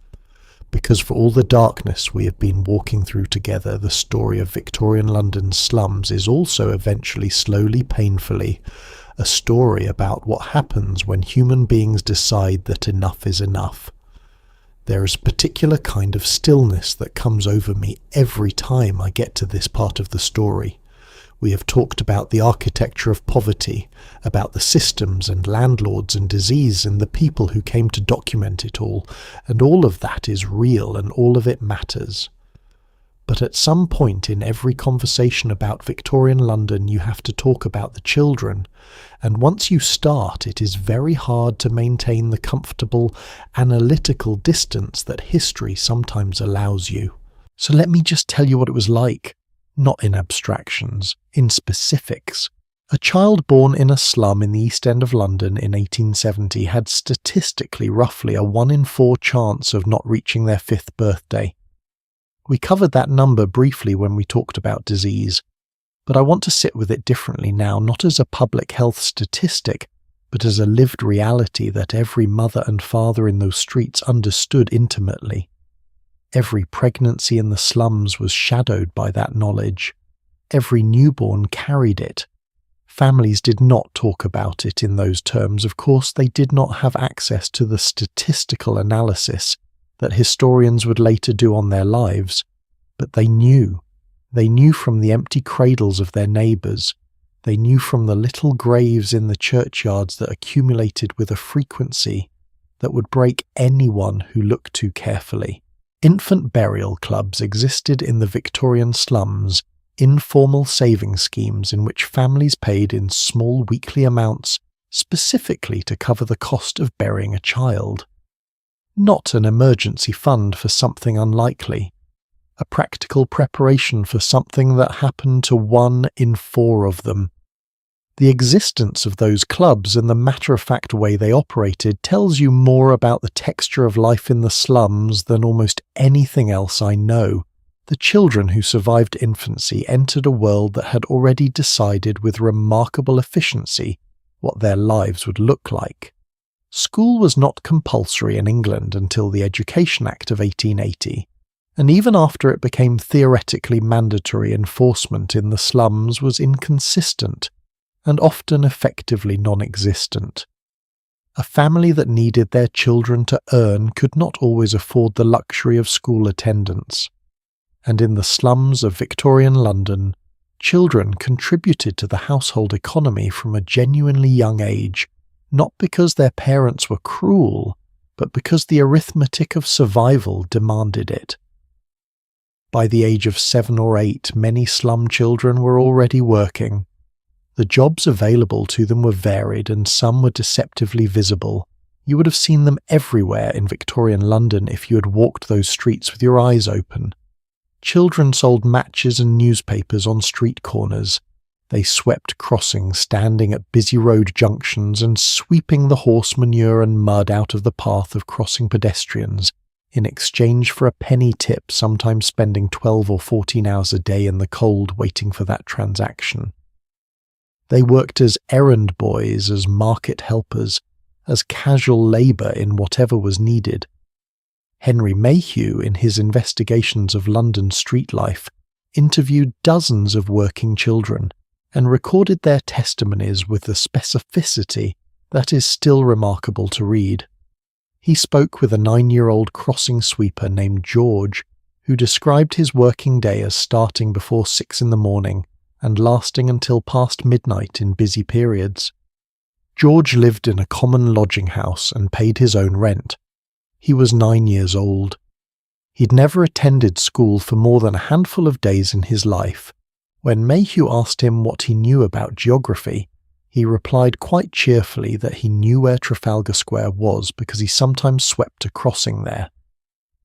Because for all the darkness we have been walking through together, the story of Victorian London's slums is also eventually, slowly, painfully, a story about what happens when human beings decide that enough is enough. There is a particular kind of stillness that comes over me every time I get to this part of the story. We have talked about the architecture of poverty, about the systems and landlords and disease and the people who came to document it all, and all of that is real and all of it matters. But at some point in every conversation about Victorian London you have to talk about the children, and once you start it is very hard to maintain the comfortable, analytical distance that history sometimes allows you. So let me just tell you what it was like. Not in abstractions, in specifics. A child born in a slum in the East End of London in 1870 had statistically roughly a 1 in 4 chance of not reaching their 5th birthday. We covered that number briefly when we talked about disease, but I want to sit with it differently now, not as a public health statistic, but as a lived reality that every mother and father in those streets understood intimately. Every pregnancy in the slums was shadowed by that knowledge. Every newborn carried it. Families did not talk about it in those terms. Of course, they did not have access to the statistical analysis that historians would later do on their lives, but they knew. They knew from the empty cradles of their neighbours. They knew from the little graves in the churchyards that accumulated with a frequency that would break anyone who looked too carefully. Infant burial clubs existed in the Victorian slums, informal saving schemes in which families paid in small weekly amounts specifically to cover the cost of burying a child. Not an emergency fund for something unlikely, a practical preparation for something that happened to 1 in 4 of them. The existence of those clubs and the matter-of-fact way they operated tells you more about the texture of life in the slums than almost anything else I know. The children who survived infancy entered a world that had already decided with remarkable efficiency what their lives would look like. School was not compulsory in England until the Education Act of 1880, and even after it became theoretically mandatory, enforcement in the slums was inconsistent and often effectively non-existent. A family that needed their children to earn could not always afford the luxury of school attendance. And in the slums of Victorian London, children contributed to the household economy from a genuinely young age, not because their parents were cruel, but because the arithmetic of survival demanded it. By the age of 7 or 8, many slum children were already working. The jobs available to them were varied and some were deceptively visible. You would have seen them everywhere in Victorian London if you had walked those streets with your eyes open. Children sold matches and newspapers on street corners. They swept crossings, standing at busy road junctions and sweeping the horse manure and mud out of the path of crossing pedestrians, in exchange for a penny tip, sometimes spending 12 or 14 hours a day in the cold waiting for that transaction. They worked as errand boys, as market helpers, as casual labour in whatever was needed. Henry Mayhew, in his investigations of London street life, interviewed dozens of working children, and recorded their testimonies with a specificity that is still remarkable to read. He spoke with a 9-year-old crossing sweeper named George, who described his working day as starting before 6 in the morning and lasting until past midnight in busy periods. George lived in a common lodging house and paid his own rent. He was 9 years old. He'd never attended school for more than a handful of days in his life. When Mayhew asked him what he knew about geography, he replied quite cheerfully that he knew where Trafalgar Square was because he sometimes swept a crossing there.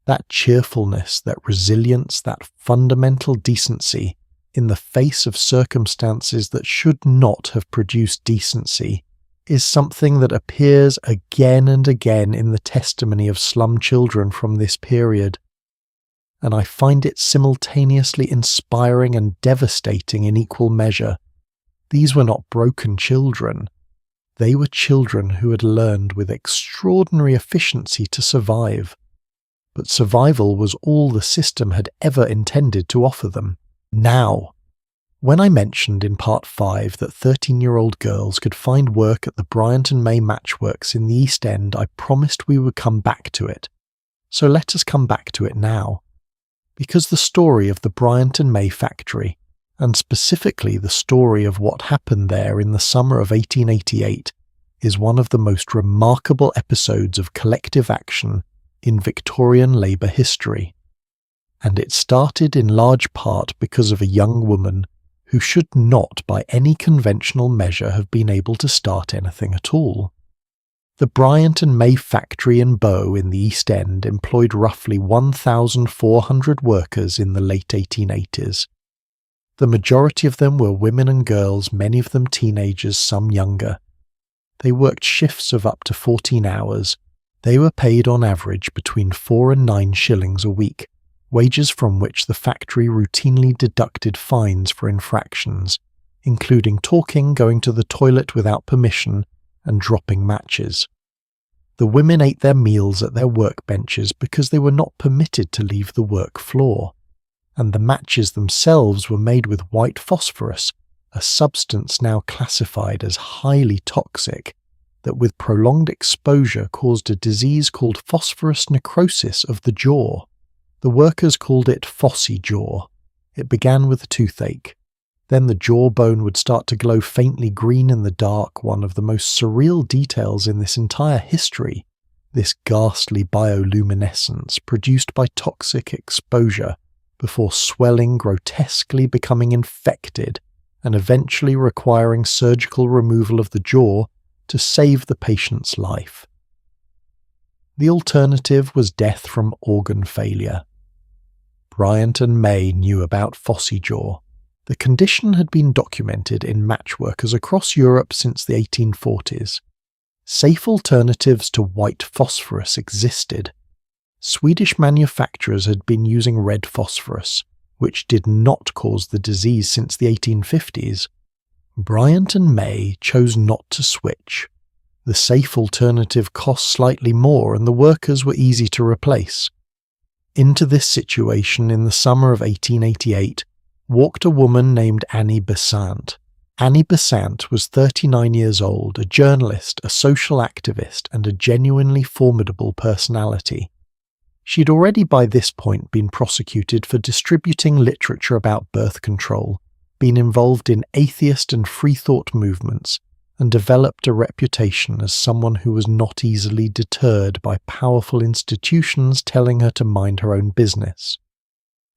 That cheerfulness, that resilience, that fundamental decency in the face of circumstances that should not have produced decency is something that appears again and again in the testimony of slum children from this period. And I find it simultaneously inspiring and devastating in equal measure. These were not broken children. They were children who had learned with extraordinary efficiency to survive. But survival was all the system had ever intended to offer them. Now, when I mentioned in Part 5 that 13-year-old girls could find work at the Bryant and May Matchworks in the East End, I promised we would come back to it. So let us come back to it now. Because the story of the Bryant and May factory, and specifically the story of what happened there in the summer of 1888, is one of the most remarkable episodes of collective action in Victorian labour history. And it started in large part because of a young woman who should not by any conventional measure have been able to start anything at all. The Bryant and May factory in Bow in the East End employed roughly 1,400 workers in the late 1880s. The majority of them were women and girls, many of them teenagers, some younger. They worked shifts of up to 14 hours. They were paid on average between 4 and 9 shillings a week, wages from which the factory routinely deducted fines for infractions, including talking, going to the toilet without permission, and dropping matches. The women ate their meals at their workbenches because they were not permitted to leave the work floor, and the matches themselves were made with white phosphorus, a substance now classified as highly toxic, that with prolonged exposure caused a disease called phosphorus necrosis of the jaw. The workers called it phossy jaw. It began with a toothache. Then the jawbone would start to glow faintly green in the dark, one of the most surreal details in this entire history, this ghastly bioluminescence produced by toxic exposure, before swelling, grotesquely becoming infected, and eventually requiring surgical removal of the jaw to save the patient's life. The alternative was death from organ failure. Bryant and May knew about phossy jaw. The condition had been documented in matchworkers across Europe since the 1840s. Safe alternatives to white phosphorus existed. Swedish manufacturers had been using red phosphorus, which did not cause the disease since the 1850s. Bryant and May chose not to switch. The safe alternative cost slightly more and the workers were easy to replace. Into this situation in the summer of 1888 walked a woman named Annie Besant. Annie Besant was 39 years old, a journalist, a social activist, and a genuinely formidable personality. She'd already by this point been prosecuted for distributing literature about birth control, been involved in atheist and freethought movements, and developed a reputation as someone who was not easily deterred by powerful institutions telling her to mind her own business.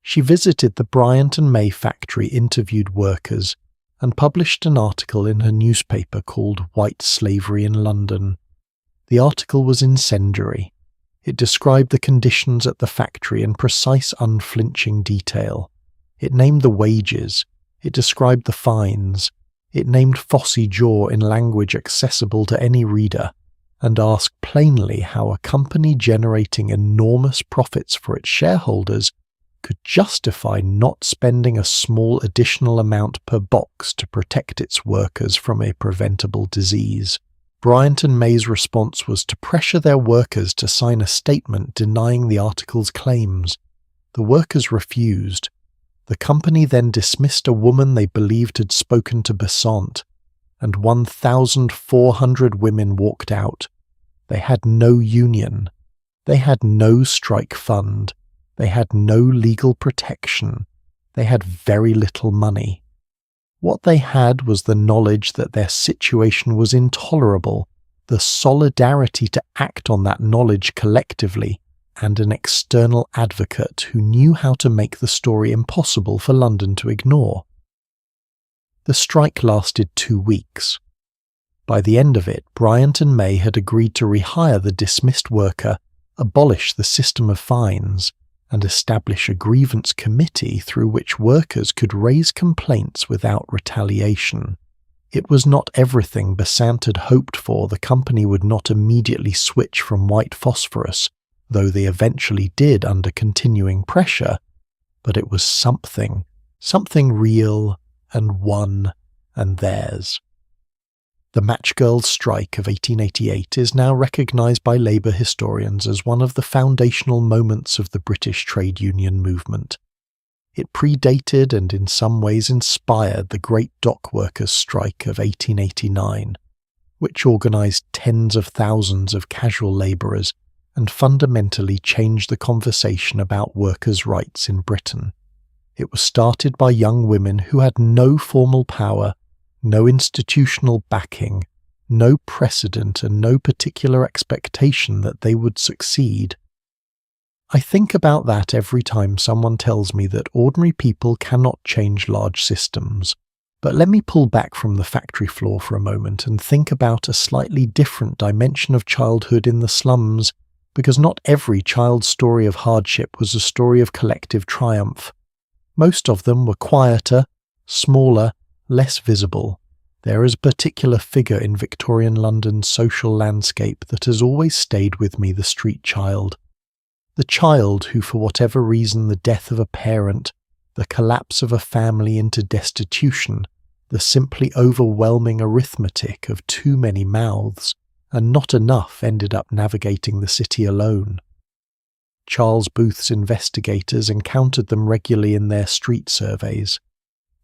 She visited the Bryant and May factory, interviewed workers, and published an article in her newspaper called White Slavery in London. The article was incendiary. It described the conditions at the factory in precise, unflinching detail. It named the wages. It described the fines. It named phossy jaw in language accessible to any reader, and asked plainly how a company generating enormous profits for its shareholders could justify not spending a small additional amount per box to protect its workers from a preventable disease. Bryant and May's response was to pressure their workers to sign a statement denying the article's claims. The workers refused. The company then dismissed a woman they believed had spoken to Besant, and 1,400 women walked out. They had no union. They had no strike fund. They had no legal protection. They had very little money. What they had was the knowledge that their situation was intolerable, the solidarity to act on that knowledge collectively, and an external advocate who knew how to make the story impossible for London to ignore. The strike lasted 2 weeks. By the end of it, Bryant and May had agreed to rehire the dismissed worker, abolish the system of fines, and establish a grievance committee through which workers could raise complaints without retaliation. It was not everything Besant had hoped for. The company would not immediately switch from white phosphorus, though they eventually did under continuing pressure, but it was something real and one and theirs. The Match Girls' strike of 1888 is now recognised by labour historians as one of the foundational moments of the British trade union movement. It predated and in some ways inspired the Great Dock Workers' Strike of 1889, which organised tens of thousands of casual labourers and fundamentally changed the conversation about workers' rights in Britain. It was started by young women who had no formal power, no institutional backing, no precedent, and no particular expectation that they would succeed. I think about that every time someone tells me that ordinary people cannot change large systems. But let me pull back from the factory floor for a moment and think about a slightly different dimension of childhood in the slums, because not every child's story of hardship was a story of collective triumph. Most of them were quieter, smaller, less visible. There is a particular figure in Victorian London's social landscape that has always stayed with me: the street child. The child who, for whatever reason, the death of a parent, the collapse of a family into destitution, the simply overwhelming arithmetic of too many mouths, and not enough, ended up navigating the city alone. Charles Booth's investigators encountered them regularly in their street surveys.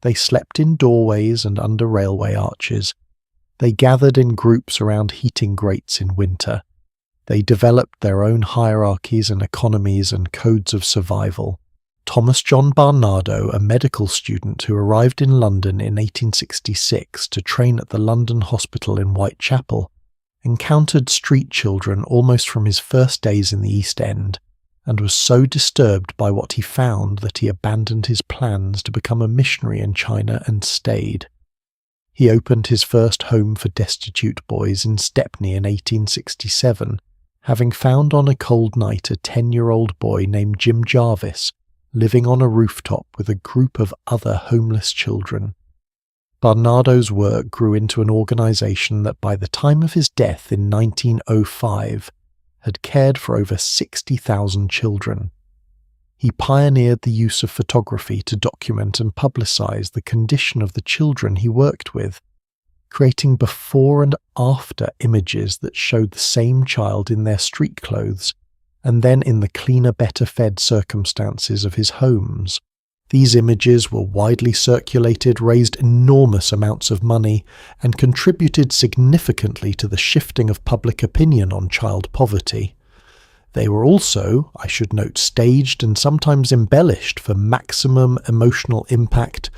They slept in doorways and under railway arches. They gathered in groups around heating grates in winter. They developed their own hierarchies and economies and codes of survival. Thomas John Barnardo, a medical student who arrived in London in 1866 to train at the London Hospital in Whitechapel, encountered street children almost from his first days in the East End, and was so disturbed by what he found that he abandoned his plans to become a missionary in China and stayed. He opened his first home for destitute boys in Stepney in 1867, having found on a cold night a 10-year-old boy named Jim Jarvis living on a rooftop with a group of other homeless children. Barnardo's work grew into an organisation that by the time of his death in 1905 had cared for over 60,000 children. He pioneered the use of photography to document and publicise the condition of the children he worked with, creating before and after images that showed the same child in their street clothes, and then in the cleaner, better-fed circumstances of his homes. These images were widely circulated, raised enormous amounts of money, and contributed significantly to the shifting of public opinion on child poverty. They were also, I should note, staged and sometimes embellished for maximum emotional impact,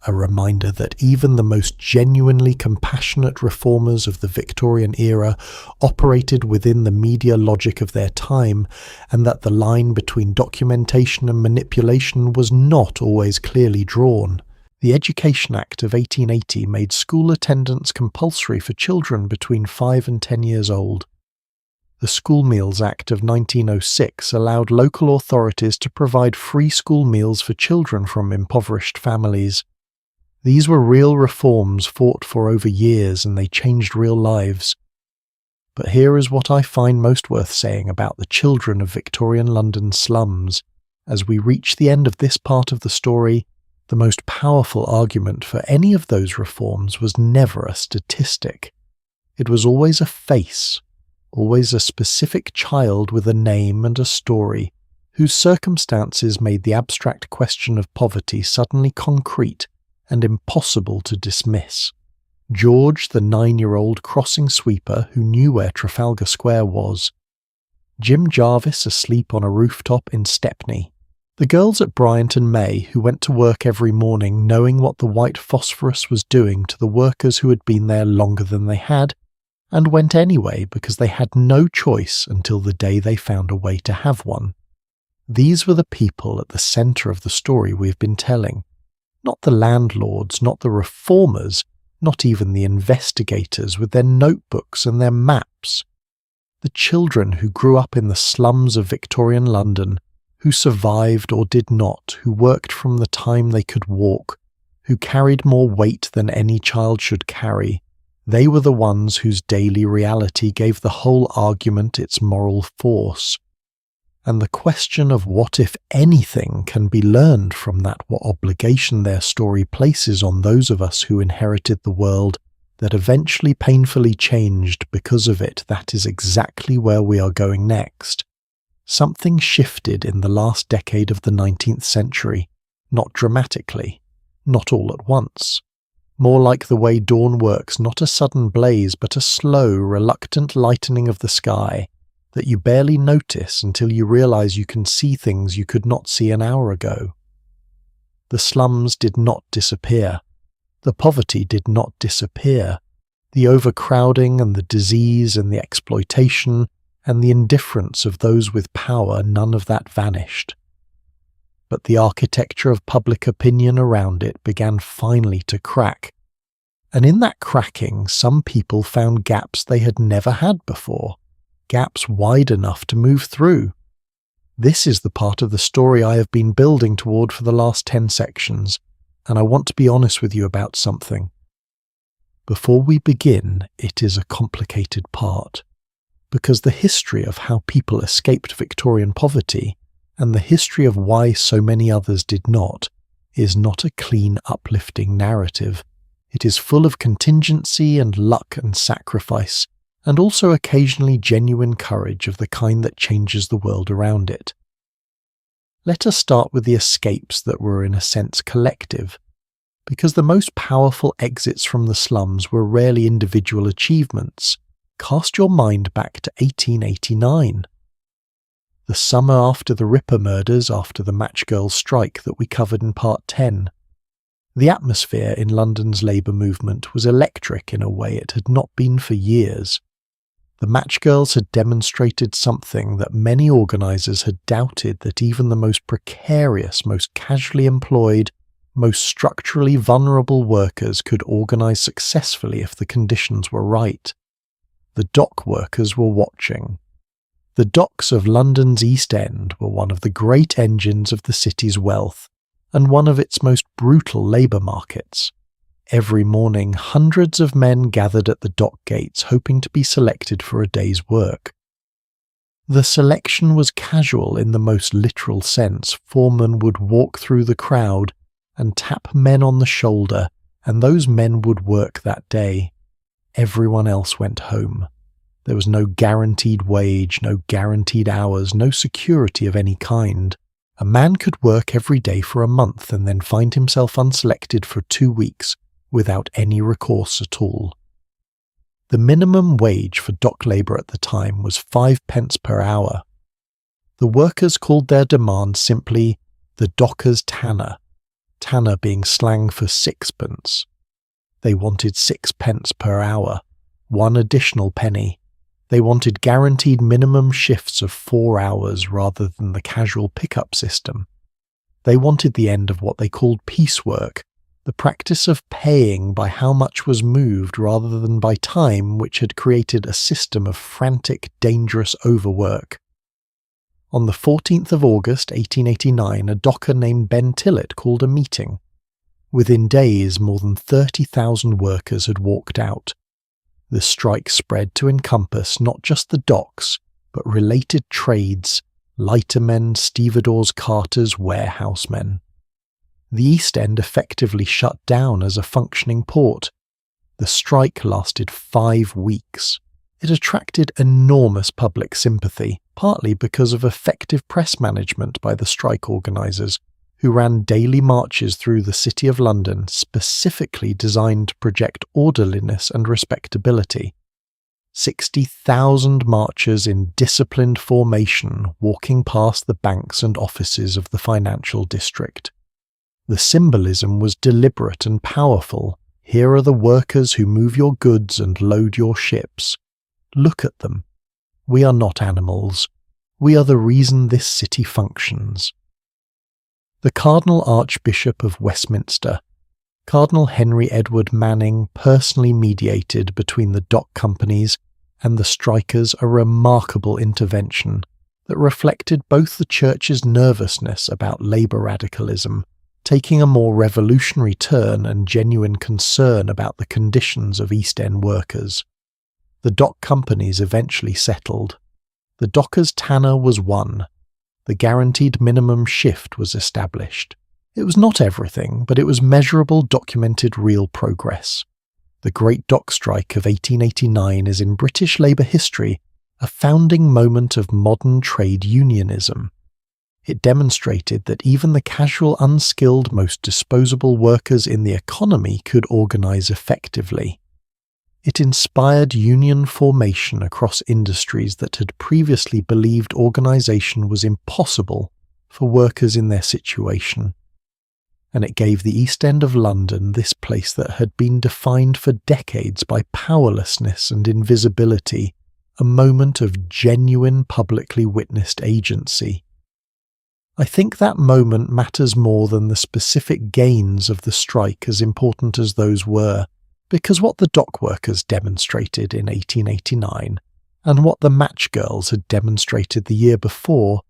a reminder that even the most genuinely compassionate reformers of the Victorian era operated within the media logic of their time, and that the line between documentation and manipulation was not always clearly drawn. The Education Act of 1880 made school attendance compulsory for children between 5 and 10 years old. The School Meals Act of 1906 allowed local authorities to provide free school meals for children from impoverished families. These were real reforms fought for over years, and they changed real lives. But here is what I find most worth saying about the children of Victorian London slums. As we reach the end of this part of the story, the most powerful argument for any of those reforms was never a statistic. It was always a face, always a specific child with a name and a story, whose circumstances made the abstract question of poverty suddenly concrete and impossible to dismiss. George, the 9-year-old crossing sweeper who knew where Trafalgar Square was. Jim Jarvis asleep on a rooftop in Stepney. The girls at Bryant and May who went to work every morning knowing what the white phosphorus was doing to the workers who had been there longer than they had, and went anyway because they had no choice until the day they found a way to have one. These were the people at the centre of the story we've been telling. Not the landlords, not the reformers, not even the investigators with their notebooks and their maps. The children who grew up in the slums of Victorian London, who survived or did not, who worked from the time they could walk, who carried more weight than any child should carry, they were the ones whose daily reality gave the whole argument its moral force. And the question of what, if anything, can be learned from that, what obligation their story places on those of us who inherited the world that eventually painfully changed because of it, that is exactly where we are going next. Something shifted in the last decade of the 19th century, not dramatically, not all at once. More like the way dawn works, not a sudden blaze, but a slow, reluctant lightening of the sky that you barely notice until you realize you can see things you could not see an hour ago. The slums did not disappear. The poverty did not disappear. The overcrowding and the disease and the exploitation and the indifference of those with power, none of that vanished. But the architecture of public opinion around it began finally to crack. And in that cracking, some people found gaps they had never had before, gaps wide enough to move through. This is the part of the story I have been building toward for the last 10 sections, and I want to be honest with you about something. Before we begin, it is a complicated part, because the history of how people escaped Victorian poverty and the history of why so many others did not is not a clean, uplifting narrative. It is full of contingency and luck and sacrifice, and also occasionally genuine courage of the kind that changes the world around it. Let us start with the escapes that were in a sense collective, because the most powerful exits from the slums were rarely individual achievements. Cast your mind back to 1889. The summer after the Ripper murders, after the Match Girls strike that we covered in part 10. The atmosphere in London's labour movement was electric in a way it had not been for years. The Match Girls had demonstrated something that many organisers had doubted, that even the most precarious, most casually employed, most structurally vulnerable workers could organise successfully if the conditions were right. The dock workers were watching. The docks of London's East End were one of the great engines of the city's wealth, and one of its most brutal labour markets. Every morning, hundreds of men gathered at the dock gates hoping to be selected for a day's work. The selection was casual in the most literal sense. Foremen would walk through the crowd and tap men on the shoulder, and those men would work that day. Everyone else went home. There was no guaranteed wage, no guaranteed hours, no security of any kind. A man could work every day for a month and then find himself unselected for 2 weeks without any recourse at all. The minimum wage for dock labour at the time was 5 pence per hour. The workers called their demand simply the docker's tanner, tanner being slang for sixpence. They wanted 6 pence per hour, 1 additional penny. They wanted guaranteed minimum shifts of 4 hours rather than the casual pickup system. They wanted the end of what they called piecework, the practice of paying by how much was moved rather than by time, which had created a system of frantic, dangerous overwork. On the 14th of August 1889, a docker named Ben Tillett called a meeting. Within days, more than 30,000 workers had walked out. The strike spread to encompass not just the docks, but related trades, lightermen, stevedores, carters, warehousemen. The East End effectively shut down as a functioning port. The strike lasted 5 weeks. It attracted enormous public sympathy, partly because of effective press management by the strike organisers, who ran daily marches through the City of London specifically designed to project orderliness and respectability. 60,000 marchers in disciplined formation walking past the banks and offices of the financial district. The symbolism was deliberate and powerful. Here are the workers who move your goods and load your ships. Look at them. We are not animals. We are the reason this city functions. The Cardinal Archbishop of Westminster, Cardinal Henry Edward Manning, personally mediated between the dock companies and the strikers a remarkable intervention that reflected both the Church's nervousness about labour radicalism, taking a more revolutionary turn, and genuine concern about the conditions of East End workers. The dock companies eventually settled. The dockers' tanner was won. The guaranteed minimum shift was established. It was not everything, but it was measurable, documented, real progress. The Great Dock Strike of 1889 is in British labour history a founding moment of modern trade unionism. It demonstrated that even the casual, unskilled, most disposable workers in the economy could organise effectively. It inspired union formation across industries that had previously believed organisation was impossible for workers in their situation. And it gave the East End of London, this place that had been defined for decades by powerlessness and invisibility, a moment of genuine publicly witnessed agency. I think that moment matters more than the specific gains of the strike, as important as those were, because what the dock workers demonstrated in 1889 and what the match girls had demonstrated the year before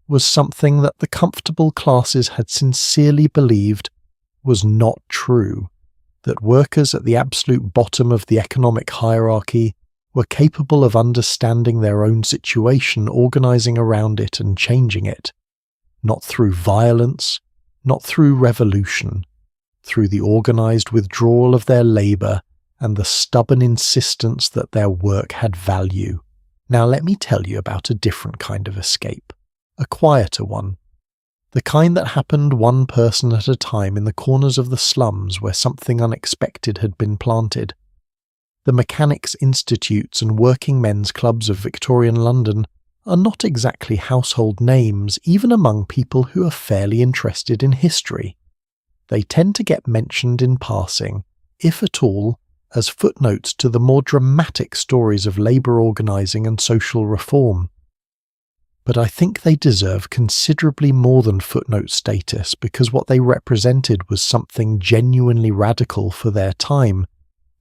was something that the comfortable classes had sincerely believed was not true, that workers at the absolute bottom of the economic hierarchy were capable of understanding their own situation, organising around it and changing it, not through violence, not through revolution, through the organised withdrawal of their labour and the stubborn insistence that their work had value. Now let me tell you about a different kind of escape, a quieter one, the kind that happened one person at a time in the corners of the slums where something unexpected had been planted. The mechanics' institutes and working men's clubs of Victorian London are not exactly household names, even among people who are fairly interested in history. They tend to get mentioned in passing, if at all, as footnotes to the more dramatic stories of labour organising and social reform. But I think they deserve considerably more than footnote status, because what they represented was something genuinely radical for their time,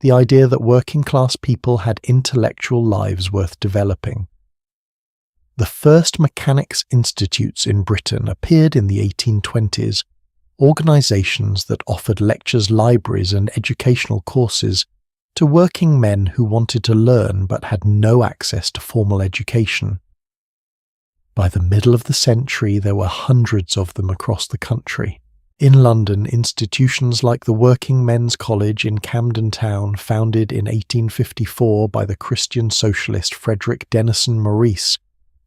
the idea that working-class people had intellectual lives worth developing. The first mechanics' institutes in Britain appeared in the 1820s, organisations that offered lectures, libraries and educational courses to working men who wanted to learn but had no access to formal education. By the middle of the century, there were hundreds of them across the country. In London, institutions like the Working Men's College in Camden Town, founded in 1854 by the Christian socialist Frederick Denison Maurice,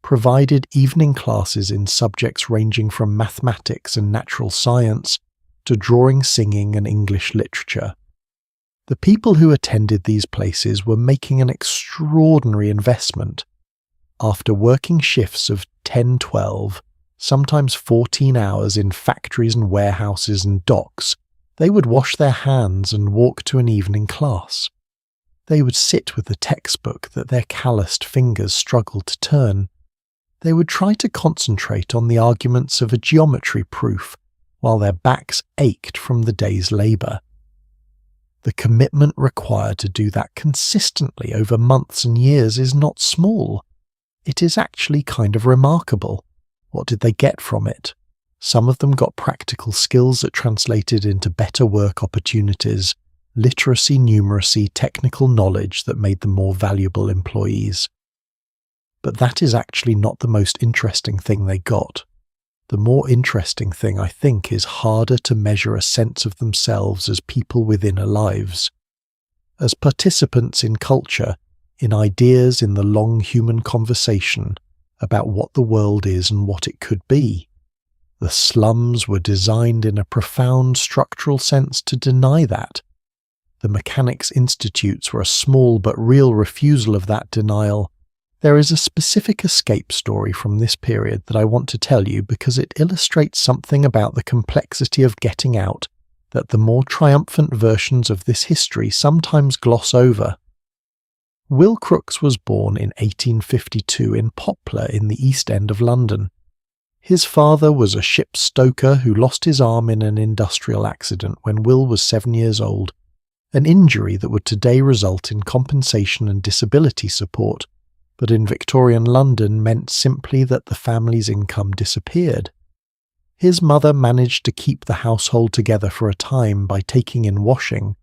provided evening classes in subjects ranging from mathematics and natural science to drawing, singing and English literature. The people who attended these places were making an extraordinary investment. After working shifts of 10, 12, sometimes 14 hours in factories and warehouses and docks, they would wash their hands and walk to an evening class. They would sit with the textbook that their calloused fingers struggled to turn. They would try to concentrate on the arguments of a geometry proof while their backs ached from the day's labour. The commitment required to do that consistently over months and years is not small. It is actually kind of remarkable. What did they get from it? Some of them got practical skills that translated into better work opportunities, literacy, numeracy, technical knowledge that made them more valuable employees. But that is actually not the most interesting thing they got. The more interesting thing, I think, is harder to measure a sense of themselves as people within our lives. As participants in culture, in ideas, in the long human conversation, about what the world is and what it could be. The slums were designed in a profound structural sense to deny that. The Mechanics' Institutes were a small but real refusal of that denial. There is a specific escape story from this period that I want to tell you because it illustrates something about the complexity of getting out that the more triumphant versions of this history sometimes gloss over. Will Crooks was born in 1852 in Poplar in the East End of London. His father was a ship's stoker who lost his arm in an industrial accident when Will was 7 years old, an injury that would today result in compensation and disability support, but in Victorian London meant simply that the family's income disappeared. His mother managed to keep the household together for a time by taking in washing,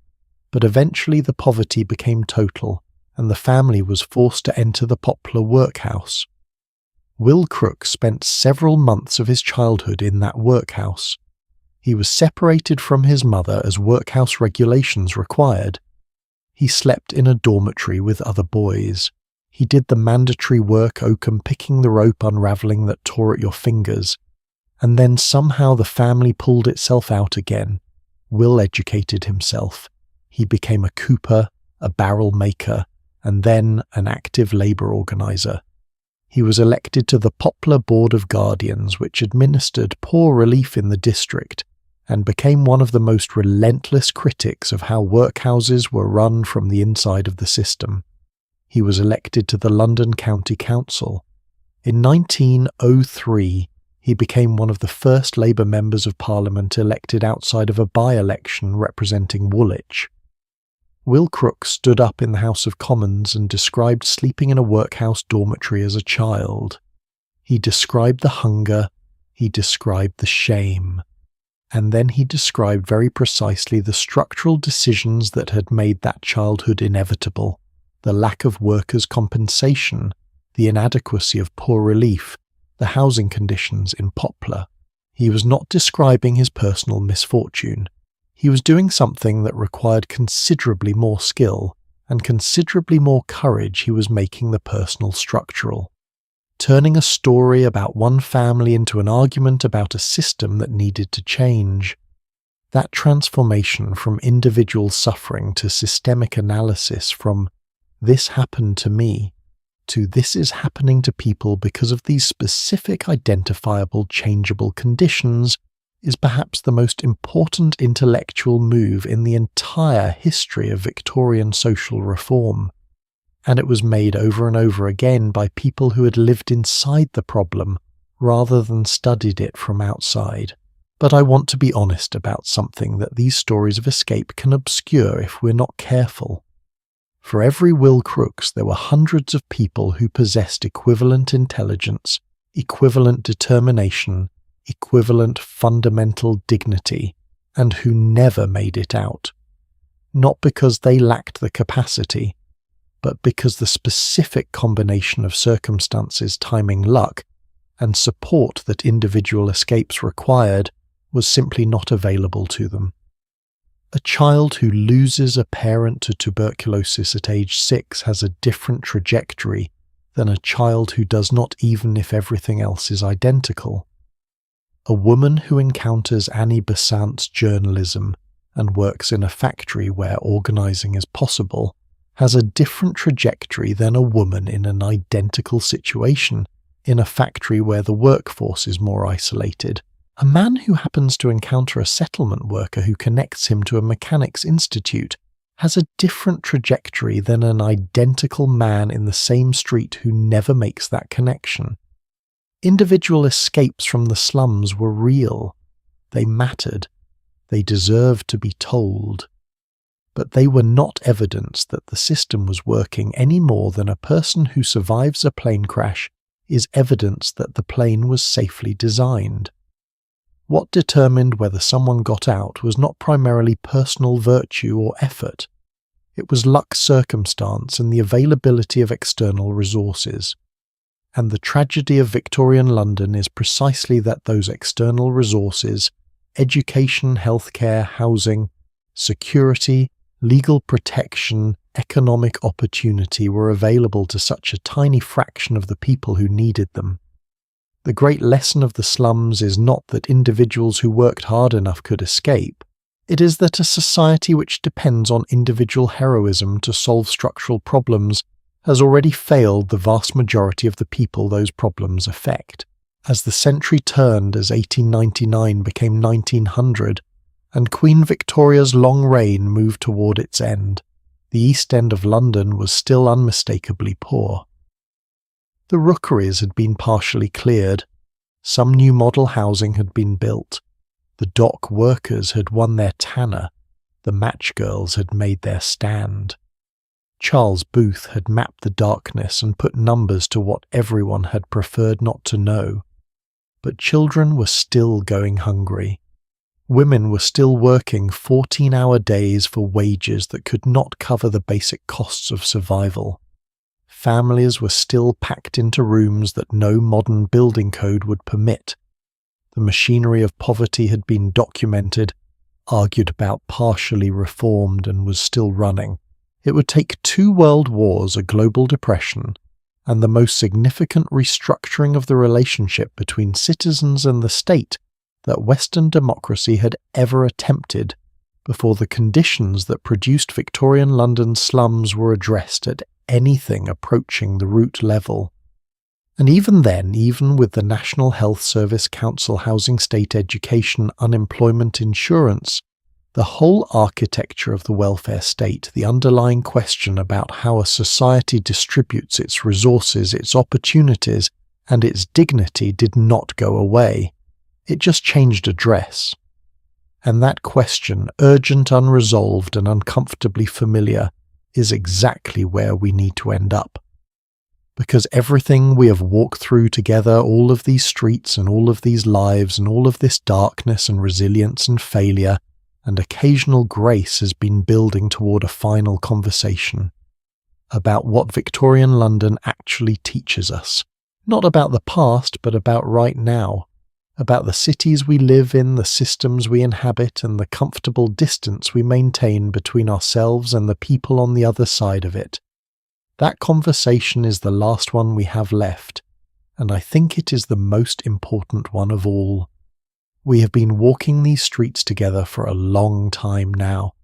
but eventually the poverty became total, and the family was forced to enter the Poplar workhouse. Will Crooks spent several months of his childhood in that workhouse. He was separated from his mother as workhouse regulations required. He slept in a dormitory with other boys. He did the mandatory work Oakham picking the rope unravelling that tore at your fingers. And then somehow the family pulled itself out again. Will educated himself. He became a cooper, a barrel maker, and then an active labour organiser. He was elected to the Poplar Board of Guardians, which administered poor relief in the district, and became one of the most relentless critics of how workhouses were run from the inside of the system. He was elected to the London County Council. In 1903, he became one of the first Labour members of Parliament elected outside of a by-election representing Woolwich. Will Crooks stood up in the House of Commons and described sleeping in a workhouse dormitory as a child. He described the hunger, he described the shame, and then he described very precisely the structural decisions that had made that childhood inevitable, the lack of workers' compensation, the inadequacy of poor relief, the housing conditions in Poplar. He was not describing his personal misfortune. He was doing something that required considerably more skill and considerably more courage. He was making the personal structural, turning a story about one family into an argument about a system that needed to change. That transformation from individual suffering to systemic analysis, from "this happened to me" to "this is happening to people because of these specific identifiable changeable conditions," is perhaps the most important intellectual move in the entire history of Victorian social reform. And it was made over and over again by people who had lived inside the problem rather than studied it from outside. But I want to be honest about something that these stories of escape can obscure if we're not careful. For every Will Crooks, there were hundreds of people who possessed equivalent intelligence, equivalent determination, equivalent fundamental dignity, and who never made it out. Not because they lacked the capacity, but because the specific combination of circumstances, timing, luck, and support that individual escapes required was simply not available to them. A child who loses a parent to tuberculosis at age 6 has a different trajectory than a child who does not, even if everything else is identical. A woman who encounters Annie Besant's journalism and works in a factory where organising is possible has a different trajectory than a woman in an identical situation in a factory where the workforce is more isolated. A man who happens to encounter a settlement worker who connects him to a mechanics institute has a different trajectory than an identical man in the same street who never makes that connection. Individual escapes from the slums were real. They mattered. They deserved to be told. But they were not evidence that the system was working any more than a person who survives a plane crash is evidence that the plane was safely designed. What determined whether someone got out was not primarily personal virtue or effort. It was luck, circumstance, and the availability of external resources. And the tragedy of Victorian London is precisely that those external resources, education, healthcare, housing, security, Legal protection, economic opportunity were available to such a tiny fraction of the people who needed them. The great lesson of the slums is not that individuals who worked hard enough could escape. It is that a society which depends on individual heroism to solve structural problems has already failed the vast majority of the people those problems affect. As the century turned, as 1899 became 1900, and Queen Victoria's long reign moved toward its end, the East End of London was still unmistakably poor. The rookeries had been partially cleared, some new model housing had been built, the dock workers had won their tanner, the match girls had made their stand. Charles Booth had mapped the darkness and put numbers to what everyone had preferred not to know. But children were still going hungry. Women were still working 14-hour days for wages that could not cover the basic costs of survival. Families were still packed into rooms that no modern building code would permit. The machinery of poverty had been documented, argued about, partially reformed, and was still running. It would take 2 world wars, a global depression, and the most significant restructuring of the relationship between citizens and the state that Western democracy had ever attempted before the conditions that produced Victorian London's slums were addressed at anything approaching the root level. And even then, even with the National Health Service, Council, Housing, State Education, Unemployment Insurance, the whole architecture of the welfare state, the underlying question about how a society distributes its resources, its opportunities, and its dignity did not go away. It just changed address. And that question, urgent, unresolved, and uncomfortably familiar, is exactly where we need to end up. Because everything we have walked through together, all of these streets and all of these lives and all of this darkness and resilience and failure and occasional grace has been building toward a final conversation about what Victorian London actually teaches us. Not about the past, but about right now. About the cities we live in, the systems we inhabit, and the comfortable distance we maintain between ourselves and the people on the other side of it. That conversation is the last one we have left, and I think it is the most important one of all. We have been walking these streets together for a long time now.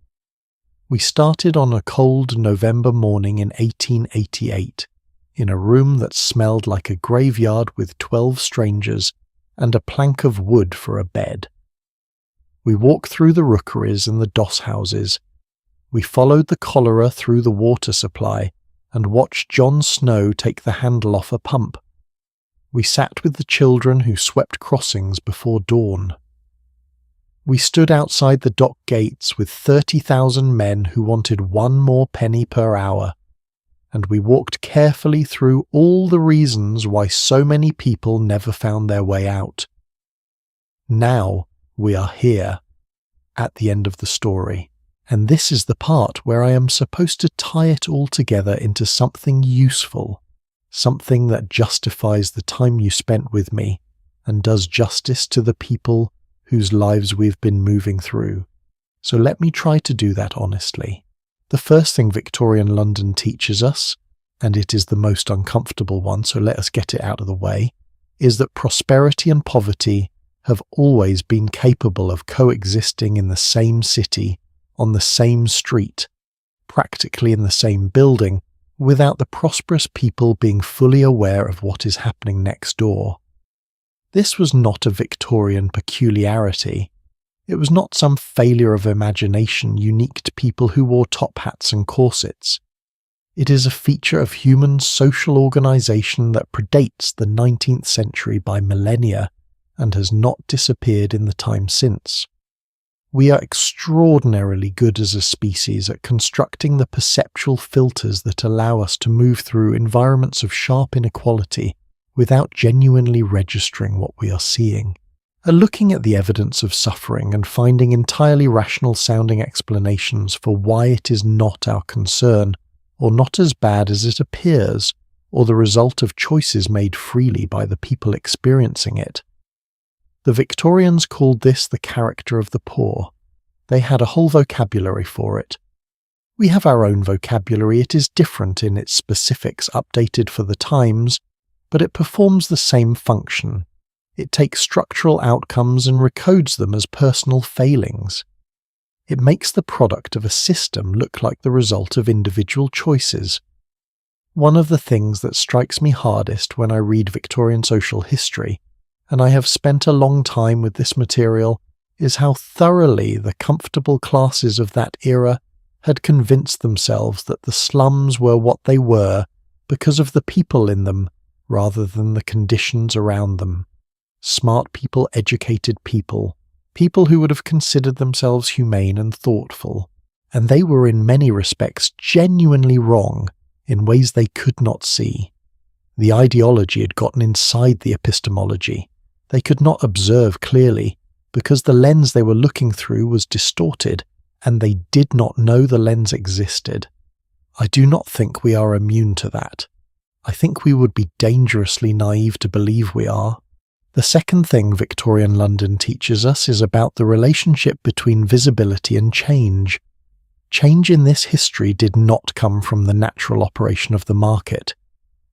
We started on a cold November morning in 1888, in a room that smelled like a graveyard with 12 strangers and a plank of wood for a bed. We walked through the rookeries and the doss houses. We followed the cholera through the water supply and watched John Snow take the handle off a pump. We sat with the children who swept crossings before dawn. We stood outside the dock gates with 30,000 men who wanted 1 more penny per hour, and we walked carefully through all the reasons why so many people never found their way out. Now we are here, at the end of the story, and this is the part where I am supposed to tie it all together into something useful, something that justifies the time you spent with me and does justice to the people whose lives we've been moving through. So let me try to do that honestly. The first thing Victorian London teaches us, and it is the most uncomfortable one, so let us get it out of the way, is that prosperity and poverty have always been capable of coexisting in the same city, on the same street, practically in the same building, without the prosperous people being fully aware of what is happening next door. This was not a Victorian peculiarity. It was not some failure of imagination unique to people who wore top hats and corsets. It is a feature of human social organisation that predates the 19th century by millennia and has not disappeared in the time since. We are extraordinarily good as a species at constructing the perceptual filters that allow us to move through environments of sharp inequality without genuinely registering what we are seeing, at looking at the evidence of suffering and finding entirely rational-sounding explanations for why it is not our concern, or not as bad as it appears, or the result of choices made freely by the people experiencing it. The Victorians called this the character of the poor. They had a whole vocabulary for it. We have our own vocabulary. It is different in its specifics, updated for the times, but it performs the same function. It takes structural outcomes and recodes them as personal failings. It makes the product of a system look like the result of individual choices. One of the things that strikes me hardest when I read Victorian social history, and I have spent a long time with this material, is how thoroughly the comfortable classes of that era had convinced themselves that the slums were what they were because of the people in them rather than the conditions around them. Smart people, educated people, people who would have considered themselves humane and thoughtful, and they were in many respects genuinely wrong in ways they could not see. The ideology had gotten inside the epistemology. They could not observe clearly because the lens they were looking through was distorted, and they did not know the lens existed. I do not think we are immune to that. I think we would be dangerously naive to believe we are. The second thing Victorian London teaches us is about the relationship between visibility and change. Change in this history did not come from the natural operation of the market.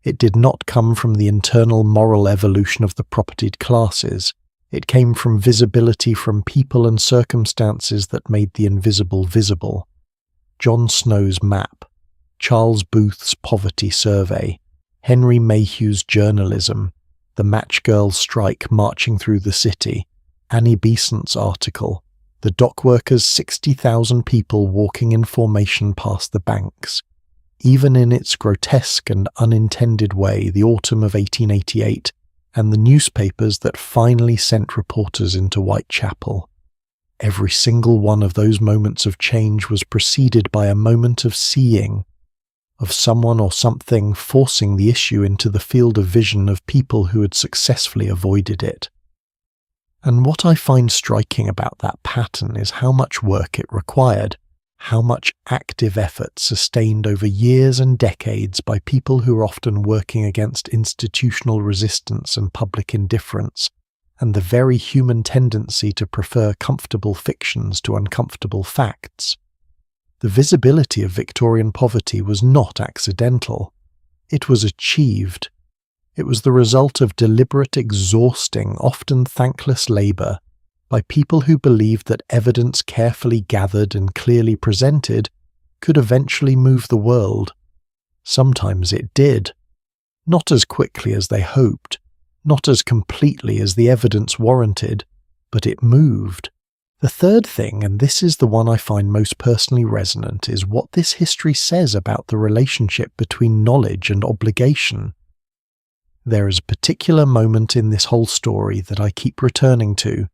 It did not come from the internal moral evolution of the propertied classes. It came from visibility from people and circumstances that made the invisible visible. John Snow's map, Charles Booth's poverty survey, Henry Mayhew's journalism, the match girls' strike marching through the city, Annie Besant's article, the dock workers' 60,000 people walking in formation past the banks. Even in its grotesque and unintended way, the autumn of 1888, and the newspapers that finally sent reporters into Whitechapel. Every single one of those moments of change was preceded by a moment of seeing, of someone or something forcing the issue into the field of vision of people who had successfully avoided it. And what I find striking about that pattern is how much work it required, how much active effort sustained over years and decades by people who are often working against institutional resistance and public indifference, and the very human tendency to prefer comfortable fictions to uncomfortable facts. The visibility of Victorian poverty was not accidental. It was achieved. It was the result of deliberate, exhausting, often thankless labour by people who believed that evidence carefully gathered and clearly presented could eventually move the world. Sometimes it did. Not as quickly as they hoped, not as completely as the evidence warranted, but it moved. The third thing, and this is the one I find most personally resonant, is what this history says about the relationship between knowledge and obligation. There is a particular moment in this whole story that I keep returning to.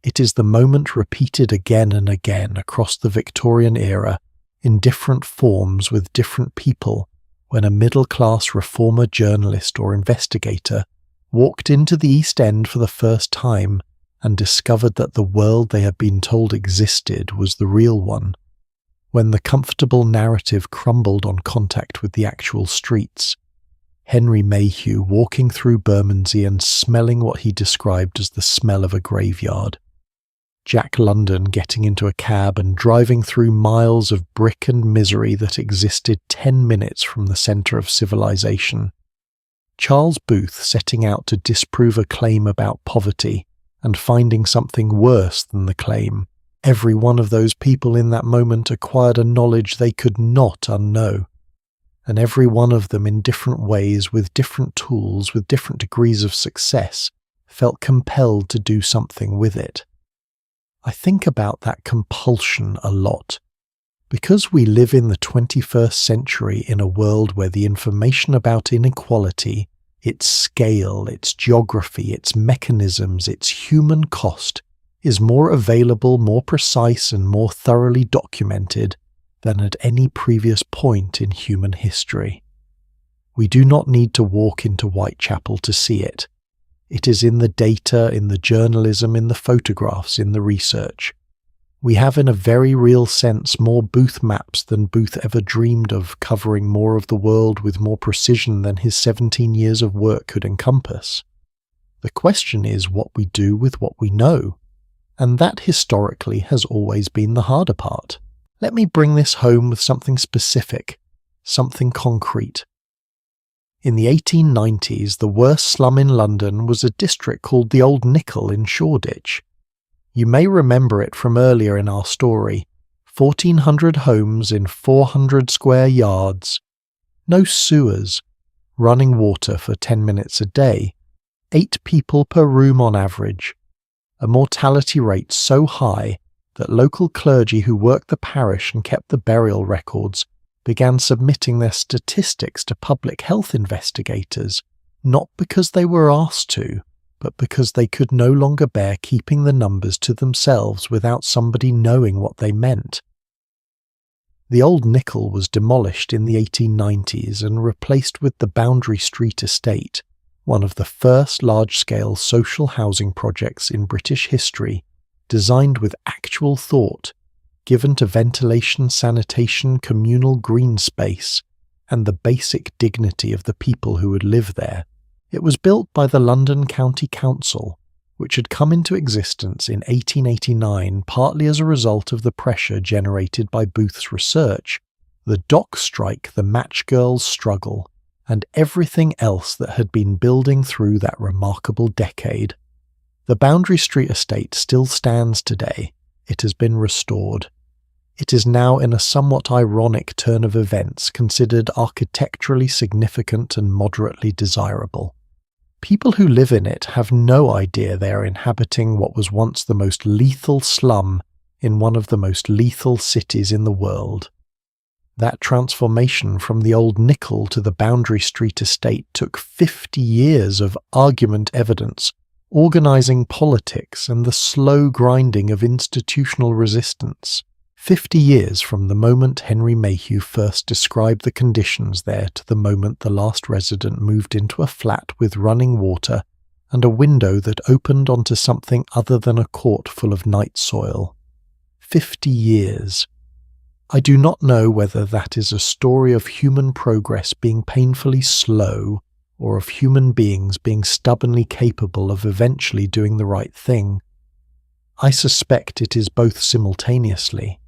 It is the moment repeated again and again across the Victorian era, in different forms with different people, when a middle-class reformer journalist or investigator walked into the East End for the first time and discovered that the world they had been told existed was the real one, when the comfortable narrative crumbled on contact with the actual streets. Henry Mayhew walking through Bermondsey and smelling what he described as the smell of a graveyard. Jack London getting into a cab and driving through miles of brick and misery that existed 10 minutes from the centre of civilization. Charles Booth setting out to disprove a claim about poverty and finding something worse than the claim. Every one of those people in that moment acquired a knowledge they could not unknow. And every one of them in different ways, with different tools, with different degrees of success, felt compelled to do something with it. I think about that compulsion a lot. Because we live in the 21st century in a world where the information about inequality, its scale, its geography, its mechanisms, its human cost, is more available, more precise, and more thoroughly documented than at any previous point in human history. We do not need to walk into Whitechapel to see it. It is in the data, in the journalism, in the photographs, in the research. We have in a very real sense more Booth maps than Booth ever dreamed of, covering more of the world with more precision than his 17 years of work could encompass. The question is what we do with what we know, and that historically has always been the harder part. Let me bring this home with something specific, something concrete. In the 1890s, the worst slum in London was a district called the Old Nickel in Shoreditch. You may remember it from earlier in our story. 1,400 homes in 400 square yards. No sewers. Running water for 10 minutes a day. 8 people per room on average. A mortality rate so high that local clergy who worked the parish and kept the burial records began submitting their statistics to public health investigators, not because they were asked to, but because they could no longer bear keeping the numbers to themselves without somebody knowing what they meant. The Old Nickel was demolished in the 1890s and replaced with the Boundary Street estate, one of the first large-scale social housing projects in British history, designed with actual thought, given to ventilation, sanitation, communal green space, and the basic dignity of the people who would live there. It was built by the London County Council, which had come into existence in 1889 partly as a result of the pressure generated by Booth's research, the dock strike, the match girls' struggle, and everything else that had been building through that remarkable decade. The Boundary Street estate still stands today. It has been restored. It is now, in a somewhat ironic turn of events, considered architecturally significant and moderately desirable. People who live in it have no idea they are inhabiting what was once the most lethal slum in one of the most lethal cities in the world. That transformation from the Old Nickel to the Boundary Street estate took 50 years of argument evidence, organising politics, and the slow grinding of institutional resistance. 50 years from the moment Henry Mayhew first described the conditions there to the moment the last resident moved into a flat with running water and a window that opened onto something other than a court full of night soil. 50 years. I do not know whether that is a story of human progress being painfully slow or of human beings being stubbornly capable of eventually doing the right thing. I suspect it is both simultaneously,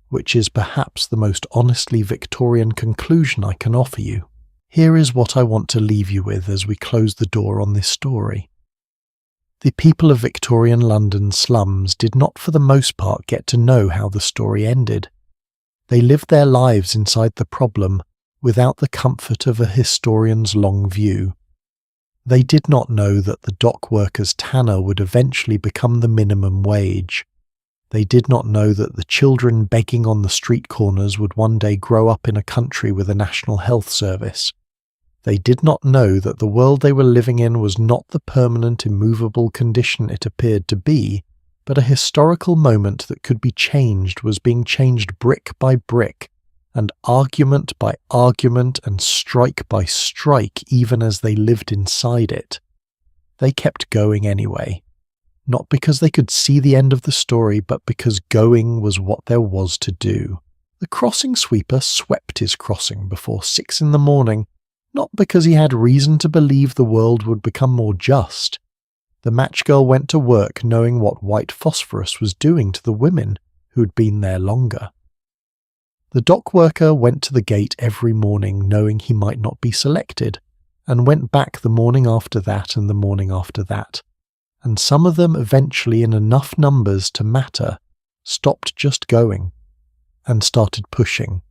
which is perhaps the most honestly Victorian conclusion I can offer you. Here is what I want to leave you with as we close the door on this story. The people of Victorian London slums did not for the most part get to know how the story ended. They lived their lives inside the problem without the comfort of a historian's long view. They did not know that the dock worker's tanner would eventually become the minimum wage. They did not know that the children begging on the street corners would one day grow up in a country with a national health service. They did not know that the world they were living in was not the permanent, immovable condition it appeared to be, but a historical moment that could be changed was being changed brick by brick, and argument by argument and strike by strike even as they lived inside it. They kept going anyway. Not because they could see the end of the story, but because going was what there was to do. The crossing sweeper swept his crossing before 6 a.m, not because he had reason to believe the world would become more just. The match girl went to work knowing what white phosphorus was doing to the women who had been there longer. The dock worker went to the gate every morning knowing he might not be selected, and went back the morning after that and the morning after that. And some of them eventually, in enough numbers to matter, stopped just going and started pushing.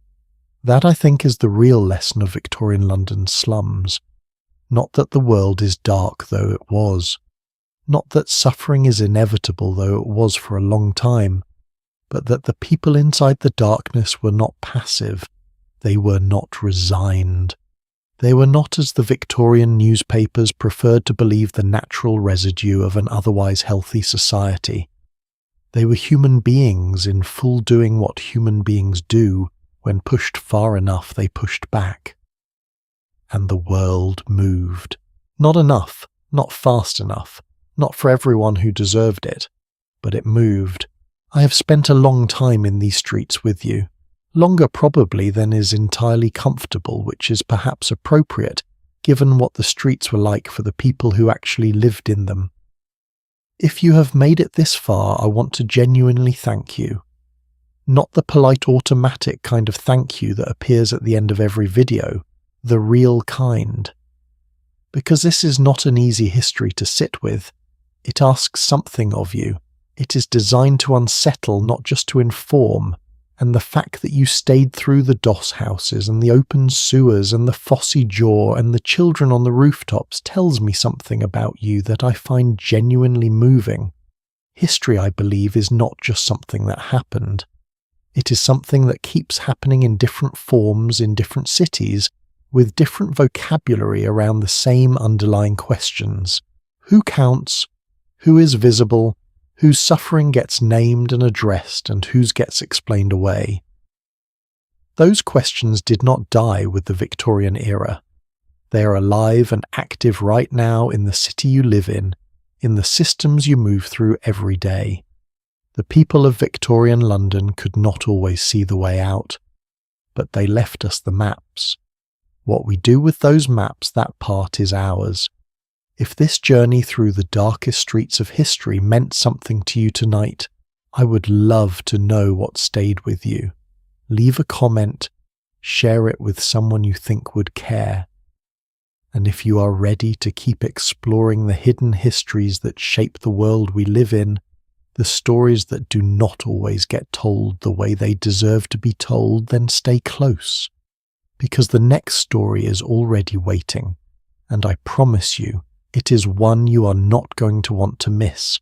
That, I think, is the real lesson of Victorian London's slums. Not that the world is dark, though it was. Not that suffering is inevitable, though it was for a long time. But that the people inside the darkness were not passive. They were not resigned. They were not, as the Victorian newspapers preferred to believe, the natural residue of an otherwise healthy society. They were human beings in full doing what human beings do. When pushed far enough, they pushed back. And the world moved. Not enough, not fast enough, not for everyone who deserved it, but it moved. I have spent a long time in these streets with you. Longer probably than is entirely comfortable, which is perhaps appropriate, given what the streets were like for the people who actually lived in them. If you have made it this far, I want to genuinely thank you. Not the polite automatic kind of thank you that appears at the end of every video, the real kind. Because this is not an easy history to sit with. It asks something of you. It is designed to unsettle, not just to inform. And the fact that you stayed through the doss houses and the open sewers and the phossy jaw and the children on the rooftops tells me something about you that I find genuinely moving. History, I believe, is not just something that happened. It is something that keeps happening in different forms in different cities, with different vocabulary around the same underlying questions. Who counts? Who is visible? Whose suffering gets named and addressed, and whose gets explained away? Those questions did not die with the Victorian era. They are alive and active right now in the city you live in the systems you move through every day. The people of Victorian London could not always see the way out, but they left us the maps. What we do with those maps, that part is ours. If this journey through the darkest streets of history meant something to you tonight, I would love to know what stayed with you. Leave a comment, share it with someone you think would care. And if you are ready to keep exploring the hidden histories that shape the world we live in, the stories that do not always get told the way they deserve to be told, then stay close. Because the next story is already waiting, and I promise you, it is one you are not going to want to miss.